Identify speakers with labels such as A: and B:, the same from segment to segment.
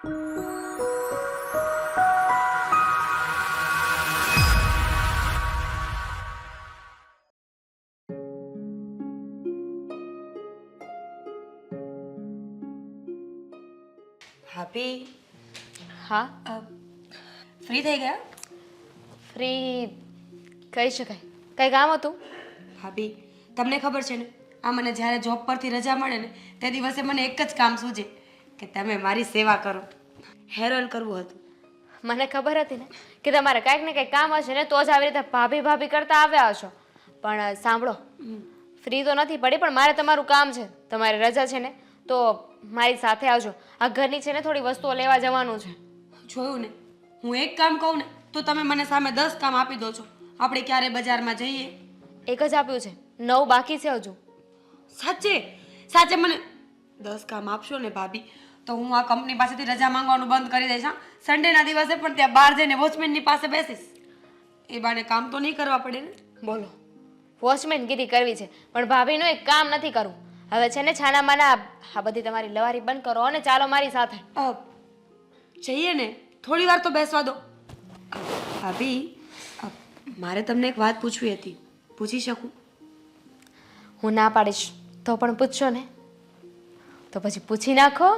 A: ભાભી
B: હા
A: ફ્રી થઈ ગયા?
B: ફ્રી કહી શકાય. કંઈ કામ હતું?
A: ભાભી તમને ખબર છે ને, આ મને જ્યારે જોબ પરથી રજા મળે ને તે દિવસે મને એક જ કામ સૂઝે કે તમે મારી સેવા કરો. હેર ઓઇલ કરવું હતું.
B: મને ખબર હતી ને કે તમારે કાંઈક ને કંઈક કામ હશે ને તો જ આવી રીતે ભાભી ભાભી કરતા આવ્યા હશો. પણ સાંભળો, ફ્રી તો નથી પડી, પણ મારે તમારું કામ છે. તમારી રજા છે ને તો મારી સાથે આવજો. આ ઘરની છે ને થોડી વસ્તુઓ લેવા જવાનું છે.
A: જોયું ને, હું એક કામ કહું ને તો તમે મને સામે 10 કામ આપી દો છો. આપણે ક્યારે બજારમાં જઈએ?
B: એક જ આપ્યું છે, 9 બાકી છે હજુ.
A: સાચે સાચે મને 10 કામ આપશો ને ભાભી, તો હું આ કંપની પાસેથી રજા માંગવાનું બંધ કરી દઈશ. હા, સન્ડેના દિવસે પણ ત્યાં બહાર જઈને વોચમેનની પાસે બેસીશ. એ બાને કામ તો નહીં કરવા પડે ને.
B: બોલો, વોચમેનગીરી કરવી છે પણ ભાભીનું એક કામ નથી કરવું. હવે છે ને છાના માના આ બધી તમારી લવારી બંધ કરો અને ચાલો મારી સાથે.
A: જઈએ ને, થોડી વાર તો બેસવા દો. ભાભી, મારે તમને એક વાત પૂછવી હતી, પૂછી શકું?
B: હું ના પાડીશ તો પણ પૂછશો ને, તો પછી પૂછી નાખો.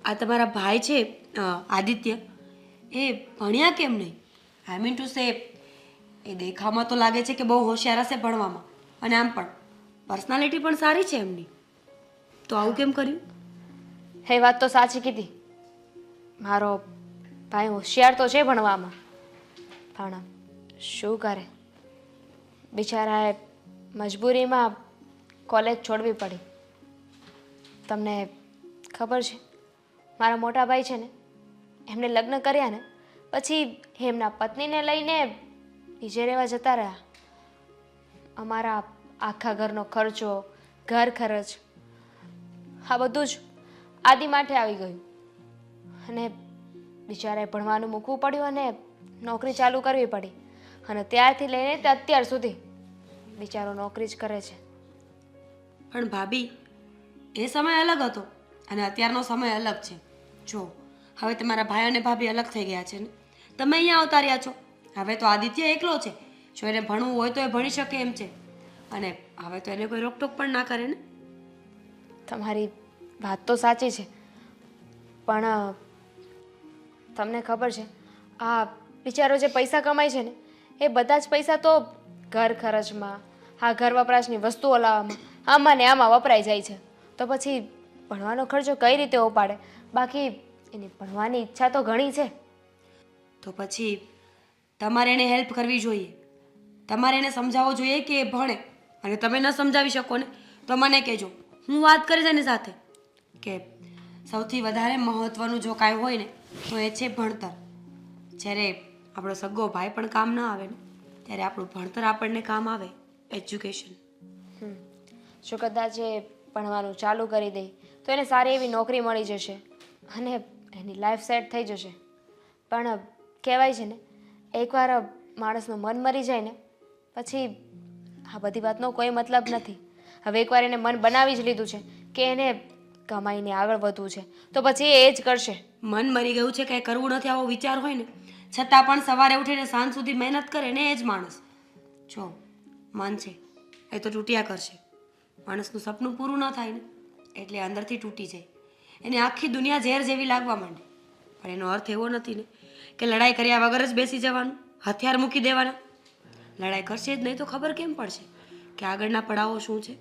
A: આ તમારા ભાઈ છે આદિત્ય, એ ભણ્યા કેમ નહીં? આઈ મીન ટુ સે, એ દેખાવમાં તો લાગે છે કે બહુ હોશિયાર હશે ભણવામાં, અને આમ પણ પર્સનાલિટી પણ સારી છે એમની, તો આવું કેમ કર્યું?
B: એ વાત તો સાચી કીધી. મારો ભાઈ હોશિયાર તો છે ભણવામાં, પણ શું કરે, બિચારાએ મજબૂરીમાં કોલેજ છોડવી પડી. તમને ખબર છે, મારા મોટા ભાઈ છે ને, એમને લગ્ન કર્યા ને પછી એમના પત્નીને લઈને બીજે રહેવા જતા રહ્યા. અમારા આખા ઘરનો ખર્ચો, ઘર ખર્ચ, આ બધું જ આદિ માટે આવી ગયું. અને બિચારાએ ભણવાનું મૂકવું પડ્યું અને નોકરી ચાલુ કરવી પડી. અને ત્યારથી લઈને તે અત્યાર સુધી બિચારો નોકરી જ કરે છે.
A: પણ ભાભી, એ સમય અલગ હતો અને અત્યારનો સમય અલગ છે. જો હવે તમારા ભાઈ અને ભાભી અલગ થઈ ગયા છે ને, તમે અહીંયા આવતા રહ્યા છો. હવે તો આદિત્ય એકલો છે, જો એને ભણવું હોય તો એ ભણી શકે એમ છે, અને હવે તો એને કોઈ રોકટોક પણ ના કરે ને.
B: તમારી વાત તો સાચી છે, પણ તમને ખબર છે, આ બિચારો જે પૈસા કમાય છે ને એ બધા જ પૈસા તો ઘર ખર્ચમાં, આ ઘર વપરાશની વસ્તુઓ લાવવામાં, આમાં ને આમાં વપરાઈ જાય છે. તો પછી ભણવાનો ખર્ચો કઈ રીતે ઉપાડે? બાકી એની ભણવાની ઈચ્છા તો ઘણી છે.
A: તો પછી તમારે એને હેલ્પ કરવી જોઈએ. તમારે એને સમજાવવો જોઈએ કે એ ભણે, અને તમે ન સમજાવી શકો ને તો મને કહેજો, હું વાત કરીશ એની સાથે કે સૌથી વધારે મહત્ત્વનું જો કાંઈ હોય ને તો એ છે ભણતર. જ્યારે આપણો સગો ભાઈ પણ કામ ન આવે ને ત્યારે આપણું ભણતર આપણને કામ આવે, એજ્યુકેશન.
B: જો કદાચ એ ભણવાનું ચાલુ કરી દે તો એને સારી એવી નોકરી મળી જશે અને એની લાઈફ સેટ થઈ જશે. પણ કહેવાય છે ને, એકવાર માણસનું મન મરી જાય ને પછી આ બધી વાતનો કોઈ મતલબ નથી. હવે એકવાર એને મન બનાવી જ લીધું છે કે એને કમાઈને આગળ વધવું છે, તો પછી એ જ કરશે.
A: મન મરી ગયું છે, કાંઈ કરવું નથી આવો વિચાર હોય ને છતાં પણ સવારે ઉઠીને સાંજ સુધી મહેનત કરે ને એ જ માણસ. જો મન છે એ તો તૂટ્યા કરશે. માણસનું સપનું પૂરું ન થાય ને એટલે અંદરથી તૂટી જાય, એને આખી દુનિયા ઝેર જેવી લાગવા માંડે. પણ એનો અર્થ એવો નથી ને કે લડાઈ કર્યા વગર જ બેસી જવાનું, હથિયાર મૂકી દેવાના. લડાઈ કરશે જ નહીં તો ખબર કેમ પડશે કે આગળના પડાવો શું છે?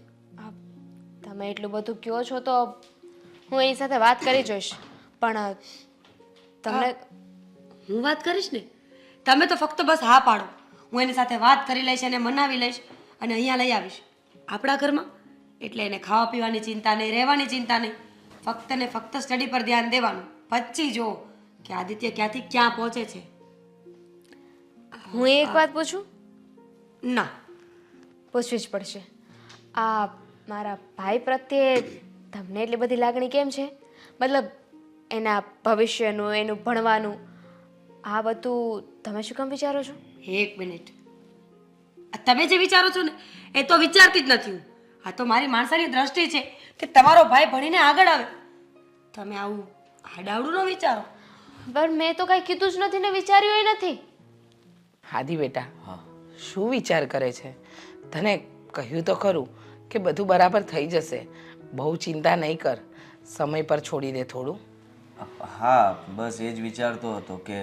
B: તમે એટલું બધું કહો છો તો હું એની સાથે વાત કરી જોઈશ, પણ તમને
A: હું વાત કરીશ ને, તમે તો ફક્ત બસ હા પાડો. હું એની સાથે વાત કરી લઈશ, એને મનાવી લઈશ અને અહીંયા લઈ આવીશ આપણા ઘરમાં. એટલે એને ખાવા પીવાની ચિંતા નહીં, રહેવાની ચિંતા નહીં, ફક્ત ને ફક્ત સ્ટડી પર ધ્યાન દેવાનું. પછી જો કે આદિત્ય ક્યાંથી ક્યાં પહોંચે છે.
B: હું એક વાત પૂછું?
A: ના,
B: પૂછવી જ પડશે. આ મારા ભાઈ પ્રત્યે તમને એટલી બધી લાગણી કેમ છે? મતલબ એના ભવિષ્યનું, એનું ભણવાનું, આ બધું તમે શું કામ વિચારો છો?
A: એક મિનિટ, તમે જે વિચારો છો ને એ તો વિચારતી જ નથી હું. આ તો મારી માણસાની દ્રષ્ટિ છે કે તમારો ભાઈ ભણીને આગળ આવે. તમે આવું આડાવડું ન વિચારો.
B: પણ મેં તો કાંઈ કીધું જ નથી ને વિચાર્યું નથી.
C: હાદી બેટા
D: હા
C: શું વિચાર કરે છે? તને કહ્યું તો ખરું કે બધું બરાબર થઈ જશે. બહુ ચિંતા નહીં કર. સમય પર છોડી દે થોડું.
D: હા બસ એ જ વિચારતો હતો કે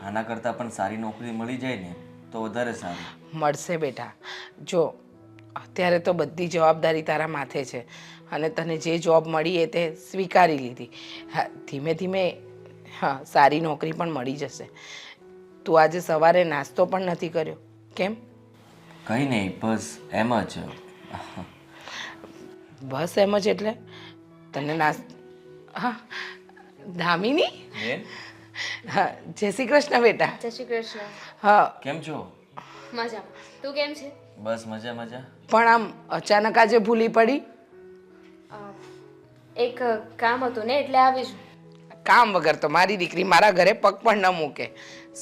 D: આના કરતાં પણ સારી નોકરી મળી જાય ને તો વધારે સારું.
C: મળશે બેટા. જો અત્યારે તો બધી જવાબદારી તારા માથે છે અને તને જે જોબ મળી એ તે સ્વીકારી લીધી. હા ધીમે ધીમે હા સારી નોકરી પણ મળી જશે. તું આજે સવારે નાસ્તો પણ નથી કર્યો કેમ?
D: કંઈ નહીં બસ એમ જ.
C: બસ એમ જ એટલે તને હા દામિની હા જય શ્રી કૃષ્ણ બેટા.
B: જય શ્રી કૃષ્ણ.
C: હા
D: કેમ છો?
B: મજામાં. તું કેમ છે?
D: બસ મજા મજા.
C: પણ આમ અચાનક આજે ભૂલી પડી?
B: એક કામ હતું ને એટલે આવી છું.
C: કામ વગર તો મારી દીકરી મારા ઘરે પગ પણ ન મૂકે.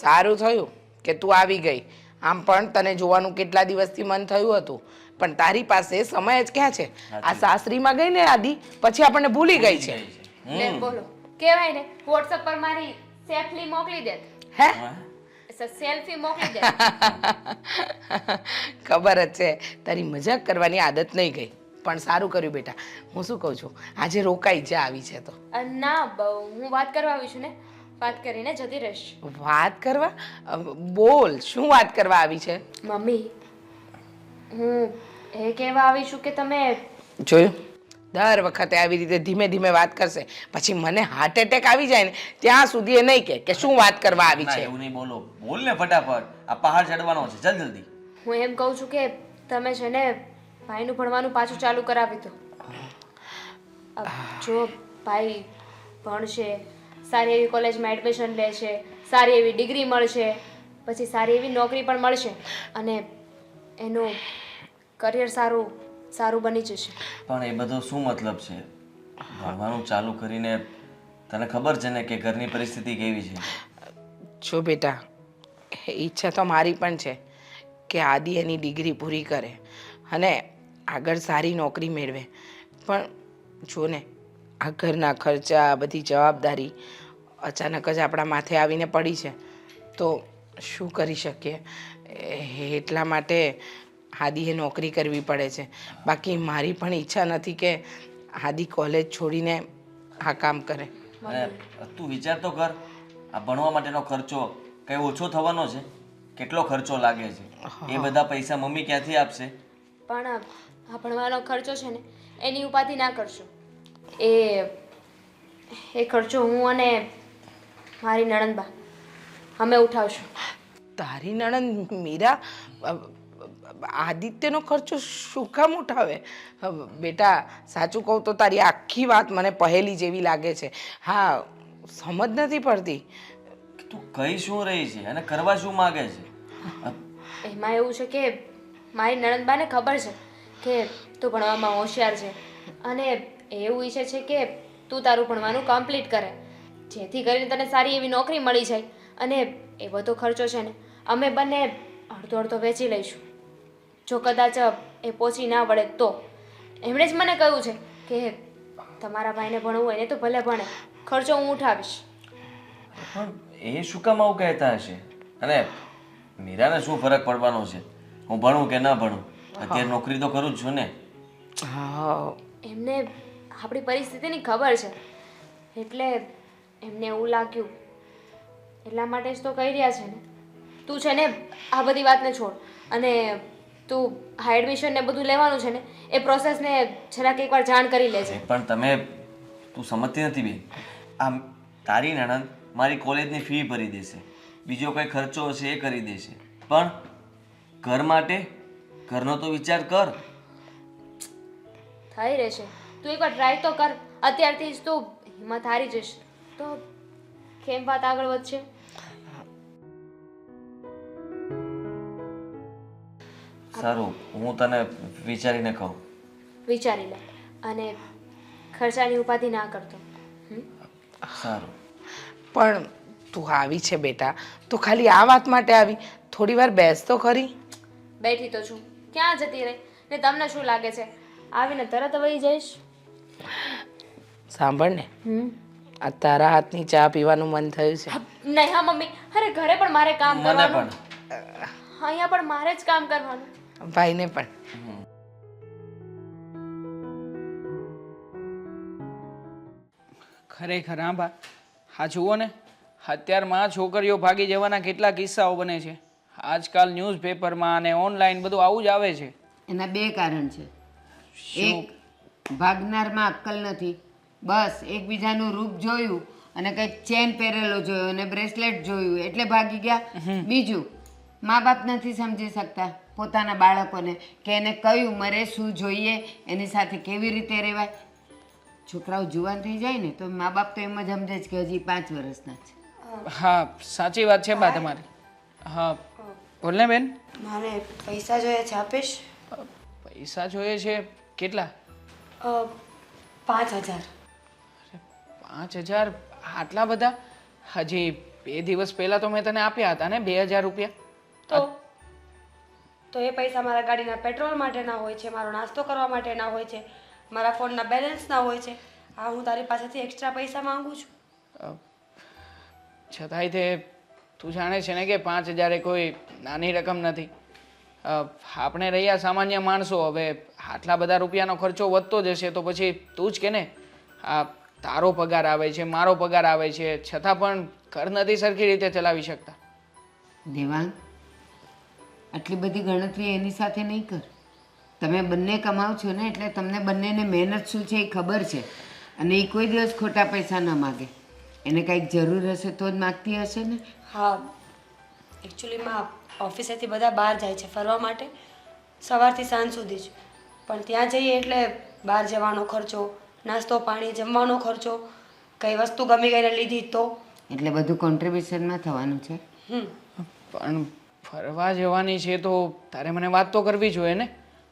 C: સારું થયું કે તું આવી ગઈ. આમ પણ તને જોવાનું કેટલા દિવસથી મન થયું હતું પણ તારી પાસે સમય જ ક્યાં છે? આ સાસરીમાં ગઈ ને આદિ પછી આપણને ભૂલી ગઈ છે.
B: લે બોલો કહેવાય ને WhatsApp પર મારી સેલ્ફી મોકલી દે.
C: હે
B: સેલ્ફી મોકલી દે.
C: ખબર જ છે તારી મજાક કરવાની આદત નહીં ગઈ. પણ સારું કર્યું બેટા. હું શું કહું છું આજે રોકાઈ જા આવી છે તો.
B: ના હું વાત કરવા આવી છું ને વાત કરીને જતી રહીશ.
C: વાત કરવા? બોલ શું વાત કરવા આવી છે?
B: મમ્મી હું એ કહેવા આવી છું કે તમે
C: જોયું દર વખતે આવી રીતે ધીમે ધીમે વાત કરશે પછી મને હાર્ટ એટેક આવી જાય ને ત્યાં સુધી એ નહીં કે શું વાત કરવા આવી
D: ના
C: છે.
D: એવું નહીં બોલો. બોલ ને ફટાફટ. આ પહાડ ચડવાનો છે. ચાલ જલ્દી.
B: હું એમ કહું છું કે તમે છે ને ભાઈનું ભણવાનું પાછું ચાલુ કરાવી દો. જો ભાઈ ભણશે સારી એવી કોલેજમાં એડમિશન લેશે સારી એવી ડિગ્રી મળશે પછી સારી એવી નોકરી પણ મળશે અને એનું કરિયર સારું બની જશે.
D: પણ એ બધો શું મતલબ છે? ભણવાનું ચાલુ કરીને તને ખબર છે ને કે ઘરની પરિસ્થિતિ કેવી છે.
C: જો બેટા ઈચ્છા તો મારી પણ છે કે આદિ એની ડિગ્રી પૂરી કરે અને આગળ સારી નોકરી મેળવે. પણ જો ને આ ઘરના ખર્ચા બધી જવાબદારી અચાનક જ આપણા માથે આવીને પડી છે તો શું કરી શકીએ? એટલા માટે આદિએ નોકરી કરવી પડે છે. બાકી મારી પણ ઈચ્છા નથી કે આદિ કોલેજ છોડીને આ કામ કરે.
D: અને તું વિચાર તો કર આ ભણવા માટેનો ખર્ચો કઈ ઓછો થવાનો છે? કેટલો ખર્ચો લાગે છે? એ બધા પૈસા મમ્મી ક્યાંથી આપશે?
B: પણ આ ભણવાનો ખર્ચો છે ને એની ઉપાધિ ના કરશો. એ ખર્ચો હું અને મારી નણંદબા અમે ઉઠાવશું.
C: તારી નણંદ મીરા આદિત્યનો ખર્ચો શું કામ ઉઠાવે? બેટા સાચું કહું તો તારી આખી વાત મને પહેલી જેવી લાગે છે. હા સમજ નથી પડતી.
D: તું કઈ શું રહી છે અને કરવા શું માંગે છે?
B: એમાં એવું છે કે મારી નણંદબાને ખબર છે કે તું ભણવામાં હોશિયાર છે અને એવું ઈચ્છે છે કે તું તારું ભણવાનું કમ્પ્લીટ કરે જેથી કરીને તને સારી એવી નોકરી મળી જાય અને એ બધો ખર્ચો છે ને અમે બંને અડધો અડધો વેચી લઈશું. જો કદાચ એ પહોંચી ના વળે તો એમણે જ મને કહ્યું છે કે તમારા ભાઈને ભણવું હોય ને તો ભલે ભણે ખર્ચો હું ઉઠાવીશ.
D: પણ એ શું કામ આવું કહેતા હશે? અને મીરાને શું ફરક પડવાનો છે હું ભણું કે ના ભણું? અત્યારે નોકરી તો કરું જ છું ને.
C: હા
B: એમને આપણી પરિસ્થિતિની ખબર છે એટલે એમને એવું લાગ્યું એટલા માટે જ તો કહી રહ્યા છે ને. તું છે ને આ બધી વાતને છોડ અને તું આ એડમિશન ને બધું લેવાનું છે ને એ પ્રોસેસને જરાક એકવાર જાણ કરી લેજે.
D: પણ તું સમજતી નથી બેન. આમ તારી નણંદ મારી કોલેજની ફી ભરી દેશે, બીજો કંઈ ખર્ચો હશે એ કરી દેશે, પણ ઘર માટે ઘરનો તો વિચાર કર.
B: થઈ રહેશે. તું એકવાર ટ્રાય તો કર. અત્યારથી જ તું હિંમત હારી જઈશ તો કેમ વાત આગળ વધશે?
D: સારું હું તને વિચારીને કહું.
B: વિચારી લે અને ખર્ચાની ઉપાધિ ના કરતો.
D: સારું.
C: પણ તું આવી છે બેટા તો ખાલી આ વાત માટે આવી? થોડી વાર બેસ તો ખરી.
B: બેઠી તો છું. ક્યાં જતી રહી? ને તમને શું લાગે છે આવીને તરત વહી જઈશ?
C: સાંભળ ને આ તારા હાથની ચા પીવાનું મન થયું છે?
B: નહીં હા મમ્મી, અરે ઘરે પણ મારે કામ
D: મને
B: કરવાનું,
D: પણ
B: અહીંયા પણ મારે જ કામ કરવાનું.
C: ભાઈને પણ.
E: ખરેખર હા બા, હા જુઓ ને, અત્યારમાં છોકરીઓ ભાગી જવાના કેટલા કિસ્સાઓ બને છે. આજકાલ ન્યૂઝપેપરમાં અને ઓનલાઈન બધું આવું જ આવે છે.
F: એના બે કારણ છે. એક, ભાગનારમાં અક્કલ નથી. બસ એકબીજાનું રૂપ જોયું અને કંઈક ચેન પહેરેલો જોયો અને બ્રેસલેટ જોયું એટલે ભાગી ગયા. બીજું, મા બાપ નથી સમજી શકતા પોતાના બાળકોને કે એને કઈ ઉંમરે શું જોઈએ, એની સાથે કેવી રીતે રહેવાય. છોકરાઓ જુવાન થઈ જાય ને તો મા બાપ તો એમ જ સમજે છે કે હજી 5 વર્ષના છે.
E: હા સાચી વાત છે બા તમારી. હા બોલ ને બેન.
A: મારે પૈસા જોઈએ છે, આપીશ?
E: પૈસા જોઈએ છે? કેટલા?
A: 5,000.
E: 5,000? આટલા બધા? હજી 2 દિવસ પહેલા તો મેં તને આપ્યા હતા ને 2,000 રૂપિયા.
A: તો એ પૈસા મારા ગાડીના પેટ્રોલ માટેના હોય છે, મારો નાસ્તો કરવા માટેના હોય છે, મારા ફોનના બેલેન્સના હોય છે. આ હું તારી પાસેથી એક્સ્ટ્રા પૈસા માંગુ છું.
E: છતાંય તે તું જાણે છે ને કે 5,000 એ કોઈ નાની રકમ નથી. આપણે રહ્યા સામાન્ય માણસો, હવે આટલા બધા રૂપિયાનો ખર્ચો વધતો જશે તો પછી તું જ કે ને. આ તારો પગાર આવે છે, મારો પગાર આવે છે, છતાં પણ ઘર નથી સરખી રીતે ચલાવી શકતા.
F: દેવાંગ, આટલી બધી ગણતરી એની સાથે નહીં કર. તમે બંને કમાવ છો ને એટલે તમને બંનેને મહેનત શું છે એ ખબર છે. અને એ કોઈ દિવસ ખોટા પૈસા ન માગે. એને કંઈક જરૂર હશે તો જ માગતી હશે ને.
A: હા, એકચ્યુઅલીમાં ઓફિસેથી બધા બહાર જાય છે ફરવા માટે, સવારથી સાંજ સુધી જ. પણ ત્યાં જઈએ એટલે બહાર જવાનો ખર્ચો, નાસ્તો પાણી, જમવાનો ખર્ચો, કઈ વસ્તુ ગમી ગઈને લીધી તો.
F: એટલે બધું કોન્ટ્રીબ્યુશનમાં થવાનું છે.
E: પણ ફરવા જવાની છે તો તારે મને વાત તો કરવી જોઈએ ને.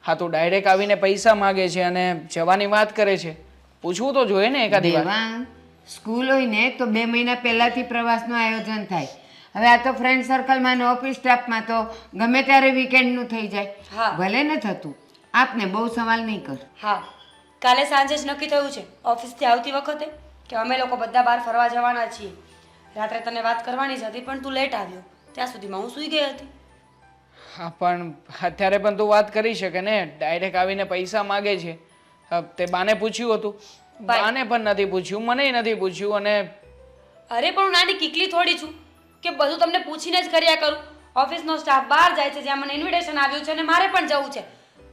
E: હા તો ડાયરેક્ટ આવીને પૈસા માગે છે અને જવાની વાત કરે છે. પૂછવું તો જોઈએ ને એકાદી વાર.
F: દેવાંગ, સ્કૂલ હોય ને તો 2 મહિના પહેલાથી પ્રવાસનું આયોજન થાય. હવે આ તો ફ્રેન્ડ સર્કલમાં ને ઓફિસ સ્ટાફમાં તો ગમે ત્યારે વીકેન્ડનું થઈ જાય.
A: હા.
F: ભલે ને થતું. આપને બહુ સવાલ નહીં કર.
A: હા, કાલે સાંજે જ નક્કી થયું છે ઓફિસથી આવતી વખતે કે અમે લોકો બધા બહાર ફરવા જવાના છીએ. રાત્રે તને વાત કરવાની જ હતી પણ તું લેટ આવ્યો, ત્યાં સુધીમાં હું સૂઈ ગઈ હતી.
E: હા પણ અત્યારે પણ તું વાત કરી શકે ને. ડાયરેક્ટ આવીને પૈસા માગે છે. તે બાને પૂછ્યું હતું? બાને પણ નથી પૂછ્યું, મને નથી પૂછ્યું. અને
A: અરે પણ હું નાની કીકલી થોડી છું કે બધું તમને પૂછીને જ કર્યા કરું. ઓફિસનો સ્ટાફ બહાર જાય છે જ્યાં મને ઇન્વિટેશન આવ્યું છે અને મારે પણ જવું છે.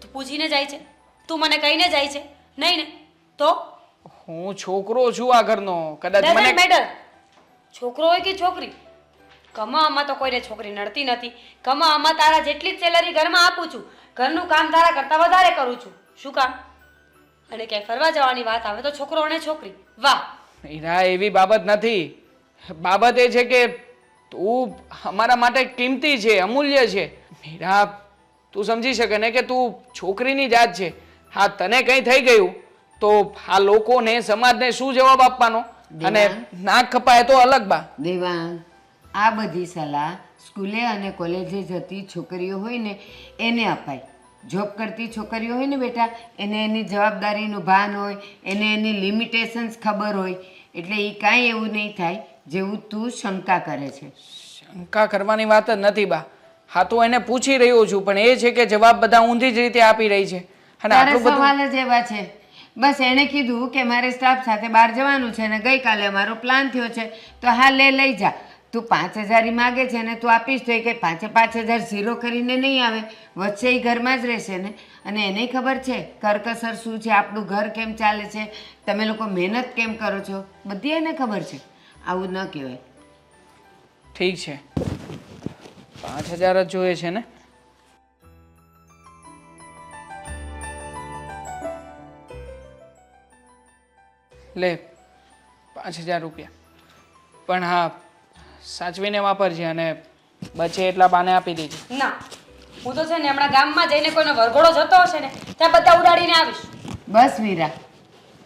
A: તું પૂછીને જાય છે, તું મને કહીને જાય છે, નહીં ને? તો
E: હું છોકરો છું આ ઘરનો. કદાચ
A: ડઝન્ટ
E: મને
A: મેટર છોકરો હોય કે છોકરી. કમાવામાં તો કોઈને છોકરી નડતી નથી. કમાવામાં તારા જેટલી જ સેલરી ઘરમાં આપું છું. ઘરનું કામ તારા કરતાં વધારે કરું છું. શું કામ? અને ક્યાંય ફરવા જવાની વાત આવે તો છોકરો અને છોકરી. વાહ!
E: હીરા, એવી બાબત નથી. બાબત એ છે કે તું અમારા માટે કિંમતી છે, અમૂલ્ય છે. મીરા, તું સમજી શકે ને કે તું છોકરીની જાત છે. હા, તને કંઈ થઈ ગયું તો આ લોકોને, સમાજને શું જવાબ આપવાનો? અને નાક કપાય તો અલગ બા.
F: દેવાંગ, આ બધી સલાહ સ્કૂલે અને કોલેજે જતી છોકરીઓ હોય ને એને અપાય. જોબ કરતી છોકરીઓ હોય ને બેટા, એને એની જવાબદારીનું ભાન હોય, એને એની લિમિટેશન્સ ખબર હોય. એટલે એ કાંઈ એવું નહીં થાય જેવું તું શંકા કરે છે.
E: શંકા કરવાની વાત જ નથી બા. હા તો એને પૂછી રહ્યો છું પણ એ છે કે જવાબ બધા ઊંધી જ રીતે આપી રહી છે. અને
F: તારા
E: આટલું બધું
F: સવાલ જ એવા છે. બસ એણે કીધું કે મારે સ્ટાફ સાથે બહાર જવાનું છે અને ગઈકાલે અમારો પ્લાન થયો છે તો હા લઈ જા. તું 5,000 માગે છે ને તું આપીશ તો એ કંઈ 5,000 ઝીરો કરીને નહીં આવે. વચ્ચે એ ઘરમાં જ રહેશે ને. અને એને ખબર છે કરકસર શું છે, આપણું ઘર કેમ ચાલે છે, તમે લોકો મહેનત કેમ કરો છો, બધી એને ખબર છે. આવું ન કહેવાય.
E: ઠીક છે, 5,000 જ જોઈએ છે ને? લે 5,000 રૂપિયા. પણ હા, સાચવીને વાપરજે અને બચે એટલા બાને આપી દેજે.
A: ના, હું તો છે ને હમણાં ગામમાં જઈને કોઈનો વરઘોડો જતો હશે ને ત્યાં બધા ઉડાડીને આવીશ.
F: બસ મીરા,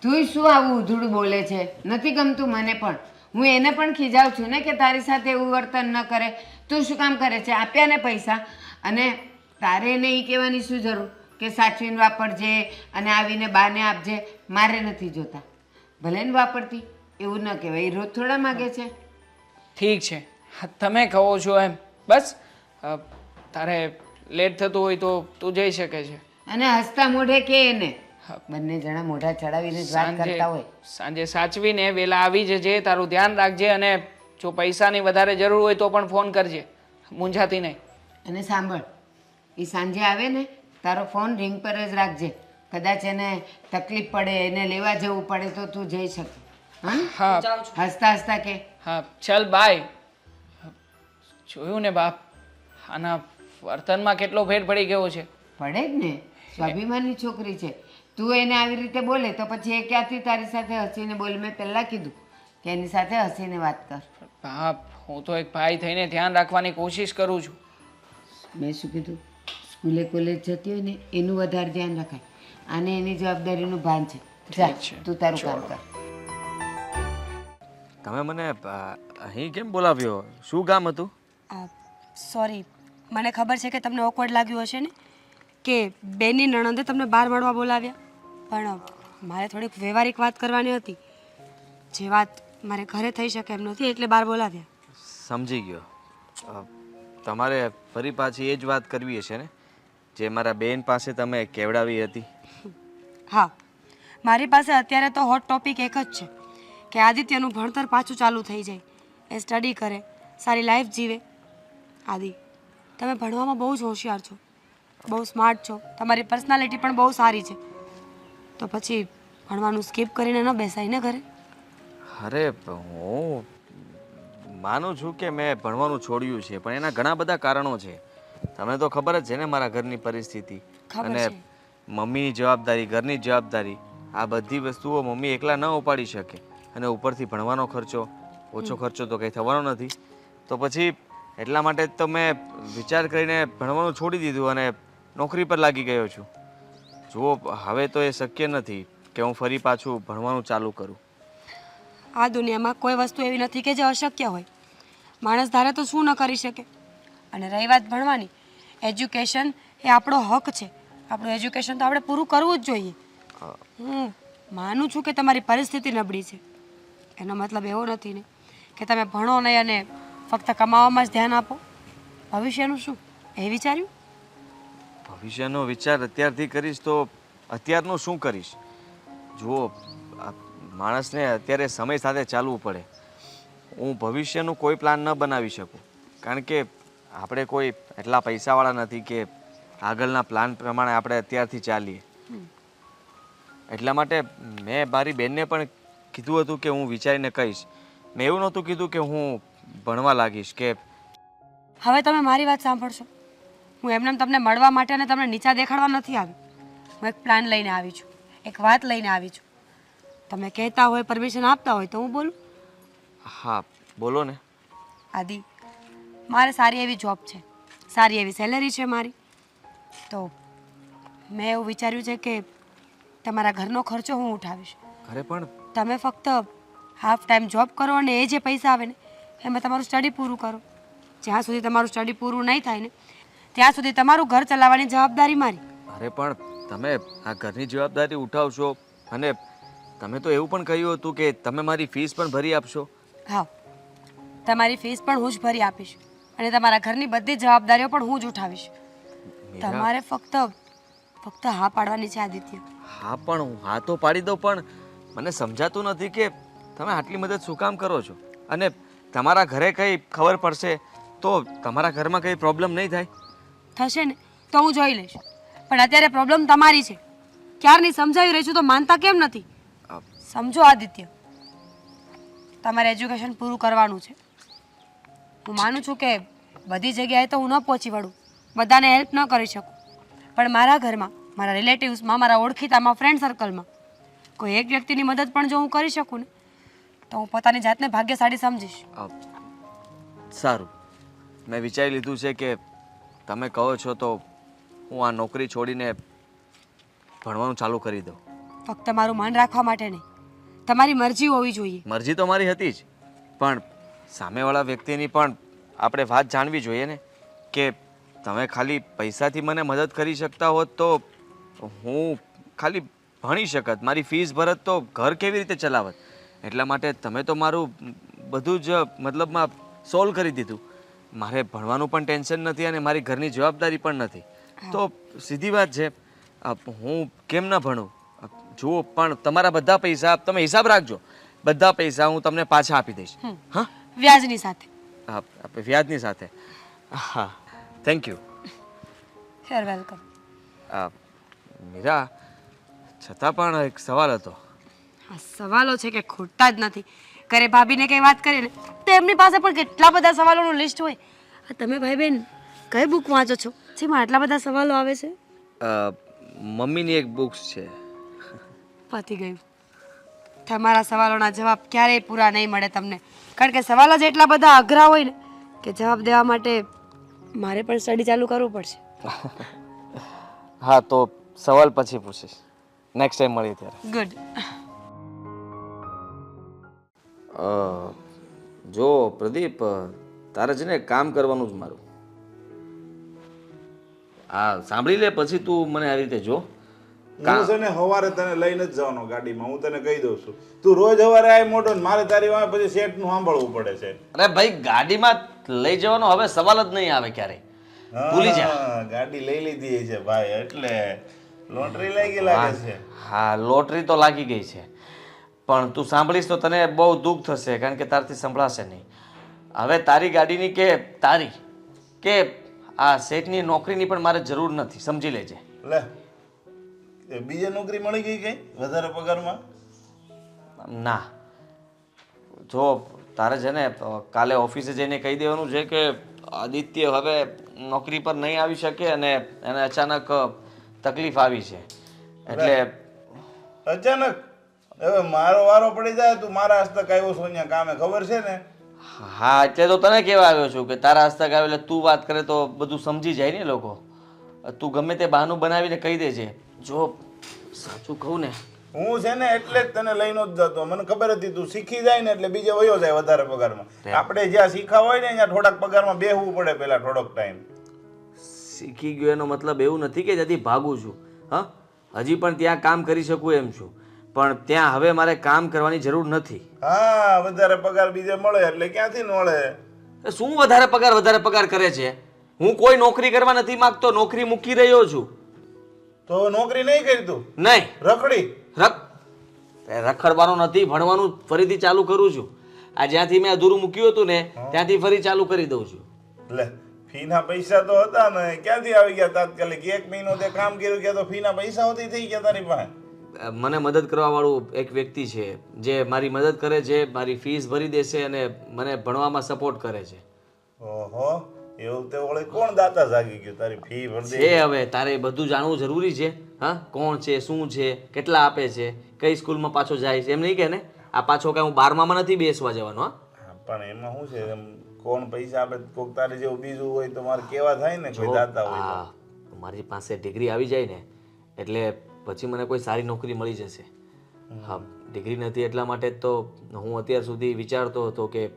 F: તુંય શું આવું ઉધડું બોલે છે? નથી ગમતું મને પણ. હું એને પણ ખીજાવું છું ને કે તારી સાથે એવું વર્તન ન કરે. તું શું કામ કરે છે? આપ્યા ને પૈસા. અને તારે એને એ કહેવાની શું જરૂર કે સાચવીને વાપરજે અને આવીને બાને આપજે? મારે નથી જોતા. ભલે ને વાપરતી એવું ન કહેવાય. એ રોજ થોડા માગે છે.
E: ઠીક છે, હા, તમે કહો છો એમ. બસ તારે લેટ થતું હોય તો તું જઈ શકે છે.
F: અને હસતા મોઢે કે એને બંને જણા મોઢા ચડાવીને જ વાત કરતા હોય.
E: સાંજે સાચવીને વહેલા આવી જજે, તારું ધ્યાન રાખજે, અને જો પૈસાની વધારે જરૂર હોય તો પણ ફોન કરજે, મૂંઝાતી નહીં.
F: અને સાંભળ, એ સાંજે આવે ને તારો ફોન રિંગ પર જ રાખજે. કદાચ એને તકલીફ પડે, એને લેવા જવું પડે તો તું જઈ શકે. હા ને?
E: હા
F: હસતા હસતા કે
E: હા, ચાલ બાય. જોયું ને બાપ, આના વર્તનમાં કેટલો ફેર પડી ગયો છે.
F: પડે જ ને, સ્વાભિમાની છોકરી છે. તું એને આવી રીતે બોલે તો પછી એ ક્યાંથી તારી સાથે હસીને બોલે? મેં પહેલાં કીધું કે એની સાથે હસીને વાત કર.
E: બાપ, હું તો એક ભાઈ થઈને ધ્યાન રાખવાની કોશિશ કરું છું.
F: મેં શું કીધું? સ્કૂલે કોલેજ જતી હોય ને એનું વધારે ધ્યાન રખાય. આને એની જવાબદારીનું ભાન છે. જા,
E: ઠીક છે.
F: તું તારું કામ કર.
D: તમે મને અહીં કેમ બોલાવ્યો? શું કામ હતું?
A: સોરી, મને ખબર છે કે તમને ઓકવર્ડ લાગ્યું હશે ને કે બેનની નણંદે તમને બહાર મળવા બોલાવ્યા, પણ મારે થોડીક વ્યવહારિક વાત કરવાની હતી. જે વાત મારે ઘરે થઈ શકે એમ નથી, એટલે બહાર બોલાવ્યા.
D: સમજી ગયો. તમારે ફરી પાછી એ જ વાત કરવી હશે ને જે મારા બેન પાસે તમે કેવડાવી હતી?
A: હા, મારી પાસે અત્યારે તો હોટ ટોપિક એક જ છે કે આદિત્યનું ભણતર પાછું ચાલુ થઈ જાય, એ સ્ટડી કરે, સારી લાઈફ જીવે. આદિ, તમે ભણવામાં બહુ જ હોશિયાર છો, બહુ સ્માર્ટ છો, તમારી પર્સનાલિટી પણ બહુ સારી છે, તો પછી ભણવાનું સ્કીપ કરીને ન બેસાય ને ઘરે?
D: અરે હું માનું છું કે મેં ભણવાનું છોડ્યું છે, પણ એના ઘણા બધા કારણો છે. તમને તો ખબર જ છે ને મારા ઘરની પરિસ્થિતિ,
A: ખબર
D: અને
A: છે.
D: મમ્મીની જવાબદારી, ઘરની જવાબદારી, આ બધી વસ્તુઓ મમ્મી એકલા ન ઉપાડી શકે, અને ઉપરથી ભણવાનો ખર્ચો, ઓછો ખર્ચો તો કંઈ થવાનો નથી. તો પછી એટલા માટે જ તો મેં વિચાર કરીને ભણવાનું છોડી દીધું અને નોકરી પર લાગી ગયો છું. જુઓ, હવે તો એ શક્ય નથી કે હું ફરી પાછું ભણવાનું ચાલુ કરું.
A: આ દુનિયામાં કોઈ વસ્તુ એવી નથી કે જે અશક્ય હોય. માણસ ધારે તો શું ન કરી શકે. અને રહી વાત ભણવાની, એજ્યુકેશન એ આપણો હક છે. આપણું એજ્યુકેશન તો આપણે પૂરું કરવું જ જોઈએ. હું માનું છું કે તમારી પરિસ્થિતિ નબળી છે, એનો મતલબ એવો નથી ને કે તમે ભણો નહીં અને ફક્ત કમાવામાં જ ધ્યાન આપો. ભવિષ્યનું શું એ વિચાર્યું?
D: ભવિષ્યનો વિચાર અત્યારથી કરીશ તો અત્યારનું શું કરીશ? જુઓ, માણસને અત્યારે સમય સાથે ચાલવું પડે. હું ભવિષ્યનું કોઈ પ્લાન ન બનાવી શકું, કારણ કે આપણે કોઈ એટલા પૈસાવાળા નથી કે આગળના પ્લાન પ્રમાણે આપણે અત્યારથી ચાલીએ. એટલા માટે મેં મારી બેનને પણ કીધું હતું કે હું વિચારીને કહીશ. મેં એવું નહોતું કીધું કે હું ભણવા લાગીશ કે.
A: હવે તમે મારી વાત સાંભળશો. હું એમને તમને મળવા માટે અને તમને નીચા દેખાડવા નથી આવી. હું એક પ્લાન લઈને આવી છું, એક વાત લઈને આવી છું. તમે કહેતા હોય, પરમિશન આપતા હોય તો હું બોલું?
D: હા, બોલો ને.
A: આદિ, મારે સારી એવી જોબ છે, સારી એવી સેલેરી છે મારી, તો મેં એવું વિચાર્યું છે કે તમારા ઘરનો ખર્ચો હું ઉઠાવીશ.
D: અરે પણ
A: તમે ફક્ત હાફ ટાઈમ જોબ કરો અને એ જે પૈસા આવે ને એમાં તમારું સ્ટડી પૂરું કરો. જ્યાં સુધી તમારું સ્ટડી પૂરું નહીં થાય ને ત્યાં સુધી તમારું ઘર ચલાવવાની જવાબદારી મારી.
D: અરે પણ તમે આ ઘરની જવાબદારી ઉઠાવશો, અને તમે તો એવું પણ કહ્યું હતું કે તમે મારી ફીસ પણ ભરી આપશો.
A: હા, તમારી ફીસ પણ હું જ ભરી આપીશ અને તમારા ઘરની બધી જવાબદારીઓ પણ હું જ ઉઠાવીશ. તમારે ફક્ત હા પાડવાની છે આદિત્ય.
D: હા, પણ હું હા તો પાડી દઉં, પણ મને સમજાતું નથી કે તમે આટલી મદદ શું કામ કરો છો, અને તમારા ઘરે કંઈ ખબર પડશે તો તમારા ઘરમાં કંઈ પ્રોબ્લેમ નહીં થાય?
A: થશે ને તો હું જોઈ લઈશ, પણ અત્યારે પ્રોબ્લેમ તમારી છે. ક્યારની સમજાવી રહી છું તો માનતા કેમ નથી? સમજો આદિત્ય, તમારે એજ્યુકેશન પૂરું કરવાનું છે. હું માનું છું કે બધી જગ્યાએ તો હું ન પહોંચી વળું, બધાને હેલ્પ ન કરી શકું, પણ મારા ઘરમાં, મારા રિલેટિવ્સમાં, મારા ઓળખીતામાં, ફ્રેન્ડ સર્કલમાં કોઈ એક વ્યક્તિની મદદ પણ જો હું કરી શકું ને તો હું પોતાની જાતને ભાગ્યશાળી સમજીશ.
D: સારું, મેં વિચારી લીધું છે કે તમે કહો છો તો હું આ નોકરી છોડીને ભણવાનું ચાલુ કરી દઉં.
A: ફક્ત મારું મન રાખવા માટે નહીં, તમારી મરજી હોવી જોઈએ.
D: મરજી તો મારી હતી જ, પણ સામેવાળા વ્યક્તિની પણ આપણે વાત જાણવી જોઈએ ને, કે તમે ખાલી પૈસાથી મને મદદ કરી શકતા હોત તો હું ખાલી ભણી શકત, મારી ફીસ ભરત તો ઘર કેવી રીતે ચલાવત. એટલા માટે તમે તો મારું બધું જ મતલબમાં સોલ્વ કરી દીધું. મારે ભણવાનું પણ ટેન્શન નથી અને મારી ઘરની જવાબદારી પણ નથી. તો સીધી વાત છે, હું કેમ ન ભણું? જુઓ, પણ તમારા બધા પૈસા તમે હિસાબ રાખજો. બધા પૈસા હું તમને પાછા આપી દઈશ. હા,
A: વ્યાજની સાથે.
D: હા, વ્યાજની સાથે. હા, thank you.
A: You welcome.
D: Meera, છતાં પણ એક સવાલ હતો.
A: આ સવાલો છે કે ખોટા જ નથી. ઘરે ભાભીને કંઈ વાત કરીએ ને તો એમની પાસે પણ કેટલા બધા સવાલોનું લિસ્ટ હોય. તમે ભાઈ બહેન કઈ બુક વાંચો છો જેમાં આટલા બધા સવાલો આવે છે?
D: મમ્મીની એક બુક્સ છે.
A: પતી ગયું. તમારા સવાલોના જવાબ ક્યારેય પૂરા નહીં મળે તમને, કારણ કે સવાલો જ એટલા બધા અઘરા હોય ને કે જવાબ દેવા માટે મારે પણ સ્ટડી ચાલુ કરવું પડશે.
D: હા, તો સવાલ પછી પૂછીશ, નેક્સ્ટ ટાઈમ મળીએ ત્યારે.
A: ગુડ.
D: જો પ્રદીપ, તારે છે ને કામ કરવાનું જ મારું. હા, સાંભળી લે, પછી તું મને આવી રીતે જો.
G: હું છે ને સવારે તને લઈને જ જવાનો ગાડીમાં, હું તને કહી દઉં છું. તું રોજ સવારે આય મોટો ને મારે તારી વાંહે પછી સેટ નું સાંભળવું પડે છે.
D: અરે ભાઈ, ગાડીમાં લઈ જવાનો હવે સવાલ જ નહીં આવે ક્યારેય. ભૂલી જા.
G: હા, ગાડી લઈ લીધી છે ભાઈ, એટલે લોટરી લાગી લાગે છે.
D: હા, લોટરી તો લાગી ગઈ છે, પણ તું સાંભળીશ તો તને બહુ દુઃખ થશે, કારણ કે તારથી સંભળાશે નહીં. હવે તારી ગાડીની કે તારી કે આ શેઠની નોકરીની પણ મારે જરૂર નથી, સમજી લેજે.
G: લે, બીજે નોકરી મળી ગઈ કઈ વધારે પગારમાં?
D: ના, જો તારે છે ને કાલે ઓફિસે જઈને કહી દેવાનું છે કે આદિત્ય હવે નોકરી પર નહીં આવી શકે અને એને અચાનક તકલીફ આવી છે. એટલે
G: અચાનક હવે મારો વારો પડી જાય, તું મારા હસ્તક આવ્યો છો અહીંયા કામે, ખબર છે ને?
D: હા, એટલે તો તને કહેવા આવ્યો છું કે તારા હસ્તક આવે એટલે તું વાત કરે તો બધું સમજી જાય ને લોકો. તું ગમે તે બહાનું બનાવીને કહી દેજે. જો સાચું કહું ને,
G: હું છે ને એટલે જ તને લઈને જ જતો. મને ખબર હતી તું શીખી જાય ને એટલે બીજે વયો જાય વધારે પગારમાં. આપણે જ્યાં શીખા હોય ને ત્યાં થોડાક પગારમાં બેહવું પડે પેલા થોડોક ટાઈમ.
D: શીખી ગયો એનો મતલબ એવું નથી કે ત્યાંથી ભાગું છું. હા, હજી પણ ત્યાં કામ કરી શકું એમ છું, પણ ત્યાં હવે મારે કામ કરવાની જરૂર નથી.
G: હા, વધારે પગાર બીજે મળે એટલે ક્યાંથી મળે?
D: શું વધારે પગાર કરે છે? હું કોઈ નોકરી કરવા નથી માંગતો, નોકરી મૂકી રહ્યો છું.
G: તો નોકરી નહીં કરી તું?
D: નહીં,
G: રખડી
D: રખડવાનું નથી, ભણવાનું ફરીથી ચાલુ કરું છું. આ જ્યાંથી મેં અધૂરું મૂક્યું હતું ને ત્યાંથી ફરી ચાલુ કરી દઉં છું.
G: લે, ફીના પૈસા તો હતા ને, ક્યાંથી આવી ગયા તાત્કાલિક? 1 મહિનો તે કામ કર્યું કે તો ફીના પૈસા હોતી થઈ ગયા તારી પાસે?
D: મને મદદ કરવા વાળું એક વ્યક્તિ છે જે મારી મદદ કરે છે, મારી ફીસ ભરી દેશે અને મને ભણવામાં સપોર્ટ કરે છે.
G: ઓહો, એવું તે વળી કોણ દાતા જાગી ગયું તારી ફી ભરી દે?
D: છે હવે તારે એ બધું જાણવું જરૂરી છે? હા, કોણ છે, શું છે, કેટલા આપે છે, કઈ સ્કૂલમાં પાછો જાય છે, એમ નહીં કે ને આ પાછો કઈ હું 12માં નથી બેસવા જવાનો.
G: હા, પણ એમાં શું છે, એમ કોણ પૈસા આપે? કોક તારે જેવું બીજું હોય તો મારે કેવા થાય ને, કોઈ દાતા હોય તો.
D: હા, મારી પાસે ડિગ્રી આવી જાય ને એટલે પછી મને કોઈ સારી નોકરી મળી જશે. હા, ડિગ્રી નથી એટલા માટે જ તો હું અત્યાર સુધી વિચારતો હતો કે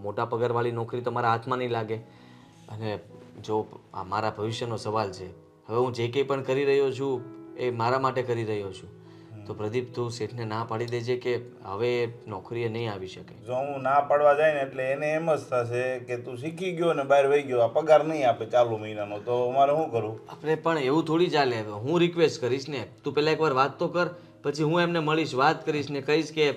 D: મોટા પગારવાળી નોકરી તો મારા હાથમાં નહીં લાગે. અને જો આ મારા ભવિષ્યનો સવાલ છે, હવે હું જે કંઈ પણ કરી રહ્યો છું એ મારા માટે કરી રહ્યો છું. તો પ્રદીપ, તું શેઠને ના પાડી દેજે કે હવે નોકરીએ નહીં આવી શકે.
G: જો હું ના પાડવા જાય ને એટલે એને એમ જ થશે કે તું શીખી ગયો ને બહાર વહી ગયો, આ પગાર નહીં આપે ચાલુ મહિનાનો, તો મારે શું કરું?
D: આપણે પણ એવું થોડી ચાલે. હવે હું રિક્વેસ્ટ કરીશ ને, તું પહેલાં એકવાર વાત તો કર, પછી હું એમને મળીશ, વાત કરીશ ને કહીશ કે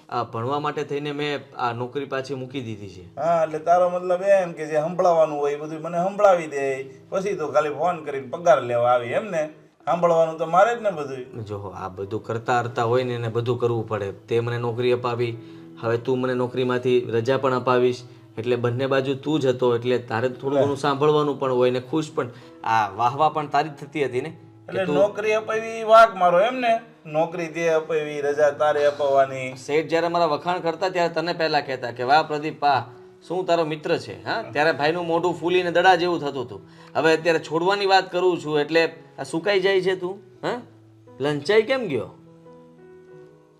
D: આ ભણવા માટે થઈને મેં આ નોકરી પાછી મૂકી દીધી છે.
G: હા, એટલે તારો મતલબ એમ કે જે સંભળાવવાનું હોય એ બધું મને સંભળાવી દે, પછી તો ખાલી ફોન કરીને પગાર લેવા આવી, એમ ને? સાંભળવાનું તો મારે જ ને બધું.
D: જો આ બધું કરતા હોય ને એને બધું કરવું પડે. તે મને નોકરી અપાવી, હવે તું મને નોકરીમાંથી રજા પણ અપાવીશ, એટલે બંને બાજુ તું જ હતો, એટલે તારે થોડું ઘણું સાંભળવાનું પણ હોય ને ખુશ પણ. આ વાહવા પણ તારી જ થતી હતી ને.
G: એટલે નોકરી અપાવી વાક મારો, એમ ને? નોકરી તે અપાવી, રજા તારે અપાવવાની.
D: શેઠ જ્યારે મારા વખાણ કરતા ત્યારે તને પહેલા કહેતા કે વાહ પ્રદીપ, શું તારો મિત્ર છે. હા, ત્યારે ભાઈનું મોઢું ફૂલીને દડા જેવું થતું હતું. હવે અત્યારે છોડવાની વાત કરું છું એટલે આ સુકાઈ જાય છે તું. હા, લંચાઈ કેમ ગયો?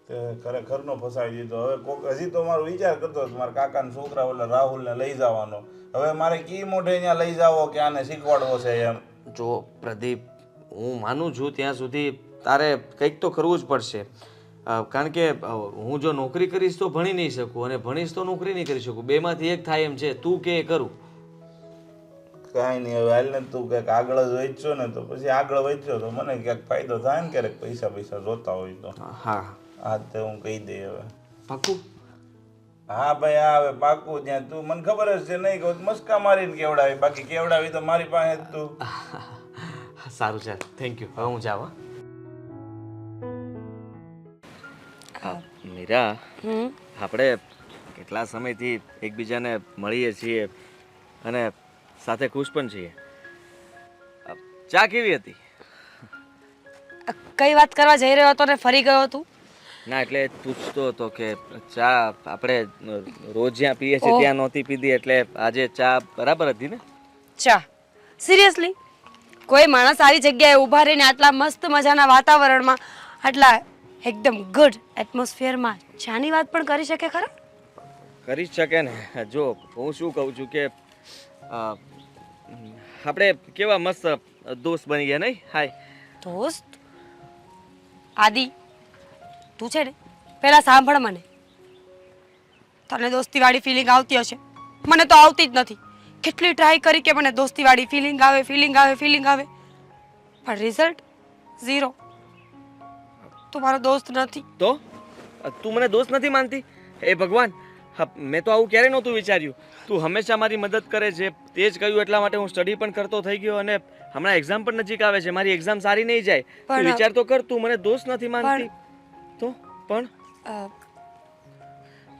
G: તે ખરેખરનો ફસાવી દીધો. હવે કોક હજી તો મારો વિચાર કરતો હતો મારા કાકાના છોકરા ઓલા રાહુલને લઈ જવાનો. હવે મારે કી મોઢે અહીંયા લઈ જાવો કે આને શીખવાડવો છે એમ?
D: જો પ્રદીપ, હું માનું છું ત્યાં સુધી તારે કંઈક તો કરવું જ પડશે. કારણ કે હું જો નોકરી કરીશ તો ભણી નહીં શકું અને ભણીશ તો નોકરી નહીં કરી શકું. બેમાંથી એક થાય એમ છે. તું કે એ કરું.
G: કાંઈ નહીં, હવે હાલ ને તું ક્યાંક આગળ જ વધશો ને તો પછી આગળ વધશો તો મને ક્યાંક ફાયદો થાય ને, ક્યારેક પૈસા જોતા હોય તો.
D: હા
G: હા તો હું કહી દે હવે.
D: પાક્કું?
G: હા ભાઈ, હા હવે પાકું. ત્યાં તું મને ખબર જ છે નહીં કહું મસ્કા મારીને કેવડાવી, બાકી કેવડાવી તો મારી પાસે જ તું.
D: સારું ચાલ, થેન્ક યુ. હવે હું જાઉં. મીરા, આપણે કેટલા સમયથી એકબીજાને મળીએ છીએ અને સાથે ખુશ પણ છીએ. ચા કેવી હતી?
A: કઈ વાત કરવા જઈ રહ્યો હતો ને ફરી ગયો તું?
D: ના એટલે પૂછતો હતો કે ચા આપણે રોજ જ્યાં પીએ છીએ ત્યાં નહોતી પીધી, એટલે આજે ચા બરાબર હતી ને?
A: ચા? સિરિયસલી? કોઈ માણસ આવી જગ્યાએ ઊભા રહીને આટલા મસ્ત મજાના વાતાવરણમાં, આટલા એકદમ ગુડ એટમોસ્ફિયરમાં ચાની વાત પણ કરી શકે ખરા?
D: કરી જ શકે ને. જો હું શું કહું છું કે આપણે કેવા મસ્ત દોસ્ત બની ગયા નહીં? હાય
A: દોસ્ત? આદિ, તું છે ને પહેલા સાંભળ મને. તને દોસ્તીવાળી ફિલિંગ આવતી હશે, મને તો આવતી જ નથી. કેટલી ટ્રાય કરી કે મને દોસ્તીવાળી ફિલિંગ આવે, ફિલિંગ આવે, ફિલિંગ આવે, પણ રિઝલ્ટ ઝીરો. તું મારો દોસ્ત નથી.
D: તો તું મને દોસ્ત નથી માનતી? હે ભગવાન, મેં તો આવું ક્યારે નહોતું વિચાર્યું. તું હંમેશા મારી મદદ કરે છે, તે જ કહ્યું એટલા માટે હું સ્ટડી પણ કરતો થઈ ગયો અને હમણાં એક્ઝામ પણ નજીક આવે છે. મારી એક્ઝામ સારી નહીં જાય. તું વિચાર તો કર, તું મને દોસ્ત નથી માનતી તો પણ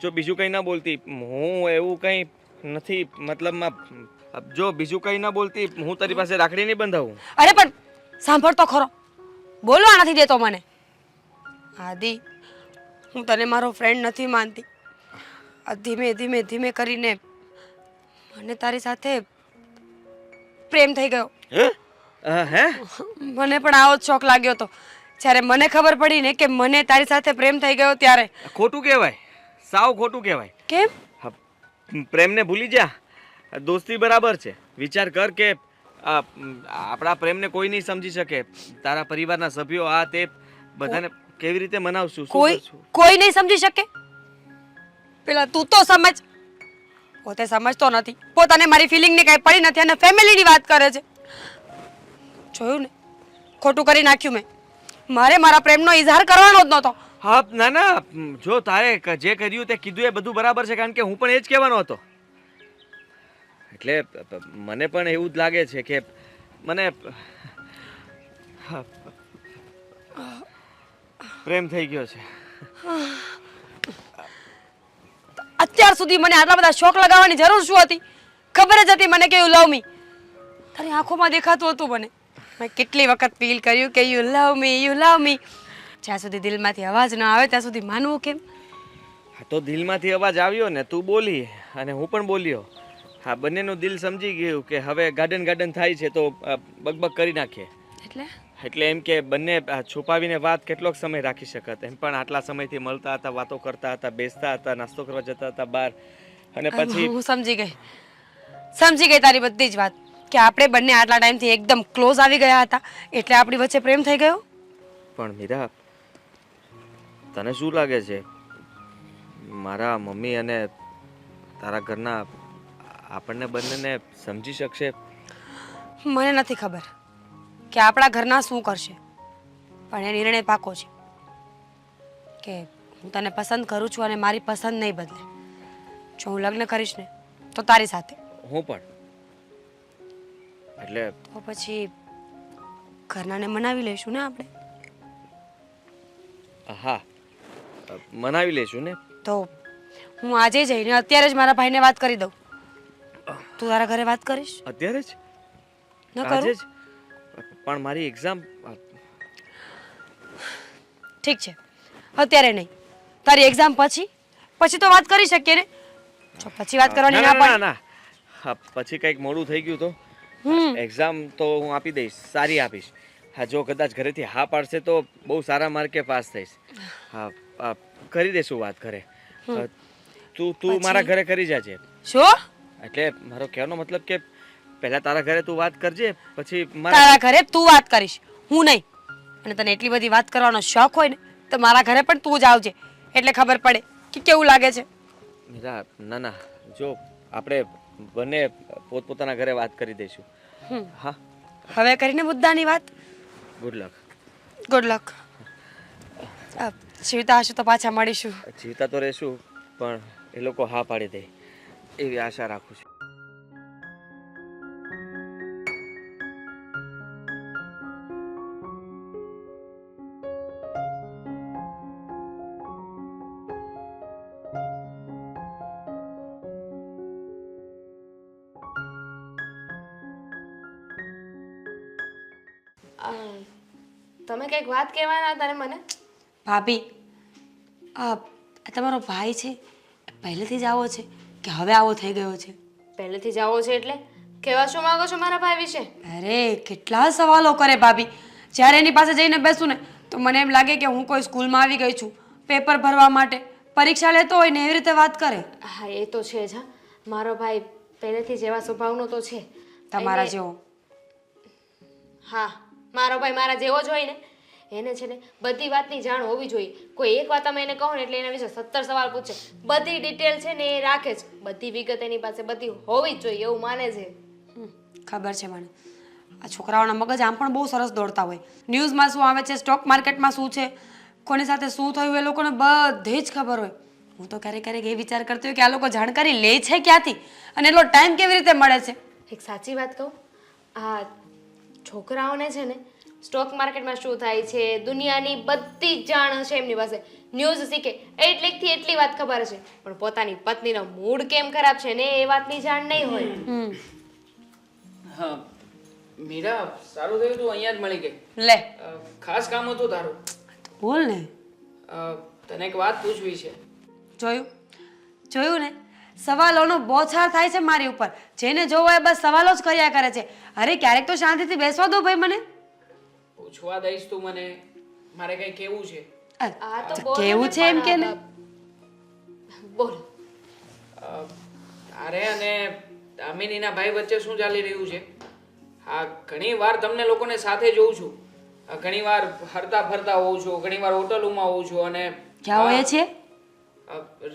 D: જો બીજું કંઈ ના બોલતી, હું એવું કંઈ નથી, મતલબમાં જો બીજું કંઈ ના બોલતી, હું તારી પાસે રાખડી નહીં બંધાવું.
A: અરે પણ સાંભળ તો ખરો, બોલવા નથી દેતો મને. આદિ, હું તને મારો ફ્રેન્ડ નથી માનતી. આ ધીમે ધીમે ધીમે કરીને મને તારી સાથે પ્રેમ થઈ ગયો.
D: હે?
A: મને પણ આવો જ શોખ લાગ્યો હતો જ્યારે મને ખબર પડી ને કે મને તારી સાથે પ્રેમ થઈ ગયો ત્યારે.
D: ખોટું કહેવાય, સાવ ખોટું કહેવાય.
A: કેમ?
D: પ્રેમને ભૂલી જા, દોસ્તી બરાબર છે. વિચાર કર કે આપણા પ્રેમને કોઈ નહીં સમજી શકે. તારા પરિવારના સભ્યો આ તે બધાને કેવી રીતે મનાવશું?
A: કોઈ નહીં સમજી શકે? પેલા તું તો સમજ. પોતે સમજતો નથી, પોતાને મારી ફિલિંગને કઈ પડી નથી અને ફેમિલીની વાત કરે છે. જોયું ને, ખોટું કરી નાખ્યું મેં. મારે મારા પ્રેમનો ઇઝહાર કરવાનો જ નહોતો.
D: હા ના ના, જો તારે જે કર્યું તે કીધું એ બધું બરાબર છે, કારણ કે હું પણ એ જ કહેવાનો હતો. એટલે મને પણ એવું જ લાગે છે કે મને પ્રેમ થઈ ગયો છે.
A: અત્યાર સુધી મને આટલા બધા શોખ લગાવવાની જરૂર શું હતી? ખબર જ હતી મને કે યુ લવ મી. તારી આંખોમાં દેખાતું હતું મને. મેં કેટલી વખત ફીલ કર્યું કે you love me, you love મી. જ્યાં સુધી દિલમાંથી અવાજ ન આવે ત્યાં સુધી માનવું કેમ?
D: હા તો દિલમાંથી અવાજ આવ્યો ને, તું બોલી અને હું પણ બોલ્યો. હા, બંનેનું દિલ સમજી ગયું કે હવે ગાર્ડન થાય છે તો બકબક કરી નાખીએ. એટલે એમ કે બંને છુપાવીને વાત કેટલોક સમય રાખી શકત. એમ પણ આટલા સમયથી મળતા હતા, વાતો કરતા હતા, બેસતા હતા, નાસ્તો કરવા જતા હતા બહાર, અને પછી
A: હું સમજી ગઈ તારી બધી જ વાત કે આપણે બંને આટલા ટાઈમથી એકદમ ક્લોઝ આવી ગયા હતા એટલે આપણી વચ્ચે પ્રેમ થઈ ગયો.
D: પણ મીરા, તને શું લાગે છે મારા મમ્મી અને તારા ઘરના આપણને બંનેને સમજી શકશે?
A: મને નથી ખબર કે આપણા ઘરના શું કરશે, પણ એ નિર્ણય પાકો છે કે હું તને પસંદ કરું છું અને મારી પસંદ નહીં બદલે. જો હું લગ્ન કરીશ ને તો તારી સાથે.
D: હું પણ. એટલે
A: તો પછી ઘરનાને મનાવી લઈશું ને આપણે?
D: હા, મનાવી લઈશું ને.
A: તો હું આજે જઈને અત્યારે જ મારા ભાઈને વાત કરી દઉં. તું તારા ઘરે વાત કરીશ?
D: અત્યારે જ?
A: ન
D: આજે
A: કરું?
D: જ? પણ મારી એક્ઝામ.
A: ઠીક છે, અત્યારે નહીં, તારી એક્ઝામ પછી તો વાત કરી શકીએ ને. જો પછી વાત કરવાની ના
D: ના
A: પાડી.
D: ના, હા પછી કંઈક મોડું થઈ ગયું તો એક્ઝામ તો હું આપી દઈશ, સારી આપીશ. હા, જો કદાચ ઘરેથી હા પાડશે તો બહુ સારા માર્કે પાસ થઈશ. હા, કરી દઈશું વાત ઘરે. તું મારા ઘરે કરી જાજે.
A: શું?
D: એટલે મારો કહેવાનો મતલબ કે પહેલા તારા ઘરે તું વાત કરજે, પછી
A: તારા ઘરે તું વાત કરીશ, હું નહીં. અને તને એટલી બધી વાત કરવાનો શોખ હોય ને તો મારા ઘરે પણ તું જ આવજે, એટલે ખબર પડે કે કેવું લાગે છે.
D: મીરા ના ના, જો આપણે બંને પોતપોતાના ઘરે વાત કરી દઈશું. હા,
A: હવે કરીને મુદ્દાની વાત.
D: Good luck.
A: Good luck. જીવતા હશે તો પાછા મળીશું.
D: જીવતા તો રહેશું, પણ એ લોકો હા પાડી દે એવી આશા રાખું છું.
B: તમે કંઈક વાત કહેવાના હતા ને મને?
A: ભાભી, આ તમારો ભાઈ છે એ પહેલેથી જ આવો છે કે હવે આવો થઈ ગયો છે?
B: પહેલેથી જ આવો છે એટલે કહેવા શું માંગો છો મારા ભાઈ વિશે?
A: અરે કેટલા સવાલો કરે ભાભી. જ્યારે એની પાસે જઈને બેસું ને તો મને એમ લાગે કે હું કોઈ સ્કૂલમાં આવી ગઈ છું પેપર ભરવા માટે, પરીક્ષા લેતો હોય ને એવી રીતે વાત કરે.
B: હા, એ તો છે જ. હા, મારો ભાઈ પહેલેથી જ એવા સ્વભાવનો તો છે.
A: તમારા જેવો.
B: હા, મારો ભાઈ મારા જેવો જ હોય ને. એને છે ને બધી વાતની જાણ હોવી જોઈએ. કોઈ એક વાત તમે એને કહો ને એટલે એના વિશે 17 સવાલ પૂછે. બધી ડિટેલ છે ને એ રાખે છે, બધી વિગત એની પાસે બધી હોવી જ જોઈએ એવું માને છે.
A: ખબર છે મને. આ છોકરાઓના મગજ આમ પણ બહુ સરસ દોડતા હોય. ન્યૂઝમાં શું આવે છે, સ્ટોક માર્કેટમાં શું છે, કોની સાથે શું થયું એ લોકોને બધી જ ખબર હોય. હું તો ક્યારેક ક્યારેક એ વિચાર કરતી હોય કે આ લોકો જાણકારી લે છે ક્યાંથી અને એટલો ટાઈમ કેવી રીતે મળે છે.
B: એક સાચી વાત કહું, આ છોકરાઓને છે ને સ્ટોક માર્કેટમાં શું થાય છે, દુનિયાની બધી જ જાણ હશે એમની પાસે. ન્યૂઝ શીખે એટલીથી એટલી વાત ખબર હશે, પણ પોતાની પત્નીનો મૂડ કેમ ખરાબ છે ને એ વાતની જાણ નહીં હોય.
E: હા મીરા, સારું થયું તું અહીંયા જ મળી ગઈ.
A: લે
E: ખાસ કામ હતું તારું.
A: બોલ ને.
E: તને એક વાત પૂછવી છે.
A: જોયું જોયું ને, સવાલોનો બોછાર થાય છે મારી ઉપર. જેને જોવો એ બસ સવાલો જ કર્યા કરે છે. અરે ક્યારેક તો શાંતિથી બેસવા દો ભાઈ મને.
E: પૂછવા દઈશ તું મને? મારે કઈ કેવું છે.
B: આ તો બોલો
A: કેવું
B: ને
A: છે એમ કે
B: પણ
A: ને.
B: બોલો.
E: તારે અને દામિનીના ભાઈ વચ્ચે શું ચાલી રહ્યું છે? હા, ઘણી વાર તમને લોકોને સાથે જોઉં છું. ઘણી વાર હરતા ફરતા હોઉં છું, ઘણી વાર હોટલોમાં હોઉં છું અને
A: ક્યાં હોય છે?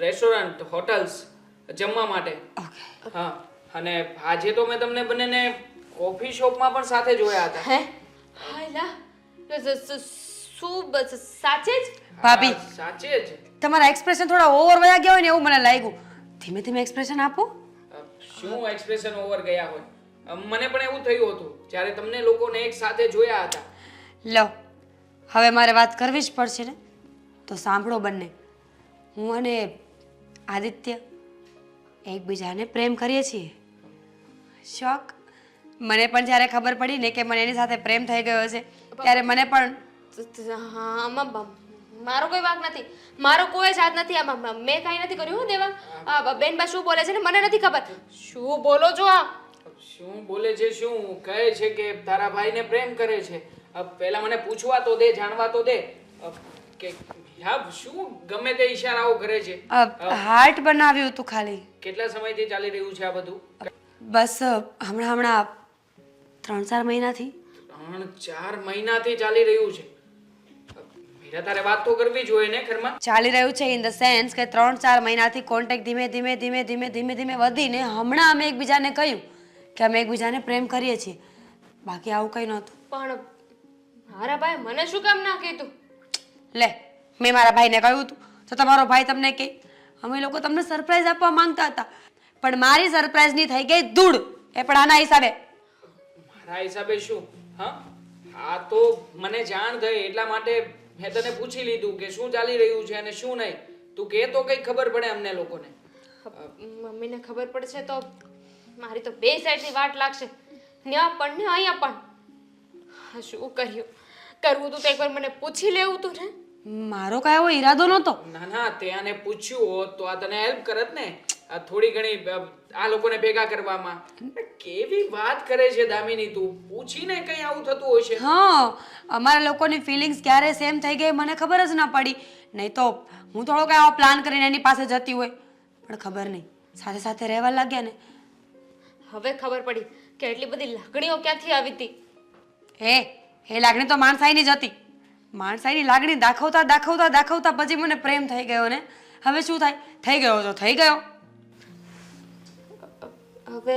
E: રેસ્ટોરન્ટ, હોટલ્સ જમવા માટે. હા, અને આજે તો મેં તમને બંનેને કોફી શોપમાં પણ સાથે જોયા હતા.
B: હે? હાયલા, શું સાચે જ?
A: ભાભી,
E: હા, સાચે જ.
A: તમારા એક્સપ્રેશન થોડા ઓવર વયા ગયા હોય ને એવું મને લાગ્યું. ધીમે ધીમે એક્સપ્રેશન આપો.
E: શું એક્સપ્રેશન ઓવર ગયા હોય? મને પણ એવું થયું હતું જ્યારે તમને લોકોને એક સાથે જોયા હતા.
A: લો, હવે મારે વાત કરવી જ પડશે ને, તો સાંભળો બંને. હું અને આદિત્ય એકબીજાને પ્રેમ કરીએ છીએ. શોક. મને પણ જ્યારે ખબર પડી ને કે મને એની સાથે પ્રેમ થઈ ગયો છે ત્યારે મને પણ
B: હા, આમાં મારો કોઈ વાંક નથી, મારો કોઈ જ હાથ નથી આમાં. મેં કાંઈ નથી કર્યું. દેવા, આ બેનબા શું બોલે છે ને મને નથી ખબર. શું બોલો છો આ?
E: શું બોલે છે? શું કહે છે કે તારા ભાઈને પ્રેમ કરે છે? પહેલા મને પૂછવા તો દે, જાણવા તો દે કે હા, શું ગમે તે ઈશારાઓ કરે છે.
A: હાર્ટ બનાવ્યું હતું ખાલી.
E: કેટલા સમયથી ચાલી રહ્યું છે આ બધું?
A: બસ હમણાં 3-4 મહિનાથી.
E: 3-4 મહિનાથી ચાલી રહ્યું છે. મીરા, તારે વાત તો કરવી જોઈએ ને ઘરમાં.
A: ચાલી રહ્યું છે ઇન ધ સેન્સ કે 3-4 મહિનાથી કોન્ટેક્ટ ધીમે ધીમે ધીમે ધીમે ધીમે ધીમે વધીને હમણાં અમે એકબીજાને કહ્યું કે અમે એકબીજાને પ્રેમ કરીએ છીએ. બાકી આવું કંઈ નહોતું.
B: પણ મારા ભાઈ મને શું કામ ના કીધું?
A: લે, મેં મારા ભાઈને કહ્યું હતું તો તમારો ભાઈ તમને કહે? અમે લોકો તમને સરપ્રાઈઝ આપવા માંગતા હતા પણ મારી સરપ્રાઈઝની થઈ ગઈ ધૂળ. એ પણ આના હિસાબે.
E: મારા હિસાબે શું? હા, આ તો મને જાણ થઈ એટલા માટે મેં તને પૂછી લીધું કે શું ચાલી રહ્યું છે અને શું નહીં. તું કહે તો કઈ ખબર પડે અમને લોકોને.
B: મમ્મીને ખબર પડશે તો મારી તો બે સાઈડથી વાટ લાગશે. ત્યાં પણ ને અહીંયા પણ. હા, શું કર્યું? કરવું તું તો એકવાર મને પૂછી લેવું તું ને.
A: મારો કાંઈ એવો ઈરાદો નહોતો.
E: ના ના, તે આને પૂછ્યું હોત તો આ તને હેલ્પ કરત ને. આ થોડી ઘણી આ લોકોને ભેગા કરવામાં. કેવી વાત કરે છે દામિની તું? પૂછીને કઈ આવું થતું હશે.
A: હા, અમારા લોકોની ફિલિંગ્સ ક્યારે સેમ થઈ ગઈ મને ખબર જ ના પડી. નહીં તો હું થોડો કાંઈ આવો પ્લાન કરીને એની પાસે જતી હોય. પણ ખબર નહીં, સાથે સાથે રહેવા લાગ્યા ને.
B: હવે ખબર પડી કે એટલી બધી લાગણીઓ ક્યાંથી આવી હતી.
A: એ લાગણી તો માણસાઈની જ હતી. માણસાઈની લાગણી દાખવતા દાખવતા દાખવતા પછી મને પ્રેમ થઈ ગયો ને હવે શું થાય? થઈ ગયો તો થઈ ગયો.
B: હવે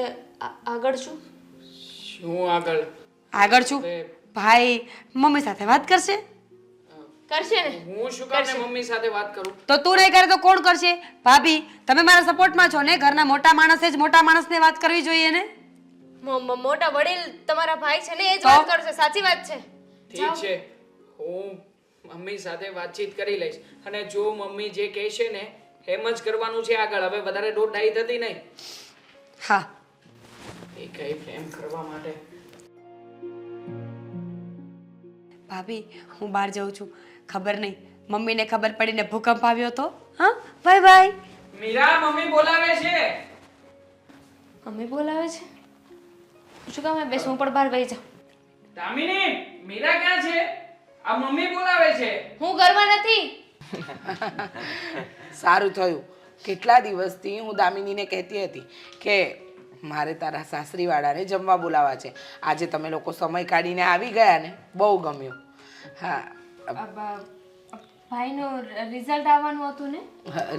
B: આગળ શું?
E: શું આગળ?
A: આગળ શું? ભાઈ મમ્મી સાથે વાત કરશે
B: કરશે ને?
E: હું શું કામ ને મમ્મી સાથે વાત કરું?
A: તો તું નહીં કરે તો કોણ કરશે? ભાભી તમે મારા સપોર્ટમાં છો ને? ઘરના મોટા માણસે જ મોટા માણસને વાત કરવી જોઈએ ને?
B: મોટા વડીલ તમારા ભાઈ છે ને એ જ વાત કરશે. સાચી વાત છે.
E: ઠીક છે, હું મમ્મી સાથે વાતચીત કરી લઈશ અને જો મમ્મી જે કહેશે ને એમ જ કરવાનું છે આગળ. હવે વધારે દોડાઈ થતી નહીં.
A: હા
E: એ કઈ પ્રેમ કરવા માટે.
A: ભાભી હું બહાર જાઉં છું. ખબર નહીં મમ્મીને ખબર પડીને ભૂકંપ આવ્યો તો. હા બાય બાય.
E: મીરા, મમ્મી બોલાવે છે.
B: મમ્મી બોલાવે છે? શું કામ બેસ, હું પણ બહાર વહી જાઉં.
E: દામિની, મીરા ક્યાં છે? આ મમ્મી બોલાવે છે.
B: હું ઘરમાં નથી.
C: સારું થયું. કેટલા દિવસથી હું દામિનીને કહેતી હતી કે મારે તારા સાસરીવાળાને જમવા બોલાવવા છે. આજે તમે લોકો સમય કાઢીને આવી ગયા ને, બહુ ગમ્યું. હા,
B: ભાઈનું રિઝલ્ટ આવવાનું હતું ને?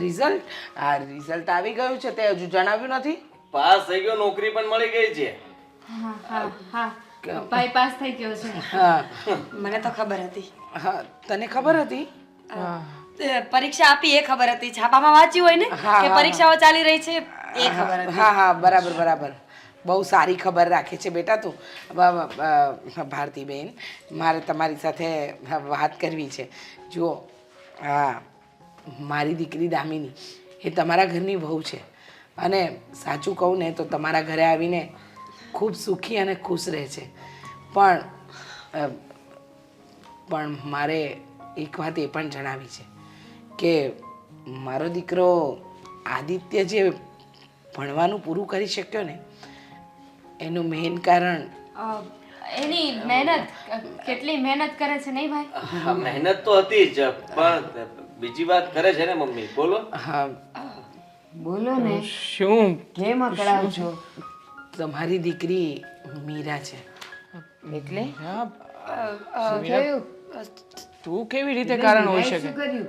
C: રિઝલ્ટ? હા, રિઝલ્ટ આવી ગયું છે. તે હજુ જણાવ્યું નથી?
D: પાસ થઈ ગયો, નોકરી પણ મળી ગઈ છે.
B: હા હા હા, ભાઈ પાસ થઈ ગયો છે.
C: હા
A: મને તો ખબર હતી.
C: હા, તને ખબર હતી?
A: પરીક્ષા આપી એ ખબર હતી. છાપામાં વાંચ્યું હોય ને કે પરીક્ષાઓ ચાલી રહી છે એ ખબર હતી.
C: હા હા, બરાબર બરાબર. બહુ સારી ખબર રાખે છે બેટા તું. ભારતીબેન, મારે તમારી સાથે વાત કરવી છે. જુઓ, હા, મારી દીકરી દામિની એ તમારા ઘરની વહુ છે અને સાચું કહું ને તો તમારા ઘરે આવીને ખૂબ સુખી અને ખુશ રહે છે. પણ મારે એક વાત એ પણ જણાવી છે કે મારો દીકરો આદિત્ય જે ભણવાનું પૂરું કરી શક્યો ને એનું મેઇન કારણ
B: એની મહેનત. કેટલી મહેનત કરે છે નહીં ભાઈ?
D: હા, મહેનત તો હતી જ પણ બીજી વાત કરે છે ને મમ્મી. બોલો.
C: હા,
F: બોલો ને,
E: શું?
F: કેમ અકળાવ છો?
C: તમારી દીકરી મીરા છે.
F: એટલે
E: મીરા, તું કેવી રીતે કારણ હોઈ શકે?
F: શું કર્યું?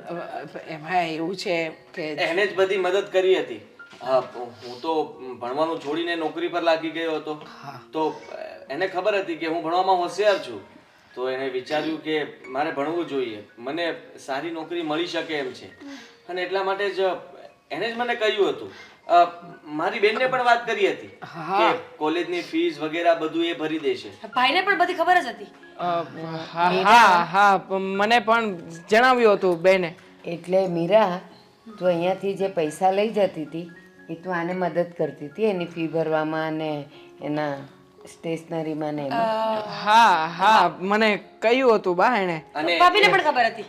C: એમાં એવું છે કે
D: એને જ બધી મદદ કરી હતી. હા, હું તો ભણવાનું છોડીને નોકરી પર લાગી ગયો હતો. તો એને ખબર હતી કે હું ભણવામાં હોશિયાર છું. તો એને વિચાર્યું કે મારે ભણવું જોઈએ, મને સારી નોકરી મળી શકે એમ છે અને એટલા માટે જ એને જ મને કહ્યું હતું. મારી બેનને પણ વાત કરી હતી કે કોલેજની ફીસ વગેરે બધું એ ભરી દેશે.
A: ભાઈને પણ બધી ખબર જ હતી.
E: હા હા, મને પણ જણાવ્યું હતું બેને.
F: એટલે મીરા, તું અહીંયાથી જે પૈસા લઈ જતી હતી એ તું આને મદદ કરતી હતી એની ફી ભરવામાં અને એના સ્ટેશનરીમાં ને એમાં.
E: હા હા, મને કહ્યું હતું બા એણે.
D: અને
A: ભાભીને પણ ખબર હતી.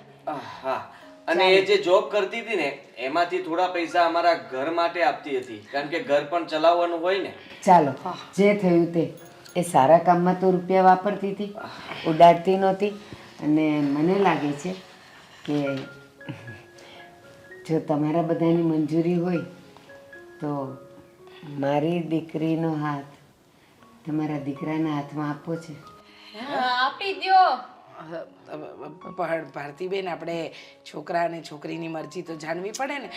D: હા, અને એ જે જોબ કરતી હતી ને એમાંથી થોડા પૈસા અમારા ઘર માટે આપતી હતી કારણ કે ઘર પણ ચલાવવાનું હોય ને.
F: ચાલો, જે થયું તે. એ સારા કામમાં તો રૂપિયા વાપરતી હતી, ઉડાડતી નહોતી. અને મને લાગે છે કે જો તમારા બધાની મંજૂરી હોય તો મારી દીકરીનો હાથ તમારા દીકરાના હાથમાં આપવો છે.
B: આપી દ્યો.
C: પણ ભારતીબેન, આપણે છોકરા અને છોકરીની મરજી તો જાણવી પડે ને.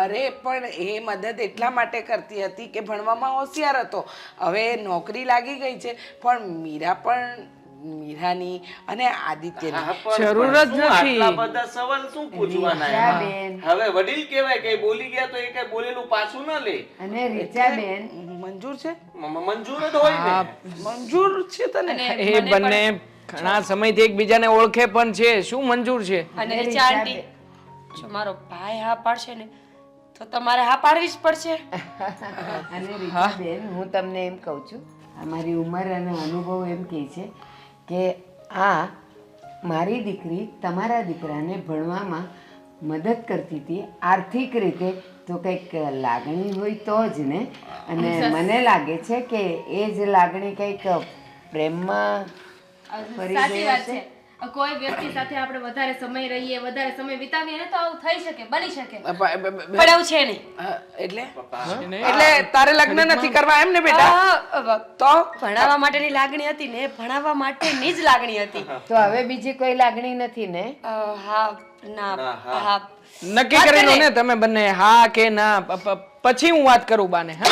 C: અરે પણ એ મદદ એટલા માટે કરતી હતી કે ભણવામાં હોશિયાર હતો. હવે નોકરી લાગી ગઈ છે પણ મીરા પણ મીરાની અને આદિત્યની
E: જરૂર જ નથી.
D: આટલા બધા સવાલ શું પૂછવાના એમાં?
F: બેન
D: હવે વડીલ કહેવાય કે બોલી ગયા તો એ કઈ બોલેલું પાછું ના લે.
F: અને રીચાબેન,
C: મંજૂર છે?
D: મંજૂર જ હોય ને.
C: મંજૂર છે તને?
E: એ બંને ઘણા સમયથી એકબીજાને ઓળખે પણ છે. શું મંજૂર છે?
A: અને રીચા આંટી, જો મારો ભાઈ હા પાડશે ને તો તમારે હા પાડવી જ પડશે.
F: અને રીચાબેન, હું તમને એમ કહું છું, અમારી ઉંમર અને અનુભવ એમ કહે છે કે આ મારી દીકરી તમારા દીકરાને ભણવામાં મદદ કરતી હતી આર્થિક રીતે. તો કંઈક લાગણી હોય તો જ ને. અને મને લાગે છે કે એ જ લાગણી કંઈક પ્રેમમાં ફરી
B: સાચી
F: ગઈ
B: વાત
F: હશે.
B: છે. કોઈ વ્યક્તિ સાથે આપણે વધારે સમય રહીએ વધારે સમય વિતાવીએ ને તો આવું થઈ શકે બની શકે
A: પણ એવું છે નહીં.
C: એટલે તારે લગ્ન નથી કરવા એમ ને બેટા? તો
A: ભણાવવા માટેની લાગણી હતી ને, ભણાવવા માટેની જ લાગણી હતી.
F: તો હવે બીજી કોઈ લાગણી નથી ને?
A: હા ના હા
E: નક્કી કરી લો ને તમે બંને, હા કે ના. પછી હું વાત કરું બાને. હા?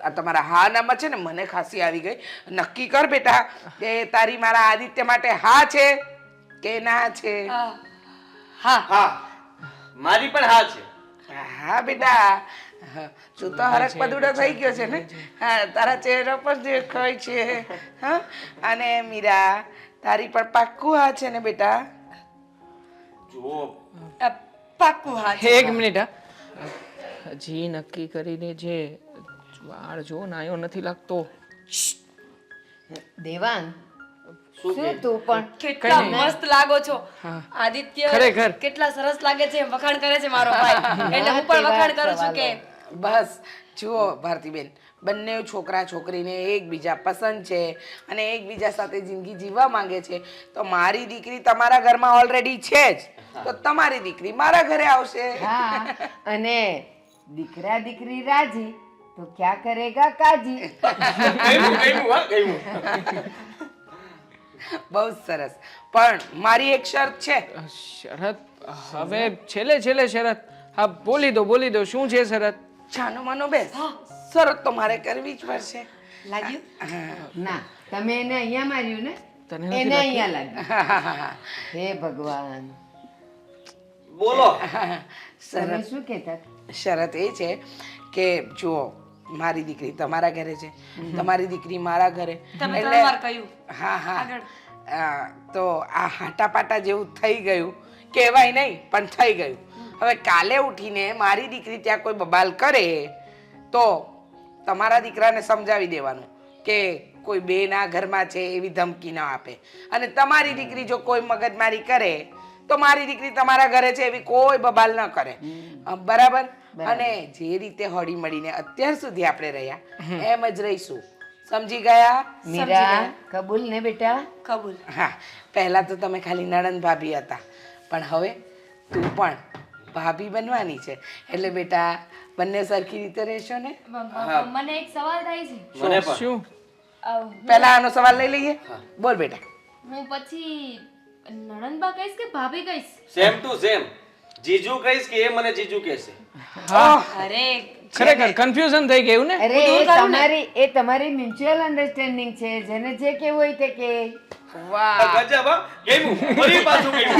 C: આ તમારા હા નામાં છે ને મને ખાંસી આવી ગઈ. નક્કી કર બેટા કે તારી મારા આદિત્ય માટે હા છે કે ના છે?
D: હા મારી પણ હા છે.
C: હા બેટા, તું તો હરક પદુડો થઈ ગયો છે ને. હા, તારા ચહેરા પર દેખાય છે. હા, અને મીરા તારી પણ પાક્કું હા છે ને બેટા?
D: જુઓ
A: પાક્કું હા છે.
E: એક મિનિટ. હા, હજી નક્કી કરીને જે વાળ જો નાયો નથી લાગતો.
F: દેવાંગ, શું તું પણ
A: કેટલા મસ્ત લાગો છો આદિત્ય.
E: ખરેખર.
A: કેટલા સરસ લાગે છે, વખાણ કરે છે મારો ભાઈ. એટલે હું પણ વખાણ કરું છું કે
C: બસ જુઓ ભારતીબેન, બંને છોકરા છોકરીને એકબીજા પસંદ છે અને એકબીજા સાથે જિંદગી જીવવા માંગે છે. તો મારી દીકરી તમારા ઘરમાં ઓલરેડી છે જ, તો તમારી દીકરી મારા ઘરે આવશે.
F: હા, અને દીકરા દીકરી રાજી તો ક્યાં કરેગા કાજી.
C: બહુ સરસ, પણ મારી એક શરત છે.
E: શરત? હવે છેલ્લે શરત. હા, બોલી દો શું છે શરત?
C: જાનો માનો બેસ, શરત તો મારે કરવી જ પડશે.
A: લાગ્યું.
F: ના, તમે એને અહીંયા માર્યું ને,
E: તને નથી
F: એને અહીંયા લાગ્યું. હે ભગવાન,
D: બોલો.
F: તમે શું કહેતા?
C: શરત એ છે કે જુઓ, મારી દીકરી તમારા ઘરે છે, તમારી દીકરી મારા ઘરે.
A: તમે 3 વાર કહ્યું.
C: હા, તો આ હાટાપાટા જેવું થઈ ગયું, કહેવાય નહીં પણ થઈ ગયું. હવે કાલે ઉઠીને મારી દીકરી ત્યાં કોઈ બબાલ કરે તો તમારા દીકરાને સમજાવી દેવાનું કે કોઈ બેના ઘરમાં છે એવી ધમકી ના આપે. અને તમારી દીકરી જો કોઈ મગજમારી કરે તો મારી દીકરી તમારા ઘરે છે એવી કોઈ બબાલ ન કરે. બરાબર? અને જે રીતે હળી મળીને અત્યાર સુધી આપણે રહ્યા એમ જ રહીશું. સમજી ગયા?
F: મીરા, કબૂલ ને બેટા?
A: કબૂલ.
C: હા, પહેલા તો તમે ખાલી નણંદ ભાભી હતા, પણ હવે તું પણ ભાભી બનવાની છે. એટલે બેટા બંને સરખી રીતે રહેશો ને?
B: મને એક સવાલ થાય છે.
D: મને પણ
E: શું?
C: પહેલા આનો સવાલ લઈ લઈએ. બોલ બેટા.
B: હું પછી નણંદબા કહીશ કે ભાભી કહીશ?
D: Same to same. જીજુ કહીશ કે એ મને જીજુ કહેશે?
A: અરે
E: ખરેખર કન્ફ્યુઝન થઈ ગયું ને.
F: અરે એ તમારી મ્યુચ્યુઅલ અન્ડરસ્ટેન્ડિંગ છે, જેને જે કેવું હોય તે કે.
C: વાહ,
D: ગજબ હા. ગમ્યું. ફરી પાછું ગમ્યું.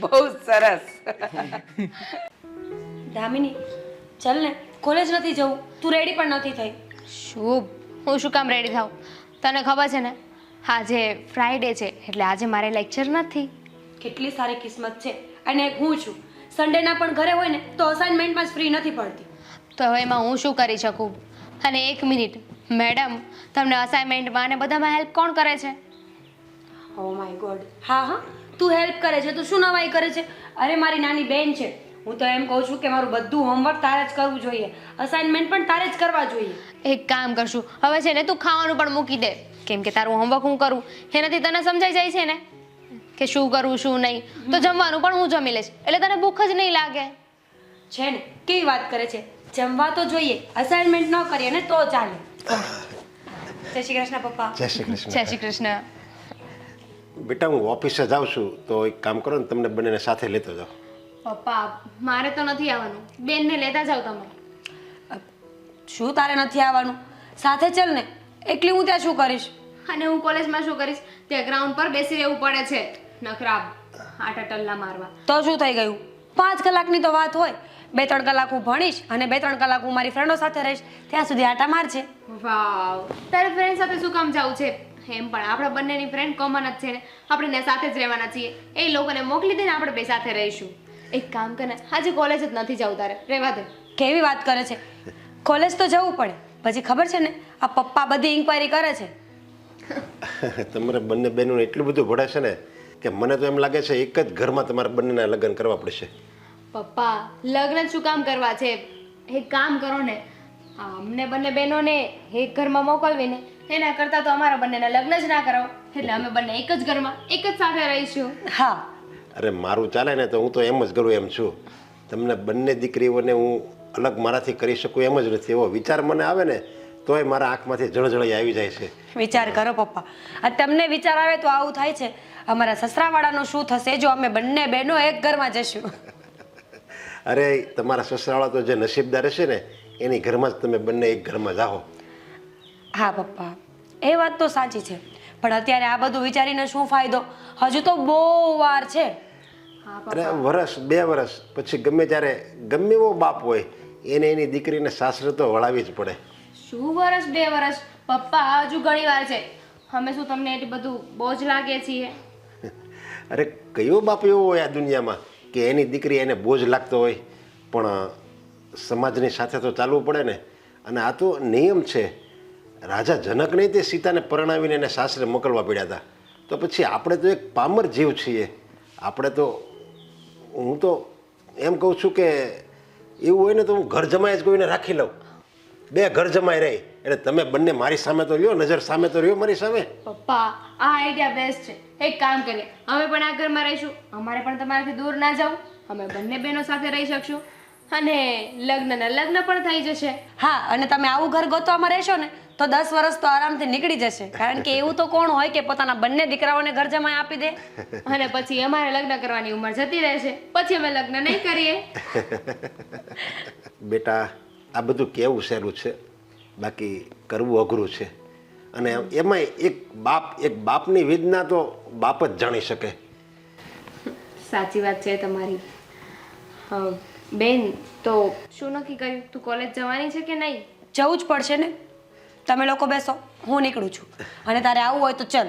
C: બહુ સરસ.
A: દામિની, ચાલ ને, કોલેજ નથી જવું. તું રેડી પણ નથી થઈ.
B: હું શું કામ રેડી થાઉં? તને ખબર છે ને આજે ફ્રાઈડે છે એટલે આજે મારે લેક્ચર નથી.
A: કેટલી સારી કિસ્મત છે. અને એક હું છું, સન્ડેના પણ ઘરે હોય ને તો અસાઇનમેન્ટમાં જ ફ્રી નથી પડતી.
B: તો હવે એમાં હું શું કરી શકું? અને એક મિનિટ, મેડમ તમને અસાઇનમેન્ટમાં અને બધામાં હેલ્પ કોણ કરે છે?
A: Oh my God. હા, તું હેલ્પ કરે છે, તું શું નવાઈ કરે છે? અરે મારી નાની બેન છે. હું તો એમ કહું છું કે મારું બધું હોમવર્ક તારે જ કરવું જોઈએ, અસાઇનમેન્ટ પણ તારે જ કરવા જોઈએ.
B: એક કામ કરશું, હવે છે ને તું ખાવાનું પણ મૂકી દે, કેમ કે તારું હોમવર્ક હું કરું એનાથી તને સમજાઈ જાય છે ને કે શું કરવું શું નહીં. તો જમવાનું પણ હું જમી લઈશ એટલે તને ભૂખ જ નહીં લાગે.
A: છે ને, કેવી વાત કરે છે. જમવા તો જોઈએ, અસાઇનમેન્ટ ન કરીએ ને તો ચાલે. જય શ્રી કૃષ્ણ પપ્પા.
H: જય શ્રી કૃષ્ણ.
B: જય શ્રી કૃષ્ણ.
H: બેટા હું ઓફિસે જાઉં છું, તો એક કામ કરો ને, તમને બંનેને સાથે લેતો જાઓ.
B: પપ્પા મારે તો નથી આવવાનું, બેનને લેતા જાઓ તમે.
A: શું તારે નથી આવવાનું? સાથે ચાલ ને, એકલી હું ત્યાં શું કરીશ?
B: અને હું કોલેજમાં શું કરીશ? ત્યાં ગ્રાઉન્ડ પર બેસી રહેવું પડે છે નખરા આટા ટલ્લા મારવા.
A: તો શું થઈ ગયું? 5 કલાકની તો વાત હોય. 2-3 કલાક હું ભણીશ અને 2-3 કલાક હું મારી ફ્રેન્ડો સાથે રહીશ. ત્યાં સુધી આટા મારજે.
B: વાવ, તારે ફ્રેન્ડ સાથે શું કામ જવું છે? એમ પણ આપણા બંનેની ફ્રેન્ડ કોમન જ છે ને, આપણે ને સાથે જ રહેવાના છીએ. એ લોકોને મોકલી દે ને, આપણે બે સાથે રહીશું. એક કામ કર ને, આજે કોલેજ જ નથી જવું તારે, રહેવા દે.
A: કેવી વાત કરે છે? કોલેજ તો જવું પડે. પછી ખબર છે ને, આ પપ્પા બધી ઇન્ક્વાયરી કરે છે.
H: તમારે બંને બહેનોને એટલું બધું ભળે છે ને કે મને તો એમ લાગે છે એક જ ઘરમાં તમારે બંનેના લગ્ન કરવા પડશે.
B: પપ્પા લગ્ન શું કામ કરવા છે? એક કામ કરો ને, હા, અમને બંને બહેનોને એક ઘરમાં મોકલવીને એના કરતાં તો અમારા બંનેના લગ્ન જ ના કરાવો. એટલે અમે બંને એક જ ઘરમાં એક જ સાથે રહીશું.
A: હા
H: અરે મારું ચાલે ને તો હું તો એમ જ કરું એમ છું. તમને બંને દીકરીઓને હું અલગ મારાથી કરી શકું એમ જ નથી. એવો વિચાર મને આવે ને તોય મારા આંખમાંથી જળજળી આવી જાય છે.
A: વિચાર કરો પપ્પા, આ તમને વિચાર આવે તો આવું થાય છે. અમારા સસરાવાળાનું શું થશે જો અમે બંને બહેનો એક ઘરમાં જશું?
H: અરે તમારા સસરાવાળા તો જે નસીબદાર હશે ને એની ઘરમાં જ તમે બંને એક ઘરમાં જાઓ.
A: હા પપ્પા, એ વાત તો સાચી છે, પણ અત્યારે આ બધું વિચારીને શું ફાયદો? હજુ તો બહુ વાર છે.
H: અરે વરસ 2 વર્ષ પછી ગમે ત્યારે ગમે એવો બાપ હોય એને એની દીકરીને સાસરે તો વળાવી જ પડે.
B: શું વર્ષ 2 વર્ષ? પપ્પા હજુ ઘણી વાર છે. અમે શું તમને એટલું બધું બોજ લાગે છીએ?
H: અરે કયો બાપ એવો હોય આ દુનિયામાં કે એની દીકરી એને બોજ લાગતો હોય? પણ સમાજની સાથે તો ચાલવું પડે ને. અને આ તો નિયમ છે. રાજા જનકને તે સીતાને પરણાવીને એને સાસરે મોકલવા પડ્યા હતા. તો પછી આપણે તો એક પામર જીવ છીએ. આપણે તો હું તો એમ કહું છું કે એવું હોય ને તો હું ઘર જમાઈ જ કોઈને રાખી લઉં. 2 ઘર જમાઈ રહી એટલે તમે બંને મારી સામે તો રહ્યો, નજર સામે તો રહ્યો મારી સામે.
B: પપ્પા આ આઈડિયા બેસ્ટ છે. એક કામ કરીએ, અમે પણ આ ઘરમાં રહીશું. અમારે પણ તમારાથી દૂર ના જાવ. અમે બંને બહેનો સાથે રહી શકશું અને લગ્ન પણ થઈ જશે.
A: હા, અને તમે આવું ઘર ગોતવામાં રહેશો ને તો 10 વર્ષ તો આરામથી નીકળી જશે. કારણ કે એવું તો કોણ હોય કે પોતાના બંને દીકરાઓને ઘર જમાઈ આપી દે?
B: અને પછી અમારે લગ્ન કરવાની ઉંમર જતી રહેશે. પછી અમે લગ્ન નહીં કરીએ.
H: બેટા આ બધું કેવું સહેલું છે, બાકી કરવું અઘરું છે. અને એમાંય એક બાપની વેદના તો બાપ જ જાણી શકે.
B: સાચી વાત છે તમારી. બેન, તો શું નક્કી કર્યું? તું કોલેજ જવાની છે કે નહીં?
A: જવું જ પડશે ને. તમે લોકો બેસો, હું નીકળું છું. અને તારે આવવું હોય તો ચલ.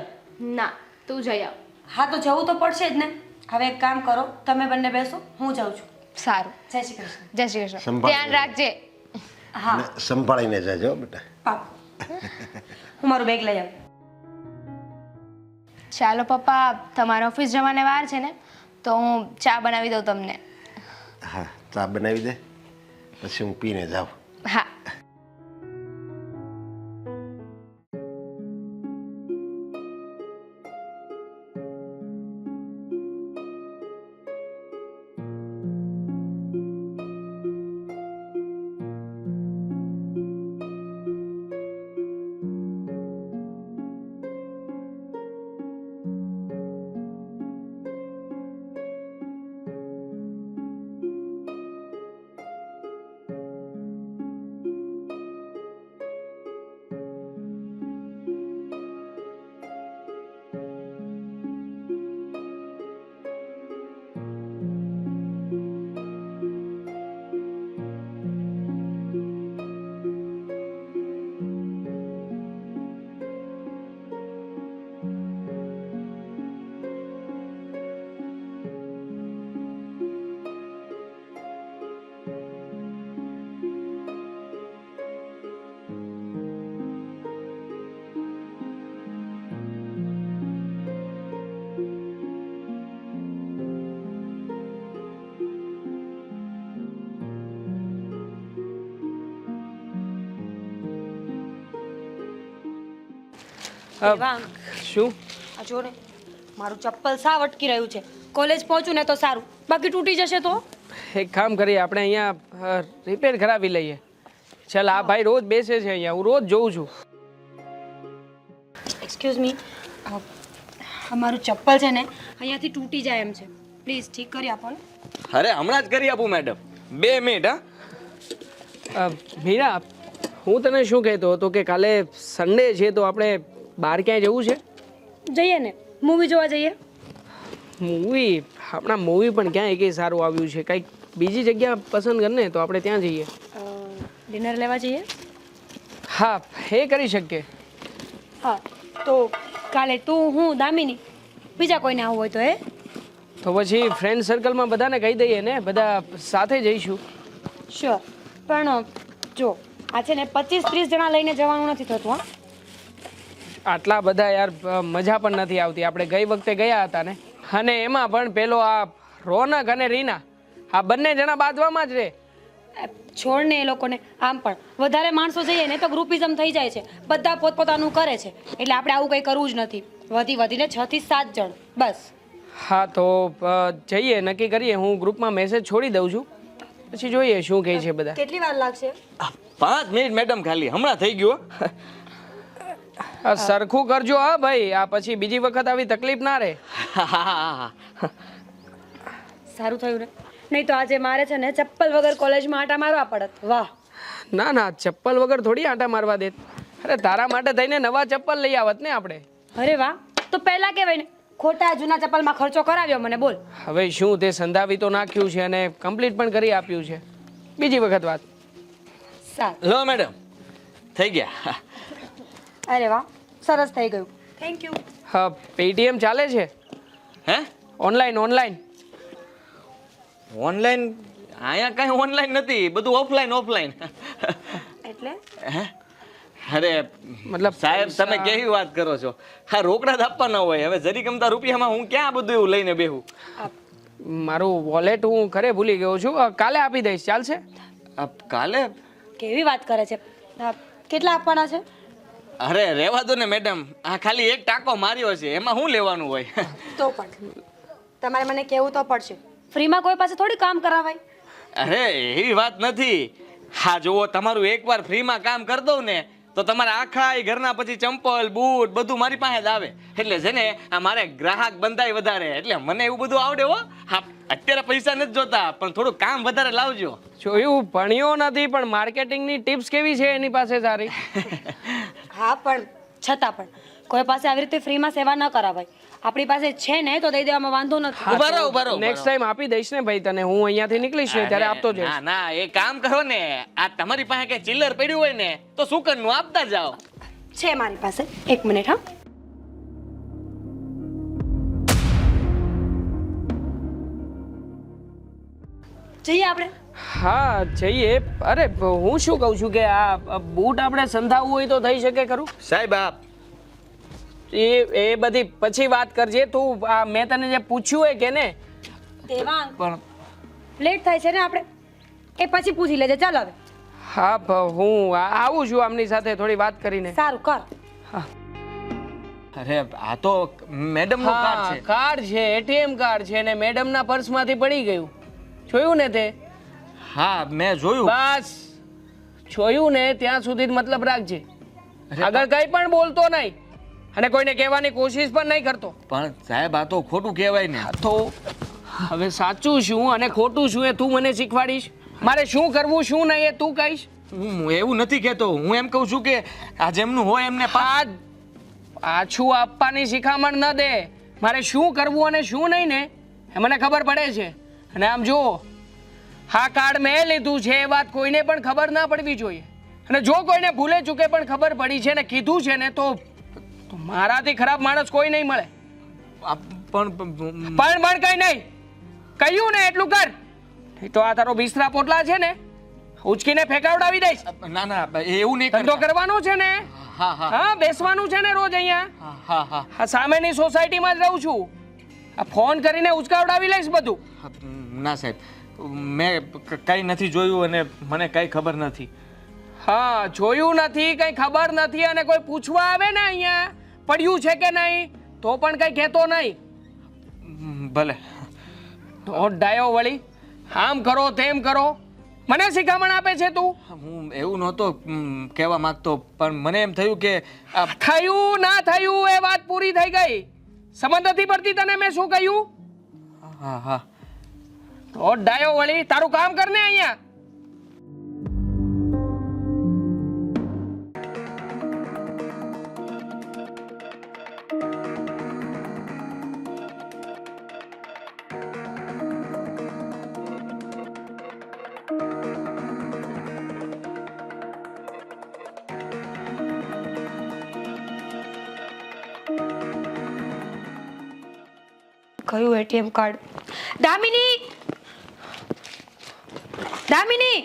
B: ના, તું જઈ આવ.
A: હા તો જવું તો પડશે જ ને. હવે એક કામ કરો, તમે બંને બેસો, હું જાઉં છું.
B: સારું.
A: જય શ્રી કૃષ્ણ.
B: જય શ્રી કૃષ્ણ.
H: સંભાળ
B: ધ્યાન રાખજે.
A: હા
H: અને સંભાળીને જાજો બેટા.
A: પાક. હું મારું બેગ લઈ આવું.
B: ચાલો પપ્પા, તમારે ઓફિસ જવાને વાર છે ને, તો હું ચા બનાવી દઉં તમને.
H: હા, ચા બનાવી દે પછી હું પીને જાઉં.
B: હા.
A: દેવાંગ,
E: શું?
A: આ જો ને, મારું ચપ્પલ સાવ અટકી રહ્યું છે. કોલેજ પહોંચું ને તો સારું, બાકી તૂટી જશે તો?
E: એક કામ કરીએ, આપણે અહીંયા રિપેર કરાવી લઈએ. ચાલ, આ ભાઈ રોજ બેસે છે અહીંયા, હું રોજ જોઉં છું.
A: એક્સક્યુઝ મી, મારું ચપ્પલ છે ને અહીંયાથી તૂટી જાય એમ છે. પ્લીઝ ઠીક કરી આપો ને.
D: અરે હમણાં જ કરી આપું મેડમ, 2 મિનિટ.
E: મીરા, હું તને શું કહેતો હતો કે કાલે સન્ડે છે તો આપણે બહાર ક્યાંય જવું છે?
A: જઈએ ને, મૂવી જોવા જઈએ.
E: મૂવી? આપણા મૂવી પણ ક્યાં એકેય સારું આવ્યું છે. કંઈક બીજી જગ્યા પસંદ કરને તો આપણે ત્યાં જઈએ.
A: ડિનર લેવા જઈએ.
E: હા, એ કરી શકીએ.
A: હા તો કાલે તું, હું, દામિની, બીજા કોઈને આવવું હોય તો એ?
E: તો પછી ફ્રેન્ડ સર્કલમાં બધાને કહી દઈએ ને, બધા સાથે જઈશું.
A: શ્યોર. પણ જો આ છે ને 25-30 જણા લઈને જવાનું નથી થતું. હા,
E: આટલા બધા યાર મજા પણ નથી આવતી. આપણે ગઈ વખતે ગયા હતા ને, અને એમાં પણ પેલો આ રોનક અને રીના, આ બંને જણા બાંધવામાં જ રહે.
A: છોડ ને એ લોકોને. આમ પણ વધારે માણસો જઈએ ને તો ગ્રુપિઝમ થઈ જાય છે, બધા પોતપોતાનું કરે છે, એટલે આપણે આવું કંઈ કરવું જ નથી. વધીને 6 થી 7 જણ બસ.
E: હા તો જઈએ, નક્કી કરીએ. હું ગ્રુપમાં મેસેજ છોડી દઉં છું, પછી જોઈએ શું કહે છે બધા.
A: કેટલી વાર લાગશે?
D: 5 મિનિટ મેડમ, ખાલી હમણાં થઈ ગયું હો.
E: આ સરખું કરજો હા ભાઈ, આ પછી બીજી વખત આવી તકલીફ ના રહે.
A: સારું થયું ને, નહીં તો આજે મારે છે ને ચપ્પલ વગર કોલેજમાં આટા મારવા પડત. વાહ.
E: ના ના, ચપ્પલ વગર થોડી આંટા મારવા દે. અરે તારા માટે થઈને નવા ચપ્પલ લઈ આવત ને આપણે.
A: અરે વાહ, તો પહેલા કહેવાય ને, ખોટા જૂના ચપ્પલમાં ખર્ચો કરાવ્યો મને. બોલ.
E: હવે શું, તે સંધાવી તો નાખ્યું છે અને કમ્પ્લીટ પણ કરી આપ્યું છે. બીજી વખત વાત.
A: સારું.
D: લો મેડમ, થઈ ગયા.
A: અરે વાહ, સરસ થઈ ગયું. Thank you.
E: હા, પેટીએમ ચાલે છે?
D: હે?
E: Online online
D: online? અહીંયા કઈ ઓનલાઈન નથી, બધું ઓફલાઈન.
A: એટલે
D: હે? અરે
E: મતલબ
D: સાહેબ, તમે કેવી વાત કરો છો? હા, રોકડા જ આપવાના હોય. હવે જરી ગમતા રૂપિયામાં હું ક્યાં બધું એવું લઈને બેહું?
E: મારું વોલેટ હું ઘરે ભૂલી ગયો છું, કાલે આપી દઈશ, ચાલશે?
D: કાલે?
A: કેવી વાત કરે છે? કેટલા આપવાના છે?
D: અરે રહેવા દો ને મેડમ, આ ખાલી એક ટાંકો માર્યો છે, એમાં શું લેવાનું હોય?
A: તો પણ તમારે મને કહેવું તો પડશે, ફ્રીમાં કોઈ પાસે થોડી કામ કરાવાય.
D: અરે એવી વાત નથી. હા જુઓ, તમારું એકવાર ફ્રીમાં કામ કરી દઉં ને તો તમારા આખા ઘરના પછી ચંપલ બૂટ બધું મારી પાસે જ આવે. એટલે છે ને આ મારે ગ્રાહક બંધાય વધારે, એટલે મને એવું બધું આવડે હો. હા, અત્યારે પૈસા નથી જોતા, પણ થોડું કામ વધારે લાવજો.
E: જોયું, ભણ્યો નથી પણ માર્કેટિંગની ટિપ્સ કેવી છે એની પાસે સારી.
A: હા, પણ છતાં પણ કોઈ પાસે આવી રીતે ફ્રીમાં સેવા ન કરાવાય. આપણી પાસે છે ને તો દઈ દેવામાં વાંધો નથી.
D: ઉભા રહો.
E: નેક્સ્ટ ટાઈમ આપી દઈશ ને ભાઈ તને, હું અહીંયાથી નીકળીશ ને ત્યારે આપતો જઈશ.
D: ના ના, એ કામ કરો ને, આ તમારી પાસે કઈ ચિલ્લર પડ્યું હોય ને તો સુકનનું આપતા જાઓ.
A: છે મારી પાસે. 1 મિનિટ. હા, જઈએ આપણે.
E: હા જઈએ. અરે હું શું કહું છું કે આ બૂટ આપણે સંધાવવું હોય તો થઈ શકે ખરું?
D: સાહેબ આપ
E: એ બધી પછી વાત કરજે. તું આ મેં તને જે પૂછ્યું હોય કે ને,
A: દેવાંગ,
D: પણ
A: લેટ થાય છે ને આપણે, એ પછી પૂછી લેજે. ચાલ હવે.
E: હા હું આવું છું આમની સાથે થોડી વાત કરીને.
A: સારું કર.
D: અરે આ તો મેડમ નું કાર્ડ
E: હા,
D: છે.
E: કાર્ડ છે, એટીએમ કાર્ડ છે ને મેડમના પર્સમાંથી પડી ગયું. જોયું ને તે?
D: હા મેં જોયું.
E: બસ જોયું ને ત્યાં સુધી જ મતલબ રાખજે. આગળ કઈ પણ બોલતો નહીં અને કોઈને કહેવાની કોશિશ પણ નહીં કરતો.
D: પણ સાહેબ આ તો ખોટું કહેવાય ને.
E: તો હવે સાચું શું અને ખોટું શું એ તું મને શીખવાડીશ. મારે શું કરવું શું નહીં એ તું કહીશ.
D: હું એવું નથી કહેતો, હું એમ કહું છું કે આ જેમનું હોય એમને
E: પાછું આપવાની શિખામણ ન દે. મારે શું કરવું અને શું નહીં ને એ મને ખબર પડે છે. અને આમ જુઓ, હા કાર્ડ મેં લીધું છે એ વાત કોઈને પણ ખબર ના પડવી જોઈએ. અને જો કોઈને ભૂલે ચૂકે પણ ખબર પડી છે ને કીધું છે ને તો મારાથી ખરાબ માણસ કોઈ નહીં મળે. પણ કઈ નહીં, કહ્યું ને એટલું કર. તો આ તારો બિસ્તરા પોટલા છે ને ઉચકીને ફેંકાવડાવી દઈશ.
D: ના ના એવું નહીં
E: ધંધો કરવાનો છે ને.
D: હા હા
E: હા, બેસવાનું છે ને રોજ અહીંયા.
D: હા હા
E: આ સામેની સોસાયટીમાં જ રહું છું. આ ફોન કરીને ઉચકાવડાવી લઈશ બધું.
D: ના સાહેબ, મેં કઈ નથી જોયું અને મને કઈ ખબર નથી.
E: હા, જોયું નથી, કઈ ખબર નથી અને કોઈ પૂછવા આવે ને અહીંયા પડ્યું છે કે નહીં તો પણ કઈ કહેતો નહીં.
D: ભલે.
E: ડાયો વળી આમ કરો તેમ કરો, મને શિખામણ આપે છે તું.
D: હું એવું નહોતો કહેવા માંગતો, પણ મને એમ થયું કે
E: થયું ના થયું એ વાત પૂરી થઈ ગઈ. સમજ નથી પડતી તને મેં શું કહ્યું?
D: હા હા.
E: ડાયો વળી તારું કામ કર ને અહીંયા.
A: કયું એટીએમ કાર્ડ? દામિની, દામિની,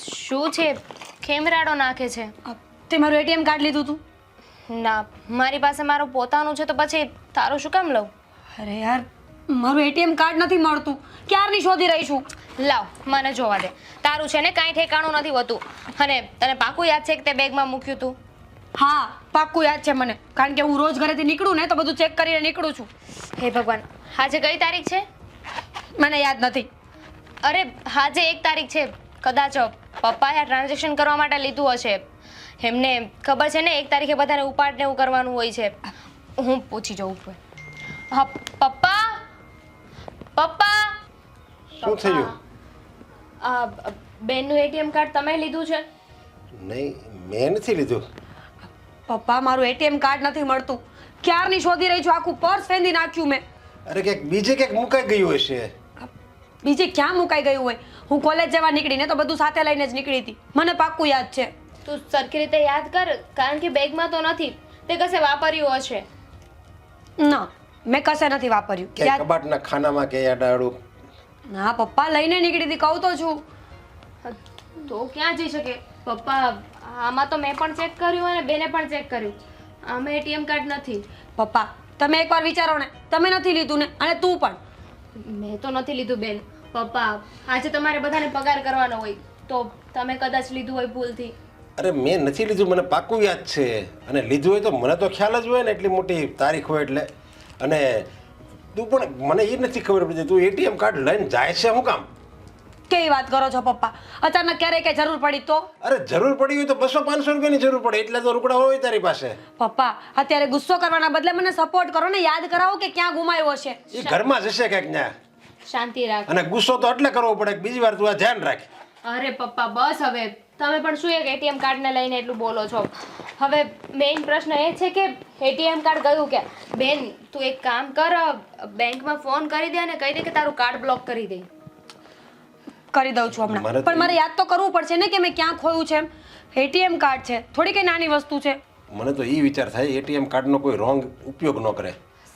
B: શું છે? કેમ રાડો નાખે છે?
A: તે મારું એટીએમ કાર્ડ લીધું તું?
B: ના, મારી પાસે મારું પોતાનું છે તો પછી તારું શું કામ લઉં?
A: અરે યાર, મારું એટીએમ કાર્ડ નથી મળતું. ક્યારની શોધી રહી છું.
B: લાવ મને જોવા દે. તારું છે ને કાંઈ ઠેકાણું નથી હોતું. અને તને પાકું યાદ છે કે તે બેગમાં મૂક્યું તું?
A: હા પાક્કું યાદ છે મને, કારણ કે હું રોજ ઘરેથી નીકળું ને તો બધું ચેક કરીને નીકળું છું.
B: હે ભગવાન, આજે કઈ તારીખ છે?
A: મને યાદ નથી.
B: અરે આજે 1 તારીખ છે. કદાચ પપ્પાએ આ ટ્રાન્ઝેક્શન કરવા માટે લીધું હશે. એમને ખબર છે ને 1 તારીખે બધાને ઉપાડ ને એવું કરવાનું હોય છે. હું પૂછી જવું પડે. હા પપ્પા, પપ્પા.
H: શું થયું?
B: આ બેનનું એટીએમ કાર્ડ તમે લીધું છે?
H: નહીં, મેં નથી લીધું.
A: પપ્પા મારું એટીએમ કાર્ડ નથી મળતું. ક્યારની શોધી રહી છું, આખું પર્સ ફેંદી નાખ્યું મેં.
H: અરે ક્યાંક બીજે ક્યાંક મુકાઈ ગયું હશે.
A: બીજે ક્યાં મુકાઈ ગયું હોય? હું કોલેજ જવા નીકળીને તો બધું સાથે લઈને જ નીકળી હતી. મને પાક્કું યાદ છે.
B: તું સરખી રીતે યાદ કર, કારણ કે બેગમાં તો નથી. તે કશે વાપર્યું હશે.
A: ના મેં કશે નથી વાપર્યું.
H: ક્યાંય કબાટના ખાનામાં કે યાડાડું.
A: ના પપ્પા લઈને નીકળી હતી, કહું તો છું.
B: તો ક્યાં જઈ શકે પપ્પા? આમાં તો મેં પણ ચેક કર્યું અને બેને પણ ચેક કર્યું. આમાં એટીએમ કાર્ડ નથી.
A: પપ્પા તમે એકવાર વિચારો ને, તમે નથી લીધું ને, અને તું પણ.
B: મેં તો નથી લીધું બેન. પપ્પા આજે તમારે બધાને પગાર કરવાનો હોય તો તમે કદાચ લીધું હોય ભૂલથી.
H: અરે મેં નથી લીધું, મને પાક્કું યાદ છે. અને લીધું હોય તો મને તો ખ્યાલ જ હોય ને, એટલી મોટી તારીખ હોય એટલે. અને તું પણ મને એ નથી ખબર પડતી, તું એટીએમ કાર્ડ લઈને જાય છે શું કામ?
A: કેવી વાત કરો છો પપ્પા? અચાનક ક્યારેય કઈ જરૂર પડી તો?
H: અરે જરૂર પડી હોય તો 200-500 રૂપિયાની જરૂર પડે, એટલે તો રોકડા હોય તારી પાસે.
A: પપ્પા અત્યારે ગુસ્સો કરવાના બદલે મને સપોર્ટ કરો ને, યાદ કરાવો કે ક્યાં ગુમાયો હશે.
H: એ ઘરમાં જશે ક્યાંક ત્યાં.
B: શાંતિ રાખ.
H: અને ગુસ્સો તો એટલે કરવો પડે કે બીજી વાર તું આ ધ્યાન રાખ.
B: અરે પપ્પા બસ હવે. તમે પણ શું એક એટીએમ કાર્ડને લઈને એટલું બોલો છો? હવે મેઇન પ્રશ્ન એ છે કે એટીએમ કાર્ડ ગયું ક્યાં? બેન તું એક કામ કર, બેંકમાં ફોન કરી દે અને કહી દે કે તારું કાર્ડ બ્લોક કરી દે.
A: કરી દઉં છું હમણાં. પણ મારે યાદ તો કરવું પડશે ને કે મેં ક્યાં ખોયું છે. એટીએમ કાર્ડ છે, થોડી કઈ નાની વસ્તુ છે.
H: મને તો એ વિચાર થાય એટીએમ કાર્ડનો કોઈ રોંગ ઉપયોગ ન કરે.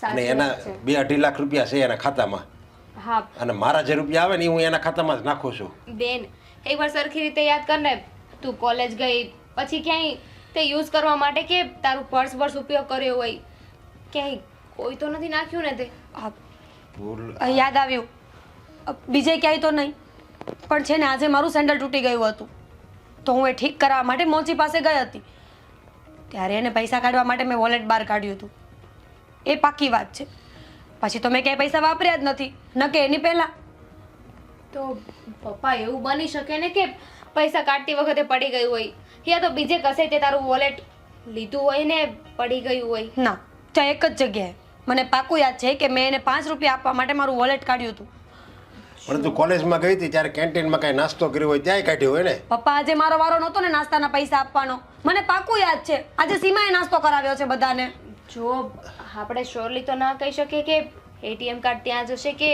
H: અને એના 2-2.5 લાખ રૂપિયા છે એના ખાતામાં.
B: હા
H: અને મારા જે રૂપિયા આવે ને એ હું એના ખાતામાં જ નાખું છું.
B: બેન એકવાર સરખી રીતે યાદ કર ને. તું કોલેજ ગઈ પછી ક્યાંય તે યુઝ કરવા માટે કે તારું પર્સ ઉપયોગ કર્યો હોય, ક્યાંય કોઈ તો નથી નાખ્યું ને તે?
A: યાદ આવ્યું, બીજે ક્યાંય તો નહીં. પણ છે ને આજે મારું સેન્ડલ તૂટી ગયું હતું તો હું એ ઠીક કરાવવા માટે મોચી પાસે ગઈ હતી. ત્યારે એને પૈસા કાઢવા માટે મેં વોલેટ બહાર કાઢ્યું હતું. એ પાક્કી વાત છે. પછી તો મેં ક્યાંય પૈસા વાપર્યા જ નથી, ન કે એની પહેલા.
B: તો પપ્પા એવું બની શકે ને કે પૈસા કાઢતી વખતે પડી ગયું હોય, યા તો બીજે કશે તે તારું વોલેટ લીધું હોય ને પડી ગયું હોય.
A: ના ત્યાં એક જ જગ્યાએ મને પાક્કું યાદ છે કે મેં એને 5 રૂપિયા આપવા માટે મારું વોલેટ કાઢ્યું હતું.
H: પણ તું કોલેજમાં ગઈ હતી ત્યારે કેન્ટીનમાં કાંઈ નાસ્તો કર્યો હોય ત્યાંય કાઢ્યો હોય ને?
A: પપ્પા આજે મારો વારો નહોતો ને નાસ્તાના પૈસા આપવાનો. મને પાક્કું યાદ છે આજે સીમાએ નાસ્તો કરાવ્યો છે બધાને.
B: જો આપણે શ્યોરલી તો ના કહી શકીએ કે એટીએમ કાર્ડ ત્યાં જશે કે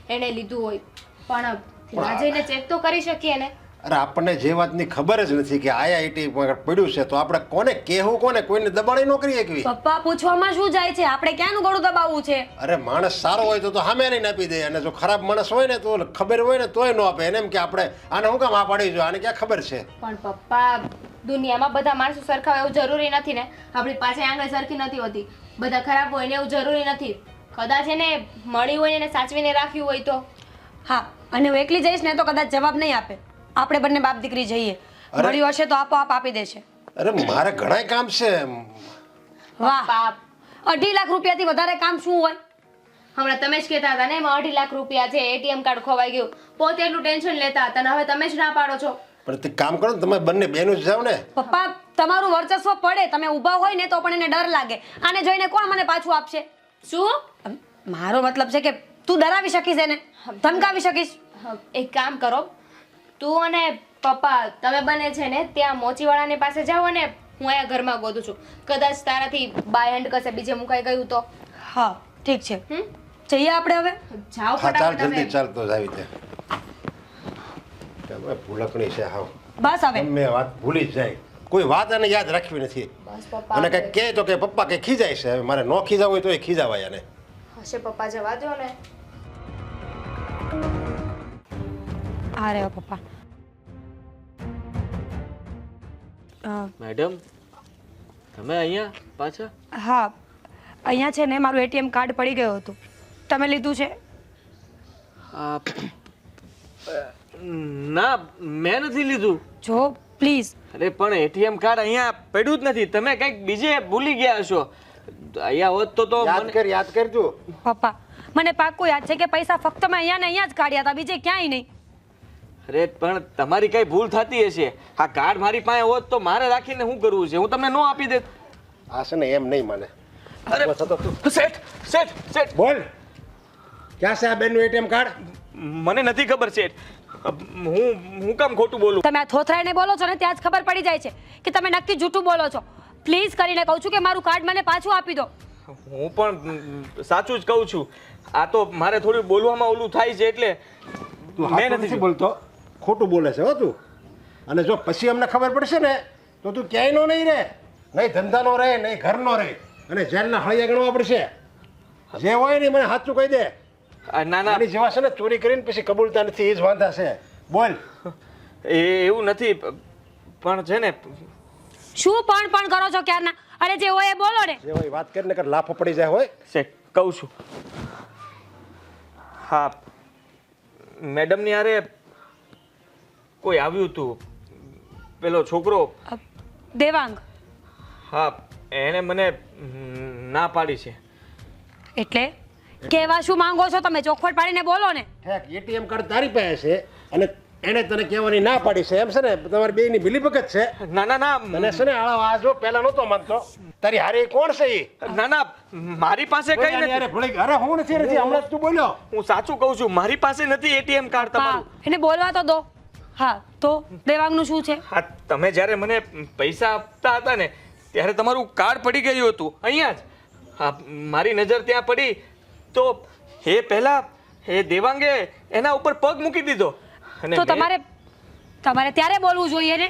B: એણે લીધું હોય, પણ ત્યાં જઈને ચેક તો કરી શકીએ ને.
H: અરે આપણને જે વાતની ખબર જ નથી કે આઈઆઈટી પડ્યું છે તો આપણે કોને કહેવું, કોને કોઈને દબાણી ન કરી શકવી.
A: પપ્પા પૂછવામાં શું જાય છે? આપણે ક્યાંનું ગળું દબાવવું છે?
H: અરે માણસ સારો હોય તો સામે લઈને આપી દે, અને જો ખરાબ માણસ હોય ને તો ખબર હોય ને તોય ન આપે. એને એમ કે આપણે આને શું કામ આ પાડી જો, આને ક્યાં ખબર છે?
B: પણ પપ્પા દુનિયામાં બધા માણસો સરખા હોય એવું જરૂરી નથી ને. આપણી પાસે આંગળી સરખી નથી હોતી. બધા ખરાબ હોય ને એવું જરૂરી નથી. કદાચ એને મળી હોય ને એને સાચવીને રાખ્યું હોય તો.
A: હા અને હું એકલી જઈશ ને તો કદાચ જવાબ નહીં આપે. આપણે બંને બાપ દીકરી જઈએ, મળ્યું હશે તો આપોઆપ આપી દેશે.
H: અરે મારે ઘણાય કામ છે.
A: વાહ,
B: પાપ
A: 2.5 લાખ રૂપિયાથી વધારે કામ શું હોય?
B: હમણાં તમે જ કહેતા હતા ને એમાં 2.5 લાખ રૂપિયા છે, એટીએમ કાર્ડ ખોવાઈ ગયું, પોતે એટલું ટેન્શન લેતા હતા અને હવે તમે જ ના પાડો છો.
H: પણ તે કામ કરો ને, તમે બંને બહેનો જ જાઓ ને.
A: પપ્પા તમારું વર્ચસ્વ પડે, તમે ઊભા હોય ને તો પણ એને ડર લાગે. આને જોઈને કોણ મને પાછું આપશે?
B: શું?
A: મારો મતલબ છે કે તું ડરાવી શકીશ એને, ધમકાવી શકીશ.
B: એક કામ કરો, તું અને પપ્પા તમે બને છે ને ત્યાં મોચીવાળાની પાસે જાઓ અને હું અહીંયા ઘરમાં ગોતું છું. કદાચ તારાથી બાય હેન્ડ કશે બીજે મુકાઈ ગયું તો.
A: હા ઠીક છે, જઈએ આપણે હવે.
B: જાઓ
H: હા ચાલ
B: ફટાફટ
H: જલ્દી
B: હવે.
H: ચાલ તો આવી તે. તમે ભૂલકણી છે હાવ.
A: બસ હવે
H: મેં વાત ભૂલી જ જાય, કોઈ વાત એને યાદ રાખવી નથી.
B: બસ પપ્પા
H: અને કંઈક કહે તો કે પપ્પા કંઈ ખીજાય છે. હવે મારે ન ખીજાવું હોય તો એ ખીજાવાય એને.
B: હશે પપ્પા જવા દો ને.
A: આ રહ્યો પપ્પા.
D: મેડમ તમે અહીંયા પાછા?
A: હા અહીંયા છે ને મારું એટીએમ કાર્ડ પડી ગયું હતું, તમે લીધું છે?
D: ના મેં નથી લીધું.
A: જો પ્લીઝ.
D: અરે પણ એટીએમ કાર્ડ અહીંયા પડ્યું જ નથી. તમે કંઈક બીજે ભૂલી ગયા હશો. અહીંયા હોત તો
H: યાદ કર તું.
A: પપ્પા મને પાક્કું યાદ છે કે પૈસા ફક્ત મેં અહીંયા ને અહીંયા જ કાઢ્યા હતા, બીજે ક્યાંય નહીં.
D: અરે પણ તમારી કઈ ભૂલ થતી હશે. આ કાર્ડ મારી પાસે હોત તો મારે રાખીને શું કરવું છે? હું તમને નો આપી દેત.
H: આ છે ને એમ નહીં માને.
D: અરે શેઠ શેઠ શેઠ
H: બોલ, ક્યાં છે આ બેનનું એટીએમ કાર્ડ?
D: મને નથી ખબર શેઠ. હું કામ ખોટું બોલું?
A: તમે આ થોથરાઈને બોલો છો ને ત્યાં જ ખબર પડી જાય છે કે તમે નક્કી જૂઠું બોલો છો. પ્લીઝ કરીને કહું છું કે મારું કાર્ડ મને પાછું આપી દો.
D: હું પણ સાચું જ કહું છું. આ તો મારે થોડું બોલવામાં ઓલું થાય છે એટલે
H: તું મેં નથી બોલતો, ખોટું બોલે છે હો તું. અને જો પછી અમને ખબર પડશે ને તો તું ક્યાંય નો નહીં રહે, નહીં ધંધાનો રહે, નહીં ઘરનો રહે, અને જેલના હળિયા ગણવા પડશે. જે હોય ને મને સાચું કહી દે.
D: ના ના
H: આની જેવા છે ને ચોરી કરીને પછી કબૂલતા નથી, એ જ વાંધા છે. બોલ.
D: એવું નથી પણ છે ને.
A: શું પણ કરો છો ક્યારના? અરે જે હોય એ બોલો ને.
H: જે હોય વાત કરીને કર, લાફો પડી જાય હોય.
D: શેઠ કહું છું. હા મેડમની હારે કોઈ આવ્યું હતું, પેલો છોકરો.
A: દેવાંગ.
D: હા એણે મને ના પાડી છે.
A: એટલે કેવા શું માંગો છો તમે? ચોખવટ પાડીને બોલો ને.
H: એટીએમ કાર્ડ તારી પાસે છે અને એને તને કહેવાની ના પાડી છે, એમ છે ને? તમારી બેયની મિલીભગત છે.
D: ના ના ના
H: તને છે ને આ જો પહેલા નહોતો માનતો. તારી હારે કોણ છે એ?
D: ના ના મારી પાસે કઈ નથી.
H: અરે હું નથી હમણાં તું બોલ્યો.
D: હું સાચું કહું છું, મારી પાસે નથી એટીએમ કાર્ડ
A: હા
D: તમારું.
A: એને બોલવા તો દો. હા તો દેવાંગનું શું છે?
D: હા તમે જ્યારે મને પૈસા આપતા હતા ને ત્યારે તમારું કાર્ડ પડી ગયું હતું અહીંયા જ. હા મારી નજર ત્યાં પડી તો એ પહેલા એ દેવાંગે એના ઉપર પગ મૂકી દીધો. અને
A: તો તમારે ત્યારે બોલવું જોઈએ ને.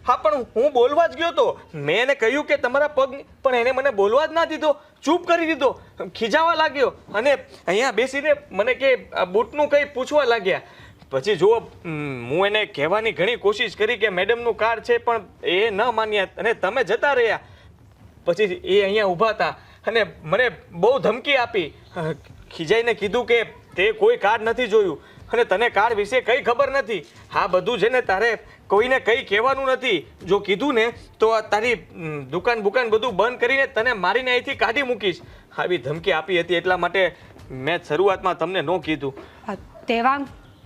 D: હા પણ હું બોલવા જ ગયો તો. મેં એને કહ્યું કે તમારા પગ, પણ એને મને બોલવા જ ના દીધો, ચૂપ કરી દીધો, ખીજાવા લાગ્યો અને અહીંયા બેસીને મને કે આ બૂટનું કંઈ પૂછવા લાગ્યા. પછી જુઓ હું એને કહેવાની ઘણી કોશિશ કરી કે મેડમનું કાર્ડ છે, પણ એ ન માન્યા અને તમે જતા રહ્યા. પછી એ અહીંયા ઊભા હતા અને મને બહુ ધમકી આપી. ખીજાઈને કીધું કે તે કોઈ કાર્ડ નથી જોયું અને તને કાર્ડ વિશે કંઈ ખબર નથી. હા બધું છે ને તારે કોઈને કંઈ કહેવાનું નથી. જો કીધું ને તો આ તારી દુકાન બધું બંધ કરીને તને મારીને અહીંથી કાઢી મૂકીશ. આવી ધમકી આપી હતી. એટલા માટે મેં શરૂઆતમાં તમને ન કીધું.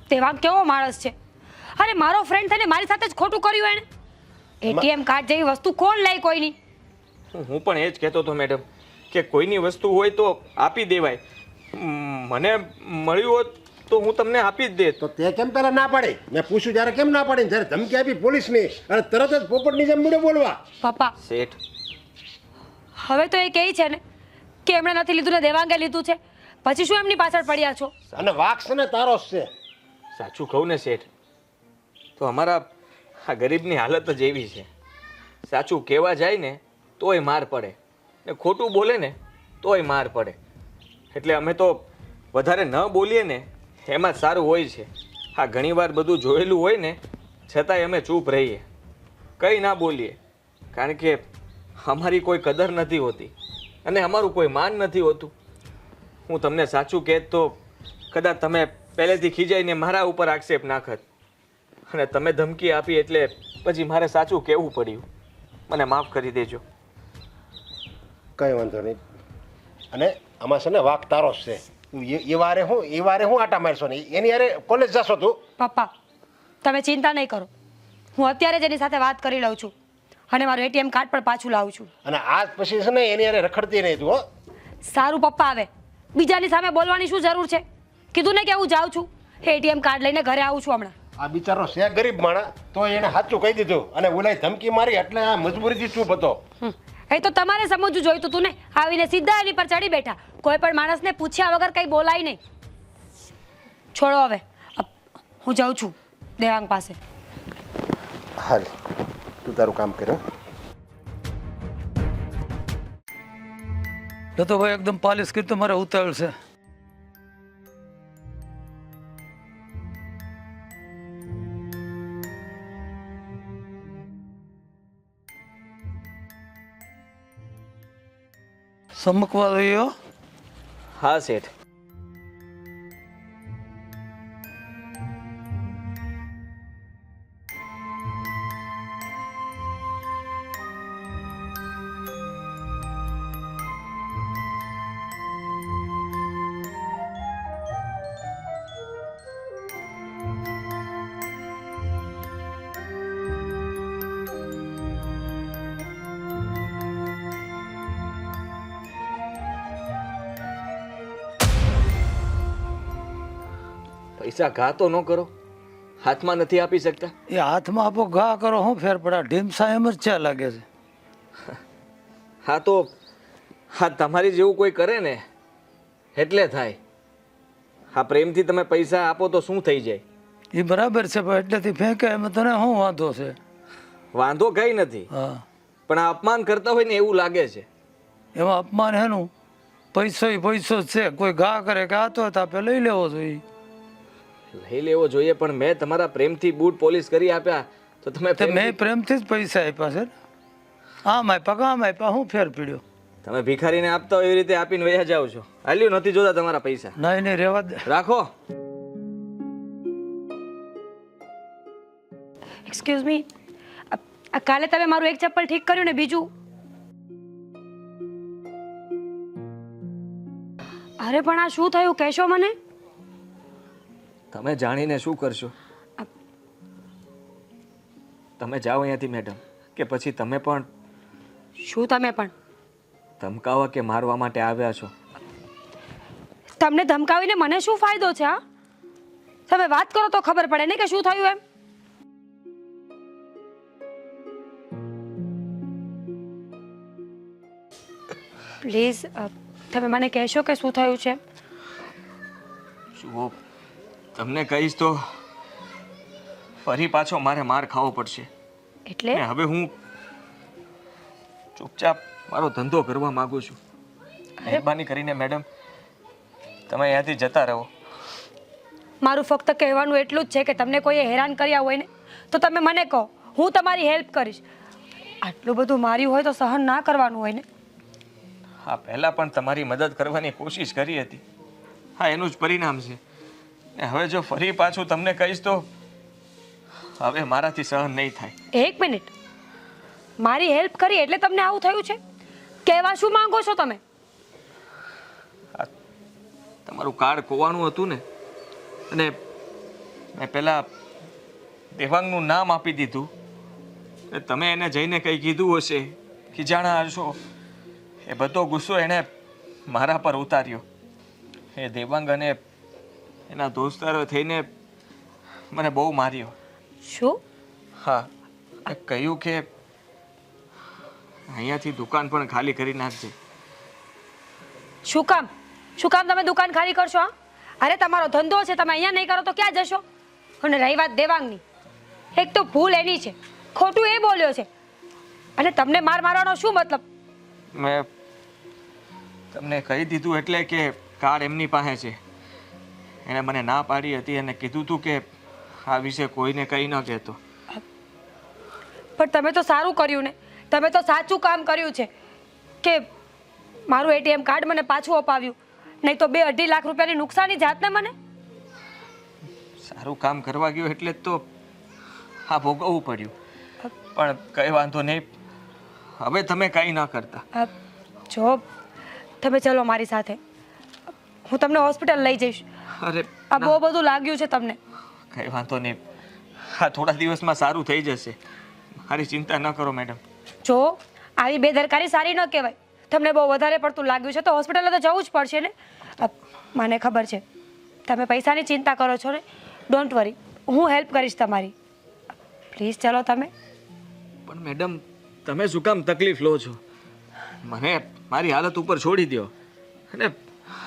A: દેવાંગ કેવો માણસ છે? અરે મારો ફ્રેન્ડ થઈને મારી સાથે જ ખોટું કર્યું એણે. એટીએમ કાર્ડ જેવી વસ્તુ કોણ લે કોઈની?
D: હું પણ એ જ કહેતો હતો મેડમ કે કોઈની વસ્તુ હોય તો આપી દેવાય. મને મળ્યું હોત તો હું તમને આપી જ દેત.
H: તો તે કેમ પહેલા ના પાડી? મેં પૂછ્યું જ્યારે કેમ ના પાડી? જ્યારે ધમકી આપી પોલીસની અને તરત જ પોપટની જેમ મૂળે બોલવા.
A: પપ્પા
D: શેઠ
A: હવે તો એ કહે છે ને કે એમણે નથી લીધું ને દેવાંગે લીધું છે, પછી શું એમની પાછળ પડ્યા છો?
H: અને વાક છે ને તારો જ છે.
D: સાચું કહું ને શેઠ તો અમારા આ ગરીબની હાલત જ એવી છે. સાચું કહેવા જાય ને તોય માર પડે ને ખોટું બોલે ને તોય માર પડે. એટલે અમે તો વધારે ન બોલીએ ને એમાં જ સારું હોય છે. હા ઘણીવાર બધું જોયેલું હોય ને છતાંય અમે ચૂપ રહીએ, કંઈ ના બોલીએ, કારણ કે અમારી કોઈ કદર નથી હોતી અને અમારું કોઈ માન નથી હોતું. હું તમને સાચું કહેત તો કદાચ તમે પહેલેથી ખીજાઈને મારા ઉપર આક્ષેપ નાખત અને તમે ધમકી આપી એટલે પછી મારે સાચું કહેવું પડ્યું. મને માફ કરી દેજો.
H: કંઈ વાંધો નહીં. અને આમાં છે ને વાક તારો જ છે. તું એ વારે હું આટા મારશો ને એની યારે કોલેજ જશો તું?
A: પપ્પા તમે ચિંતા નહીં કરો, હું અત્યારે જ એની સાથે વાત કરી લઉં છું અને મારું એટીએમ કાર્ડ પણ પાછું લાવું છું.
H: અને આજ પછી છે ને એની યારે રખડતી નહીં તું હો.
A: સારું પપ્પા, આવે બીજાની સામે બોલવાની શું જરૂર છે? કીધું ને કે હું જાઉં છું, એટીએમ કાર્ડ લઈને ઘરે આવું છું હમણાં.
H: આ બિચારો છે ગરીબ માણસ તો એને સાચું કહી દીધું અને ઓલાય ધમકી મારી એટલે આ મજબૂરીથી ચૂપ હતો.
A: એ તો તમારે સમજવું જોઈતું તું ને. આવીને સીધા એની પર ચડી બેઠા. કોઈ પણ માણસને પૂછ્યા વગર કંઈ બોલાય નહીં. છોડો હવે, હું જાઉં છું દેવાંગ પાસે.
H: હાલ તું તારું કામ કર્યો.
I: તો ભાઈ એકદમ પાલિશ કરી તો મારે ઉતાવળ છે. સમકવા રહ્યો.
D: હા શેઠ. પૈસા ઘા તો ન કરો, હાથમાં નથી આપી શકતા?
I: એ હાથમાં આપો ઘા કરો શું ફેર પડે? ઢીમસા એમ જ છે લાગે છે.
D: હા તો હા તમારી જેવું કોઈ કરે ને એટલે થાય. હા પ્રેમથી તમે પૈસા આપો તો શું થઈ જાય?
I: એ બરાબર છે પણ એટલેથી ફેંકે એમાં તને શું વાંધો છે?
D: વાંધો કઈ નથી,
I: હા,
D: પણ આ અપમાન કરતા હોય ને એવું લાગે છે.
I: એમાં અપમાન હેનું? પૈસો ય પૈસો જ છે. કોઈ ઘા કરે કે આતો આપે લઈ લેવો જોઈએ.
D: લઈ લેવો જોઈએ, પણ મેં તમારા પ્રેમથી બૂટ પોલિશ કરી આપ્યા તો તમે
I: તે મેં પ્રેમથી જ પૈસા આપ્યા છે. આમ આપ્યા કે આમ આપ્યા, શું ફેર પડ્યો?
D: તમે ભિખારીને આપતા હોય એવી રીતે આપીને વયા જાઓ છો. હાલ્યું નથી જોતા તમારા પૈસા.
I: નહીં નહીં, રહેવા દે.
D: રાખો.
A: એક્સક્યુઝ મી, કાલે તમે મારું એક ચપ્પલ ઠીક કર્યું ને બીજું? અરે પણ આ શું થયું કહેશો મને?
D: તમે જાણીને શું કરશો? તમે જાઓ અહીંયાથી મેડમ, કે પછી તમે પણ
A: શું તમે પણ
D: ધમકાવવા કે મારવા માટે આવ્યા છો?
A: તમને ધમકાવીને મને શું ફાયદો છે? હા, તમે વાત કરો તો ખબર પડે ને કે શું થયું એમ. પ્લીઝ તમે મને કહેશો કે શું થયું છે?
D: જુઓ, તમને કહીશ તો ફરી પાછો મારે માર ખાવો પડશે.
A: એટલે
D: ને હવે હું ચૂપચાપ મારો ધંધો કરવા માંગુ છું. મહેરબાની કરીને મેડમ તમે અહીંયાથી જતા રહો.
A: મારું ફક્ત કહેવાનું એટલું જ છે કે તમને કોઈએ હેરાન કર્યા હોય ને તો તમે મને કહો, હું તમારી હેલ્પ કરીશ. આટલું બધું માર્યું હોય તો સહન ના કરવાનું હોય ને.
D: હા, પહેલાં પણ તમારી મદદ કરવાની કોશિશ કરી હતી. હા, એનું જ પરિણામ છે. ને હવે જો ફરી પાછું તમને કહીશ તો હવે મારાથી સહન નહીં થાય.
A: એક મિનિટ, મારી હેલ્પ કરી એટલે તમને આવું થયું છે? કહેવા શું માંગો છો તમે?
D: તમારું કાર્ડ ખોવાનું હતું ને, અને મેં પહેલાં દેવાંગનું નામ આપી દીધું. તમે એને જઈને કંઈ કીધું હશે, ખીજાણા હશો. એ બધો ગુસ્સો એણે મારા પર ઉતાર્યો. એ દેવાંગ અને એના દોસ્તારો થઈને મને બહુ માર્યો.
A: શું?
D: હા, મેં કહ્યું કે અહીંયાથી દુકાન પણ ખાલી કરી નાખજે.
A: શું કામ? શું કામ તમે દુકાન ખાલી કરશો? હા, અરે તમારો ધંધો છે, તમે અહીંયા નહીં કરો તો ક્યાં જશો? અને રહી વાત દેવાંગની, એક તો ભૂલ એની છે, ખોટું એ બોલ્યો છે, અને તમને માર મારવાનો શું મતલબ?
D: મેં તમને કહી દીધું એટલે કે કાર્ડ એમની પાસે છે. એણે મને ના પાડી હતી અને કીધું હતું કે આ વિશે કોઈને કંઈ ન કહેતો.
A: પણ તમે તો સારું કર્યું ને, તમે તો સાચું કામ કર્યું છે કે મારું એટીએમ કાર્ડ મને પાછું અપાવ્યું, નહીં તો 2-2.5 લાખ રૂપિયાની નુકસાની જાત ને મને.
D: સારું કામ કરવા ગયો એટલે જ તો આ ભોગવવું પડ્યું. પણ કંઈ વાંધો નહીં, હવે તમે કંઈ ન કરતા.
A: જો તમે ચલો મારી સાથે, હું તમને હોસ્પિટલ લઈ જઈશ.
D: અરે
A: આ બહુ બધું લાગ્યું છે તમને.
D: કંઈ વાંધો નહીં, હા થોડા દિવસમાં સારું થઈ જશે. મારી ચિંતા ન કરો મેડમ.
A: જો આવી બેદરકારી સારી ન કહેવાય. તમને બહુ વધારે પડતું લાગ્યું છે તો હોસ્પિટલે તો જવું જ પડશે ને. મને ખબર છે તમે પૈસાની ચિંતા કરો છો ને, ડોન્ટ વરી, હું હેલ્પ કરીશ તમારી. પ્લીઝ ચલો તમે.
D: પણ મેડમ તમે શું કામ તકલીફ લો છો? મને મારી હાલત ઉપર છોડી દો. અને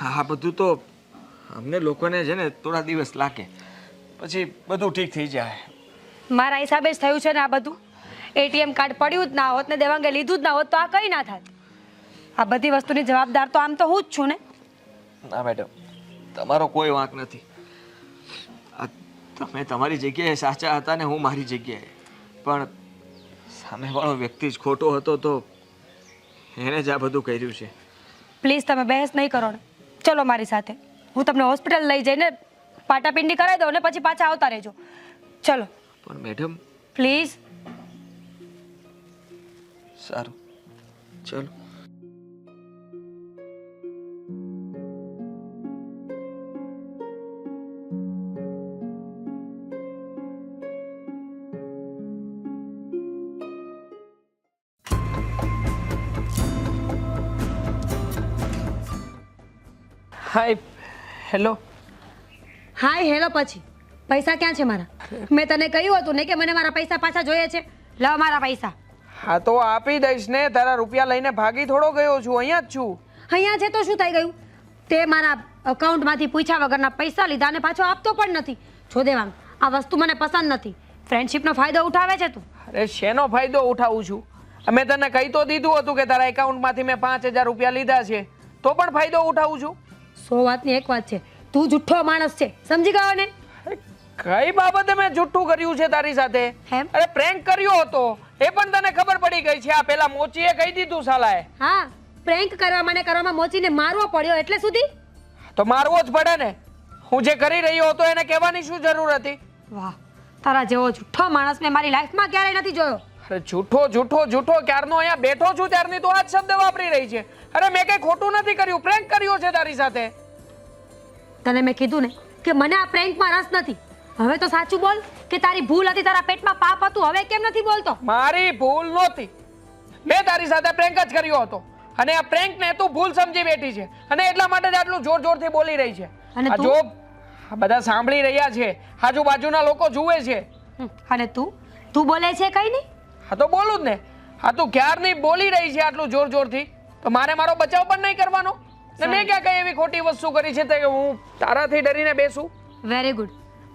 D: આ બધું તો અમને લોકોને છે ને થોડા દિવસ લાગે, પછી બધું ઠીક થઈ જાય.
A: મારા હિસાબે જ થયું છે ને આ બધું. એટીએમ કાર્ડ પડ્યું જ ના હોત ને દેવાંગે લીધું જ ના હોત તો આ કંઈ ના થાત. આ બધી વસ્તુની જવાબદાર તો આમ તો હું જ છું ને.
D: ના મેડમ, તમારો કોઈ વાંક નથી. તમે તમારી જગ્યાએ સાચા હતા ને હું મારી જગ્યાએ. પણ સામેવાળો વ્યક્તિ જ ખોટો હતો તો એણે જ આ બધું કર્યું છે.
A: પ્લીઝ તમે બહેસ નહીં કરો ને, ચલો મારી સાથે. હું તમને હોસ્પિટલ લઈ જઈને પાટાપિંડી કરાવી દઉં ને પછી પાછા આવતા રહેજો. ચલો.
D: પણ મેડમ
A: પ્લીઝ.
D: સારું, ચલો.
C: હાય, હેલો.
A: હાય હેલો પછી પૈસા ક્યાં છે મારા? મેં તને કહ્યું હતું ને કે મને મારા પૈસા પાછા જોઈએ છે. લાવ મારા પૈસા.
E: હા તો આપી દઈશ ને, તારા રૂપિયા લઈને ભાગી થોડો ગયો છું, અહીંયા જ છું.
A: અહીંયા છે તો શું થઈ ગયું? તે મારા અકાઉન્ટમાંથી પૂછ્યા વગરના પૈસા લીધા અને પાછો આપતો પણ નથી. જો દેવાંગ, આ વસ્તુ મને પસંદ નથી. ફ્રેન્ડશિપનો ફાયદો ઉઠાવે છે તું.
E: અરે શેનો ફાયદો ઉઠાવું છું? મેં તને કહી તો દીધું હતું કે તારા એકાઉન્ટમાંથી મેં 5000 રૂપિયા લીધા છે, તો પણ ફાયદો ઉઠાવું છું?
A: 100 વાતની એક વાત છે, તું જુઠ્ઠો માણસ છે, સમજી ગયો ને?
E: કઈ બાબતે મેં જુઠ્ઠું કર્યું છે તારી સાથે?
A: એમ?
E: અરે પ્રેન્ક કર્યો હતો, એ પણ તને ખબર પડી ગઈ છે. આ પેલા મોચીએ કહી દીધું સાલાએ.
A: હા, પ્રેન્ક કરવામાં મોચીને મારવો પડ્યો એટલે સુધી.
E: તો મારવો જ પડે ને. હું જે કરી રહ્યો હતો એને કહેવાની શું જરૂર હતી?
A: વાહ, તારા જેવો જુઠ્ઠો માણસ મેં મારી લાઈફમાં ક્યારેય નથી જોયો.
E: અરે જૂઠો જૂઠો જૂઠો, ક્યારનો અહીંયા બેઠો છું ત્યારની તો આ જ શબ્દ વાપરી રહી છે. અરે મેં કઈ ખોટું નથી કર્યું, પ્રેન્ક કર્યો છે તારી સાથે.
A: તને મેં કીધું ને કે મને આ પ્રેન્કમાં રસ નથી. હવે તો સાચું બોલ કે તારી ભૂલ હતી, તારા પેટમાં પાપ હતું. હવે કેમ નથી બોલતો?
E: મારી ભૂલ નહોતી, મેં તારી સાથે પ્રેન્ક જ કર્યો હતો. અને આ પ્રેન્ક ને તું ભૂલ સમજી બેઠી છે અને એટલા માટે જ આટલું જોર જોરથી બોલી રહી છે.
A: અને
E: આ
A: તું?
E: જો આ બધા સાંભળી રહ્યા છે, આજુબાજુના લોકો જુએ છે.
A: અને તું બોલે છે કઈ નહીં?
E: હા તો બોલું જ ને. હા તું ક્યારની બોલી રહી છે આટલું જોર જોરથી, તો મારે મારો બચાવ પણ નહીં કરવાનો? ને મેં ક્યાં કઈ એવી ખોટી વસ્તુ કરી છે કે હું તારાથી ડરીને બેસું?
A: Very good.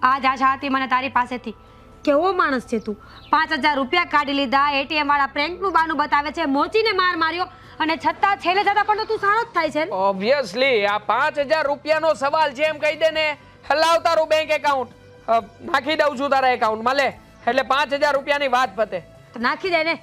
A: આજ આશા હતી મને તારી પાસેથી. કેવો માણસ છે તું? 5000 રૂપિયા કાઢી લીધા, એટીએમ વાળા પ્રેન્કનું બાનું બતાવે છે, મોચીને માર માર્યો, અને છતાં છેલ્લે જતા પણ તો તું સારો જ થાય છે ને?
E: ઓબ્વિયસલી આ 5000 રૂપિયાનો સવાલ છે એમ કહી દે ને. હલાવ તારું બેંક એકાઉન્ટ, નાખી દઉં છું તારા એકાઉન્ટમાં, લે. એટલે 5000 રૂપિયાની વાત પતે.
A: તો નાખી દે ને.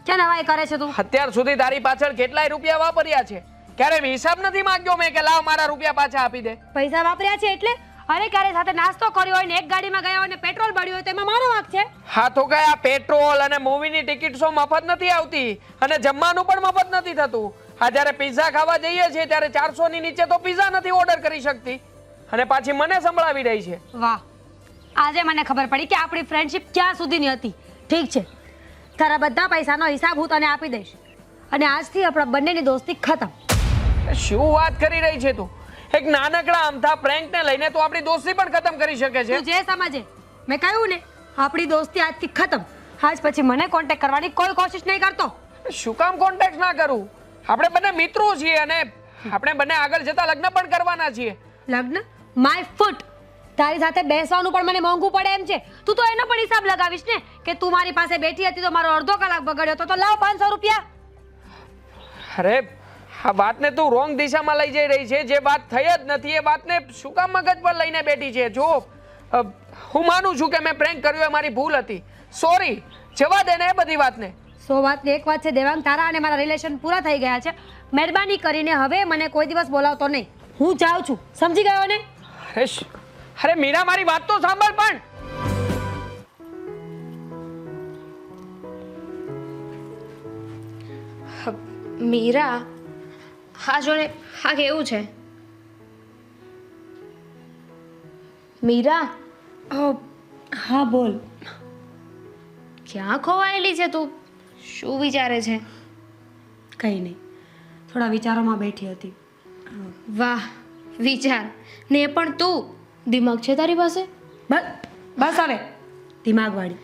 A: ક્યાં નવાઈ કરે છે તું?
E: અત્યાર સુધી તારી પાછળ કેટલાય રૂપિયા વાપર્યા છે, ક્યારે હિસાબ નથી માંગ્યો મેં કે લાવ મારા રૂપિયા પાછા આપી દે.
A: પૈસા વાપર્યા છે એટલે? અરે ક્યારે સાથે નાસ્તો કર્યો હોય ને એક ગાડીમાં ગયા હોય ને પેટ્રોલ બળ્યું હોય તો એમાં મારો વાંક છે?
E: હા તો કયા પેટ્રોલ અને મૂવીની ટિકિટો મફત નથી આવતી અને જમવાનું પણ મફત નથી થતું. આ જ્યારે પિઝા ખાવા જઈએ છીએ ત્યારે 400 ની નીચે તો પિઝા નથી ઓર્ડર કરી શકતી અને પાછી મને સંભળાવી રહી છે.
A: વાહ, આજે મને ખબર પડી કે આપણી ફ્રેન્ડશિપ ક્યાં સુધીની હતી. ઠીક છે, તારા બધા પૈસાનો હિસાબ હું તને આપી દઈશ અને આજથી આપણા બંનેની દોસ્તી ખતમ.
E: શું વાત કરી રહી છે તું? એક નાનકડા અમથા પ્રેન્ક ને લઈને તો આપણી દોસ્તી પણ ખતમ કરી શકે છે?
A: તું જે સમજે. મેં કહ્યું ને, આપણી દોસ્તી આજથી ખતમ. આજ પછી મને કોન્ટેક્ટ કરવાની કોઈ કોશિશ નહીં કરતો.
E: શું કામ કોન્ટેક્ટ ના કરું? આપણે બંને મિત્રો છીએ અને આપણે બંને આગળ જતા લગ્ન પણ કરવાના છીએ.
A: લગ્ન? My foot. તારી સાથે બેસવાનું પણ મને મોંઘું પડે એમ છે. તું તો એનો પણ હિસાબ લગાવીશ ને કે તું મારી પાસે બેઠી હતી તો મારો અડધો કલાક બગડ્યો તો લાવ 500 રૂપિયા.
E: અરે આ વાતને તું રોંગ દિશામાં લઈ જઈ રહી છે. જે વાત થઈ જ નથી એ વાતને શું કામ મગજ પર લઈને બેઠી છે? જો હું માનું છું કે મેં પ્રેન્ક કર્યો એ મારી ભૂલ હતી, સોરી, જવા દે ને એ બધી વાતને.
A: 100 વાતની એક વાત છે દેવાંગ, તારા અને મારા રિલેશન પૂરા થઈ ગયા છે. મહેરબાની કરીને હવે મને કોઈ દિવસ બોલાવતો નહીં. હું જાઉં છું, સમજી ગયો ને?
E: અરે મીરા, મારી વાત તો સાંભળ પણ.
B: મીરા, હા જો ને, હા કેવું છે? મીરા,
A: હા બોલ.
B: ક્યાં ખોવાયેલી છે તું? શું વિચારે છે?
A: કંઈ નહીં, થોડા વિચારોમાં બેઠી હતી.
B: વાહ, વિચાર ને એ પણ તું! દિમાગ છે તારી પાસે?
A: બસ હવે દિમાગવાળી.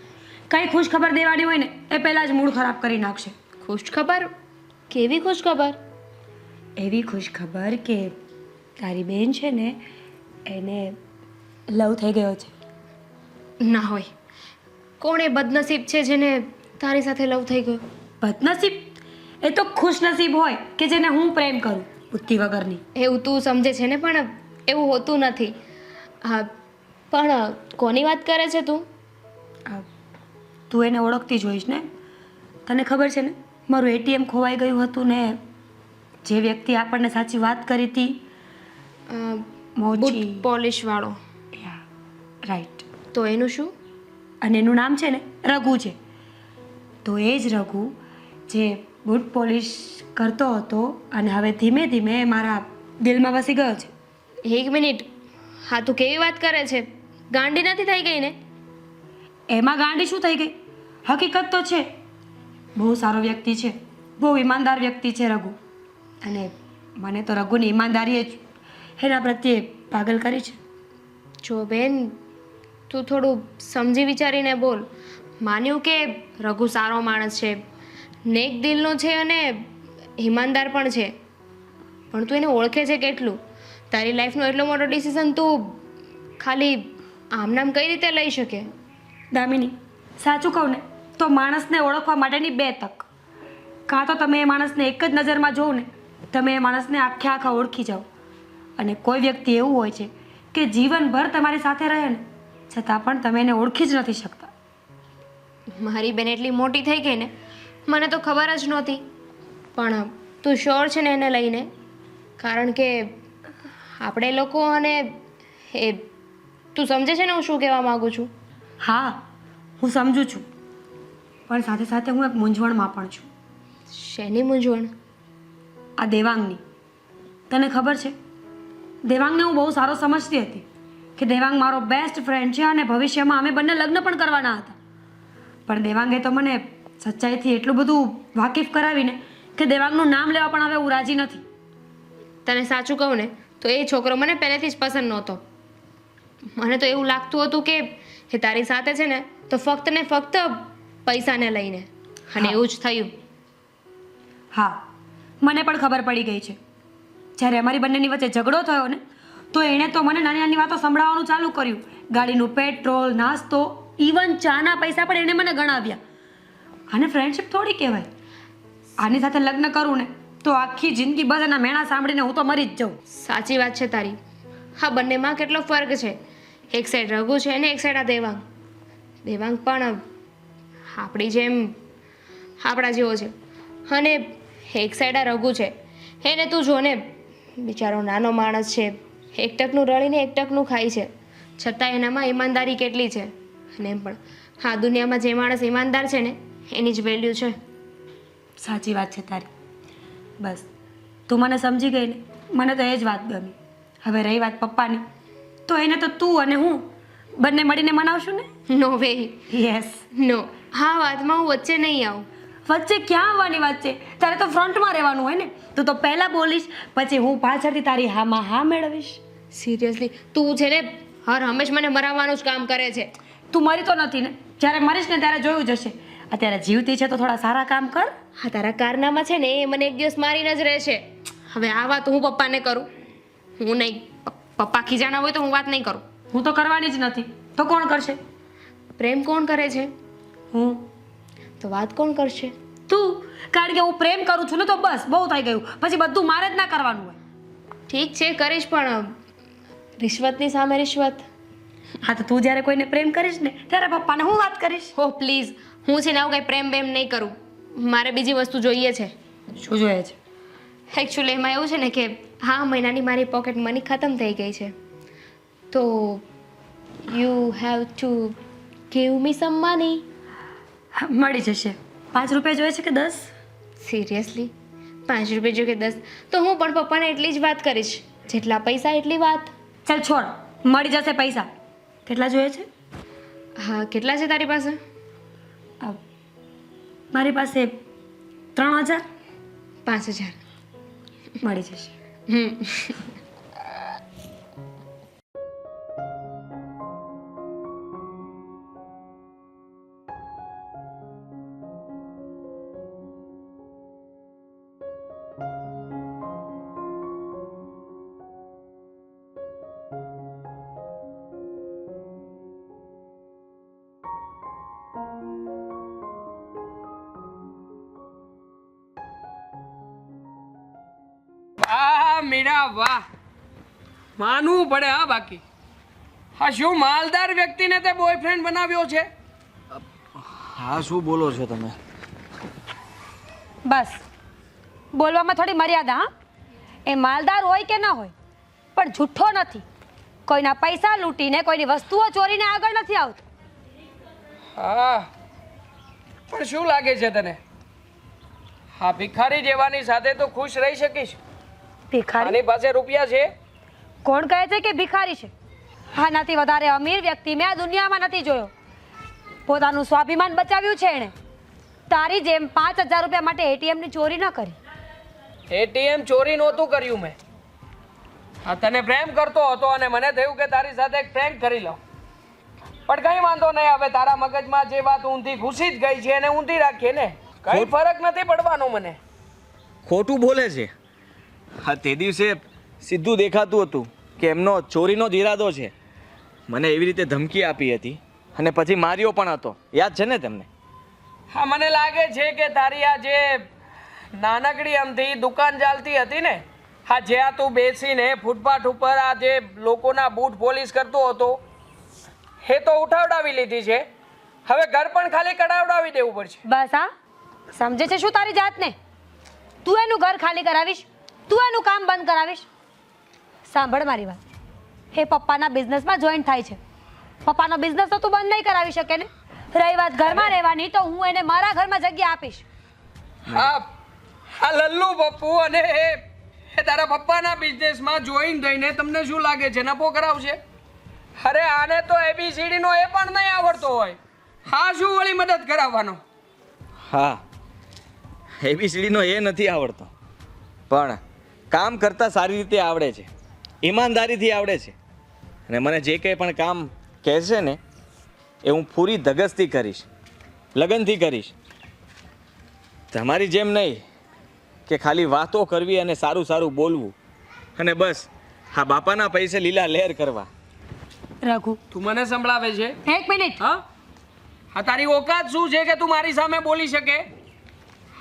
A: કઈ ખુશ ખબર દેવાની હોય ને એ પહેલાં જ મૂડ ખરાબ કરી નાખશે.
B: ખુશ ખબર? કેવી ખુશ ખબર?
A: એવી ખુશ ખબર કે તારી બેન છે ને એને લવ થઈ ગયો છે.
B: ના હોય. કોણ એ બદનસીબ છે જેને તારી સાથે લવ થઈ ગયો?
A: બદનસીબ? એ તો ખુશનસીબ હોય કે જેને હું પ્રેમ કરું, બુદ્ધિ વગરની.
B: એવું તું સમજે છે ને, પણ એવું હોતું નથી. હા, પણ કોની વાત કરે છે તું?
A: તું એને ઓળખતી જ હોઈશ ને. તને ખબર છે ને, મારું એટીએમ ખોવાઈ ગયું હતું ને જે વ્યક્તિ આપણને સાચી વાત કરી હતી, મોચી
B: પોલિશ વાળો.
A: રાઈટ.
B: તો એનું શું?
A: અને એનું નામ છે ને રઘુ છે. તો એ જ રઘુ જે બૂટ પોલિશ કરતો હતો અને હવે ધીમે ધીમે મારા દિલમાં વસી ગયો છે.
B: એક મિનિટ, હા તું કેવી વાત કરે છે? ગાંડી નથી થઈ ગઈ ને?
A: એમાં ગાંડી શું થઈ ગઈ? હકીકત તો છે, બહુ સારો વ્યક્તિ છે, બહુ ઈમાનદાર વ્યક્તિ છે રઘુ. અને મને તો રઘુની ઈમાનદારીએ જ એના પ્રત્યે પાગલ કરી છે.
B: જો બેન તું થોડું સમજી વિચારીને બોલ. માન્યું કે રઘુ સારો માણસ છે, નેક દિલનો છે અને ઈમાનદાર પણ છે, પણ તું એને ઓળખે છે કેટલું? તારી લાઈફનો એટલો મોટો ડિસિઝન તું ખાલી આમનામ કઈ રીતે લઈ શકે?
A: દામિની, સાચું કહું ને તો માણસને ઓળખવા માટેની 2 તક. કાં તો તમે એ માણસને એક જ નજરમાં જોવો ને, તમે એ માણસને આખે આખા ઓળખી જાઓ. અને કોઈ વ્યક્તિ એવું હોય છે કે જીવનભર તમારી સાથે રહે ને છતાં પણ તમે એને ઓળખી જ નથી શકતા.
B: મારી બેન એટલી મોટી થઈ ગઈ ને, મને તો ખબર જ નહોતી. પણ તું શ્યોર છે ને એને લઈને? કારણ કે આપણે લોકો અને એ તું સમજે છે ને હું શું કહેવા માગું છું?
A: હા, હું સમજુ છું, પણ સાથે સાથે હું એક મૂંઝવણમાં પણ છું.
B: શેની મૂંઝવણ?
A: આ દેવાંગની. તને ખબર છે, દેવાંગને હું બહુ સારો સમજતી હતી કે દેવાંગ મારો બેસ્ટ ફ્રેન્ડ છે અને ભવિષ્યમાં અમે બંને લગ્ન પણ કરવાના હતા. પણ દેવાંગે તો મને સચ્ચાઈથી એટલું બધું વાકેફ કરાવીને કે દેવાંગનું નામ લેવા પણ હવે હું રાજી નથી.
B: તને સાચું કહું ને તો એ છોકરો મને પહેલેથી જ પસંદ નહોતો. મને તો એવું લાગતું હતું કે એ તારી સાથે છે ને તો ફક્ત ને ફક્ત પૈસાને લઈને, અને એવું જ થયું.
A: હા, મને પણ ખબર પડી ગઈ છે. જ્યારે અમારી બંનેની વચ્ચે ઝઘડો થયો ને તો એણે તો મને નાની નાની વાતો સંભળાવવાનું ચાલુ કર્યું. ગાડીનું પેટ્રોલ, નાસ્તો, ઇવન ચાના પૈસા પણ એણે મને ગણાવ્યા. આને ફ્રેન્ડશિપ થોડી કહેવાય. આની સાથે લગ્ન કરું ને તો આખી જિંદગી બસ એના મેણા સાંભળીને હું તો મરી જ જાઉં.
B: સાચી વાત છે તારી. હા, બંનેમાં કેટલો ફર્ક છે. એક સાઈડ રઘુ છે અને એક સાઈડ આ દેવાંગ. દેવાંગ પણ આપણી જેમ આપણા જેવો છે, અને એક સાઈડ આ રઘુ છે. એને તું જો ને, બિચારો નાનો માણસ છે, એક ટકનું રળીને એક ટકનું ખાય છે, છતાં એનામાં ઈમાનદારી કેટલી છે. અને એમ પણ હા, દુનિયામાં જે માણસ ઈમાનદાર છે ને એની જ વેલ્યુ છે.
A: સાચી વાત છે તારી. બસ તું મને સમજી ગઈ ને, મને તો એ જ વાત ગમી. હવે રહી વાત પપ્પાની, તો એને તો તું અને હું બંને મળીને મનાવશું ને.
B: નો વે.
A: યસ.
B: નો, હા વાતમાં હું વચ્ચે નહીં આવું.
A: વચ્ચે ક્યાં આવવાની વાત છે? તારે તો ફ્રન્ટમાં રહેવાનું હોય ને. તું તો પહેલાં બોલીશ, પછી હું પાછળથી તારી હામાં હા મેળવીશ.
B: સિરિયસલી તું છે ને હર હંમેશ મને મરાવવાનું જ કામ કરે છે.
A: તું મરી તો નથી ને? જ્યારે મરીશ ને ત્યારે જોયું જશે. અત્યારે જીવતી છે તો થોડા સારા કામ કર.
B: હા, તારા કારનામાં છે ને એ મને એક દિવસ મારીને જ રહેશે. હવે આ વાત હું પપ્પાને કરું? હું નહીં. પપ્પા ખીજાણા હોય તો હું વાત નહીં કરું.
A: હું તો કરવાની જ નથી. તો કોણ કરશે?
B: પ્રેમ કોણ કરે છે?
A: હું.
B: તો વાત કોણ કરશે?
A: તું. કારણ કે હું પ્રેમ કરું છું ને તો બસ બહુ થઈ ગયું. પછી બધું મારે જ ના કરવાનું હોય.
B: ઠીક છે, કરીશ, પણ રિશ્વતની સામે રિશ્વત.
A: હા, તો તું જ્યારે કોઈને પ્રેમ કરીશ ને ત્યારે પપ્પાને હું વાત કરીશ.
B: હો પ્લીઝ, હું છે ને આવું કંઈ પ્રેમ બેમ નહીં કરું. મારે બીજી વસ્તુ જોઈએ છે.
A: શું જોઈએ છે?
B: એકચ્યુઅલી એમાં એવું છે ને કે આ મહિનાની મારી પોકેટ મની ખતમ થઈ ગઈ છે, તો you have to give me some money.
A: મળી જશે. 5 રૂપિયા જોઈએ છે કે 10?
B: સિરિયસલી 5 રૂપિયા જો કે 10? તો હું પણ પપ્પાને એટલી જ વાત કરીશ, જેટલા પૈસા એટલી વાત.
A: ચાલ છોડ, મળી જશે પૈસા. કેટલા જોઈએ છે?
B: હા, કેટલા છે તારી પાસે?
A: મારી પાસે 3000.
B: 5000
A: મળી જશે.
E: વાહ મીરા વાહ, માનવું પડે હા. બાકી હા, શું માલદાર વ્યક્તિને તે બોયફ્રેન્ડ બનાવ્યો છે?
D: હા, શું બોલો છો તમે?
A: બસ બોલવામાં થોડી મર્યાદા. હા, એ માલદાર હોય કે ના હોય, પણ જૂઠ્ઠો નથી. કોઈના પૈસા લૂંટીને, કોઈની વસ્તુઓ ચોરીને આગળ નથી આવતો.
E: હા, પણ શું લાગે છે તને? હા, ભિખારી જેવાની સાથે તો ખુશ રહી શકીશ?
A: ભિખારી?
E: આની પાસે રૂપિયા છે?
A: કોણ કહે છે કે ભિખારી છે? આનાથી વધારે અમીર વ્યક્તિ મેં આ દુનિયામાં નથી જોયો. પોતાનું સ્વાભિમાન બચાવ્યું છે એણે. તારી જેમ 5000 રૂપિયા માટે એટીએમની ચોરી ન કરી.
E: એટીએમ ચોરી નહોતું કર્યું મેં. હા તને પ્રેમ કરતો હતો અને મને થયું કે તારી સાથે એક પ્રેન્ક કરી લઉં, પણ કઈ વાંધો નહીં. હવે તારા મગજમાં જે વાત ઊંધી ઘૂસી જ ગઈ છે એને ઊંધી રાખીએ ને, કઈ ફરક નથી પડવાનો મને.
D: ખોટું બોલે છે. હા તે દિવસે સીધું દેખાતું હતું કે એમનો ચોરીનો જ ઈરાદો છે. મને એવી રીતે ધમકી આપી હતી અને પછી માર્યો પણ હતો, યાદ છે ને તમને?
E: હા મને લાગે છે કે તારી આ જે નાનકડી અમથી દુકાન ચાલતી હતી ને, હા જ્યાં તું બેસીને ફૂટપાથ ઉપર આ જે લોકોના બૂટ પોલિશ કરતો હતો, એ તો ઉઠાવડાવી લીધી છે. હવે ઘર પણ ખાલી કરાવડાવી દેવું પડશે.
A: બસ હા, સમજે છે શું તારી જાતને? તું એનું ઘર ખાલી કરાવીશ, તું એનું કામ બંધ કરાવીશ. સાંભળ મારી વાત, એ પપ્પાના બિઝનેસમાં જોઈન્ટ થાય છે. પપ્પાનો બિઝનેસ તો તું બંધ નહીં કરાવી શકે ને. રહી વાત ઘરમાં રહેવાની, તો હું એને મારા ઘરમાં જગ્યા આપીશ.
E: આ લલ્લુ પપ્પુ અને એ તારા પપ્પાના બિઝનેસમાં જોઈન થઈને તમને શું લાગે છે નફો કરાવશે? અરે આને તો ABCD નો એ પણ નહીં આવડતો હોય, હા શું વળી મદદ કરાવવાનો?
D: હા, ABCD નો એ નથી આવડતો, પણ કામ કરતા સારી રીતે આવડે છે, ઈમાનદારીથી આવડે છે. અને મને જે કંઈ પણ કામ કહેશે ને એ હું પૂરી ધગસથી કરીશ, લગનથી કરીશ. તમારી જેમ નહીં કે ખાલી વાતો કરવી અને સારું સારું બોલવું અને બસ હા બાપાના પૈસે લીલા લહેર કરવા.
A: રઘુ,
E: તું મને સંભળાવે છે?
A: એક મિનિટ.
E: હા હા તારી ઓકાત શું છે કે તું મારી સામે બોલી શકે?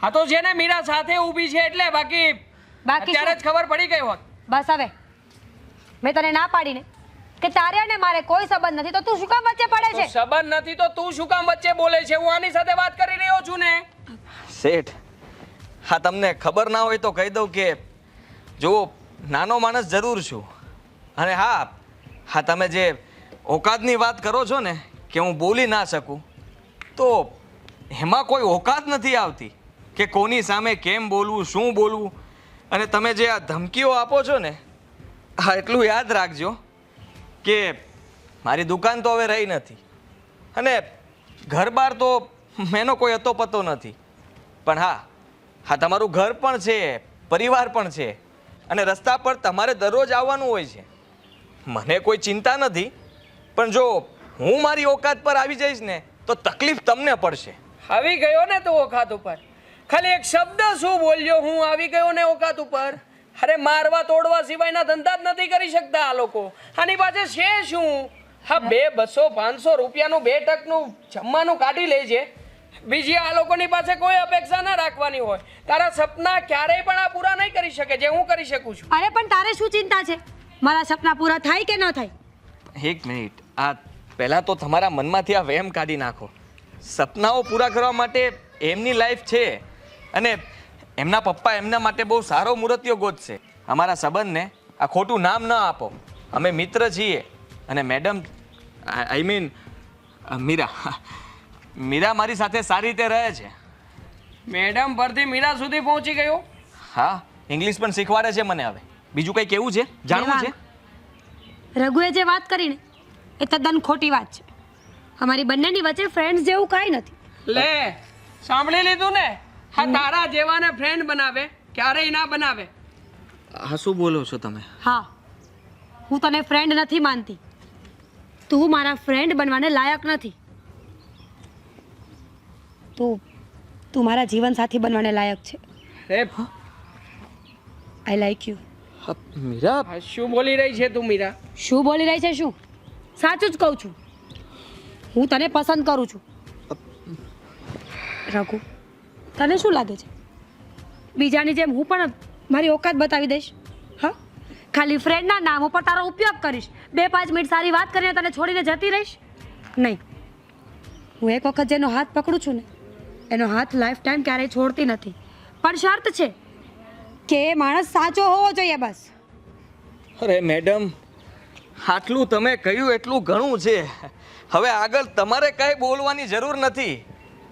E: હા તો છે ને મીરા સાથે ઊભી છે એટલે, બાકી અત્યારે જ ખબર પડી ગઈ હોત.
A: બસ હવે મેં તને ના પાડીને કે તારે અને મારે કોઈ સંબંધ નથી, તો તું શું કામ વચ્ચે પડે
E: તો
A: છે?
E: સંબંધ નથી તો તું શું કામ વચ્ચે બોલે છે? હું આની સાથે વાત કરી રહ્યો છું ને.
D: શેઠ, હા તમને ખબર ના હોય તો કહી દઉં કે જો નાનો માણસ જરૂર છું. અને હા હા તમે જે ઓકાતની વાત કરો છો ને કે હું બોલી ના શકું, તો એમાં કોઈ ઓકાત નથી આવતી કે કોની સામે કેમ બોલવું, શું બોલવું. અને તમે જે આ ધમકીઓ આપો છો ને, હા એટલું યાદ રાખજો કે મારી દુકાન તો હવે રહી નથી અને ઘર બાર તો મેનો કોઈ હતો પતો નથી, પણ હા હા તમારું ઘર પણ છે, પરિવાર પણ છે અને રસ્તા પર તમારે દરરોજ આવવાનું હોય છે. મને કોઈ ચિંતા નથી, પણ જો હું મારી ઓકાત પર આવી જઈશ ને તો તકલીફ તમને પડશે.
E: આવી ગયો ને તું ઓકાત ઉપર? ખાલી એક શબ્દ શું બોલ્યો, હું આવી ગયો ને ઓકાત ઉપર? અરે મારવા તોડવા સિવાયના ધંધા જ નથી કરી શકતા આ લોકો. આની પાસે છે શું? હા 200, 200, 500 રૂપિયાનું 2 ટકનું જમવાનું કાઢી લે છે. બીજી આ લોકોની પાસે કોઈ અપેક્ષા ના રાખવાની હોય. તારા સપના ક્યારેય પણ આ પૂરા નહીં કરી શકે જે હું કરી શકું છું.
A: અરે પણ તારે શું ચિંતા છે? મારા સપના પૂરા થાય કે ન થાય?
D: એક મિનિટ, આ પહેલાં તો તમારા મનમાંથી આ વહેમ કાઢી નાખો. સપનાઓ પૂરા કરવા માટે એમની લાઈફ છે અને એમના પપ્પા એમના માટે બહુ સારો મૂર્તિઓ ગોતશે. અમારા સંબંધને આ ખોટું નામ ન આપો. અમે મિત્ર છીએ અને મેડમ આઈ મીન મીરા મારી સાથે સારી રીતે રહે છે.
E: મેડમ પરથી મીરા સુધી પહોંચી ગયો?
D: હા, ઇંગ્લિશ પણ શીખવાડે છે મને. હવે બીજું કંઈ કેવું છે, જાણવું છે?
A: રઘુએ જે વાત કરીને એ તદ્દન ખોટી વાત છે. અમારી બંનેની વચ્ચે ફ્રેન્ડ્સ જેવું કાંઈ નથી.
E: લે સાંભળી લીધું ને? હા તારા જેવાને ફ્રેન્ડ બનાવે, ક્યારેય ના બનાવે.
D: હા શું બોલો છો તમે?
A: હા, હું તને ફ્રેન્ડ નથી માનતી. તું મારા ફ્રેન્ડ બનવાને લાયક નથી. તું મારા જીવન સાથી બનવાને લાયક છે. I like you.
D: મીરા,
E: હા, શું બોલી રહી છે તું મીરા?
A: શું બોલી રહી છે? શું સાચું જ કહું છું. હું તને પસંદ કરું છું. રઘુ, તને શું લાગે છે બીજાની જેમ હું પણ મારી ઓકાત બતાવી દઈશ? હા, ખાલી ફ્રેન્ડના નામ ઉપર તારો ઉપયોગ કરીશ, 2-5 મિનિટ સારી વાત કરીને તને છોડીને જતી રહીશ? નહીં, હું એક વખત જેનો હાથ પકડું છું ને એનો હાથ લાઈફ ટાઈમ ક્યારેય છોડતી નથી. પણ શરત છે કે એ માણસ સાચો હોવો જોઈએ, બસ.
D: અરે મેડમ, આટલું તમે કહ્યું એટલું ઘણું છે. હવે આગળ તમારે કંઈ બોલવાની જરૂર નથી.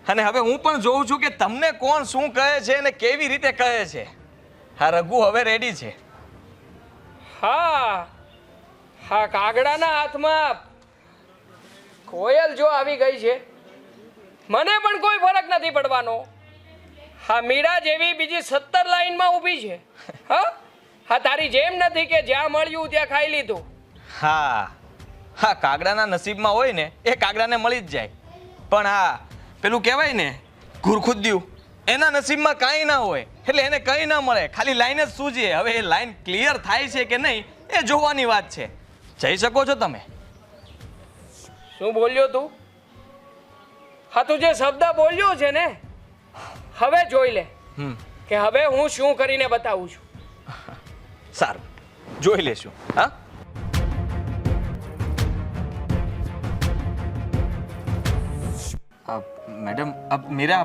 D: અને હવે હું પણ જોઉં છું કે તમને કોણ શું કહે છે અને કેવી રીતે કહે છે. હા રઘુ હવે રેડી છે.
E: હા હા કાગડાના હાથમાં કોયલ જો આવી ગઈ છે, મને પણ કોઈ ફરક નથી પડવાનો. હા મીરા જેવી બીજી 17 લાઈનમાં ઊભી છે. હા હા તારી જેમ નથી કે જ્યાં મળ્યું ત્યાં ખાઈ લીધું.
D: હા હા, કાગડાના નસીબમાં હોય ને એ કાગડાને મળી જ જાય. પણ હા, પેલું કહેવાય ને ઘુરખુદ્યું, એના નસીબમાં કાંઈ ના હોય એટલે એને કંઈ ના મળે, ખાલી લાઈન જ સૂઝે. હવે એ લાઈન ક્લિયર થાય છે કે નહીં એ જોવાની વાત છે. જઈ શકો છો તમે.
E: શું બોલ્યો તું? હા તું જે શબ્દ બોલ્યો છે ને, હવે જોઈ લે કે હવે હું શું કરીને બતાવું છું.
D: સારું, જોઈ લેશું. હા, મેડમ, अब मेरा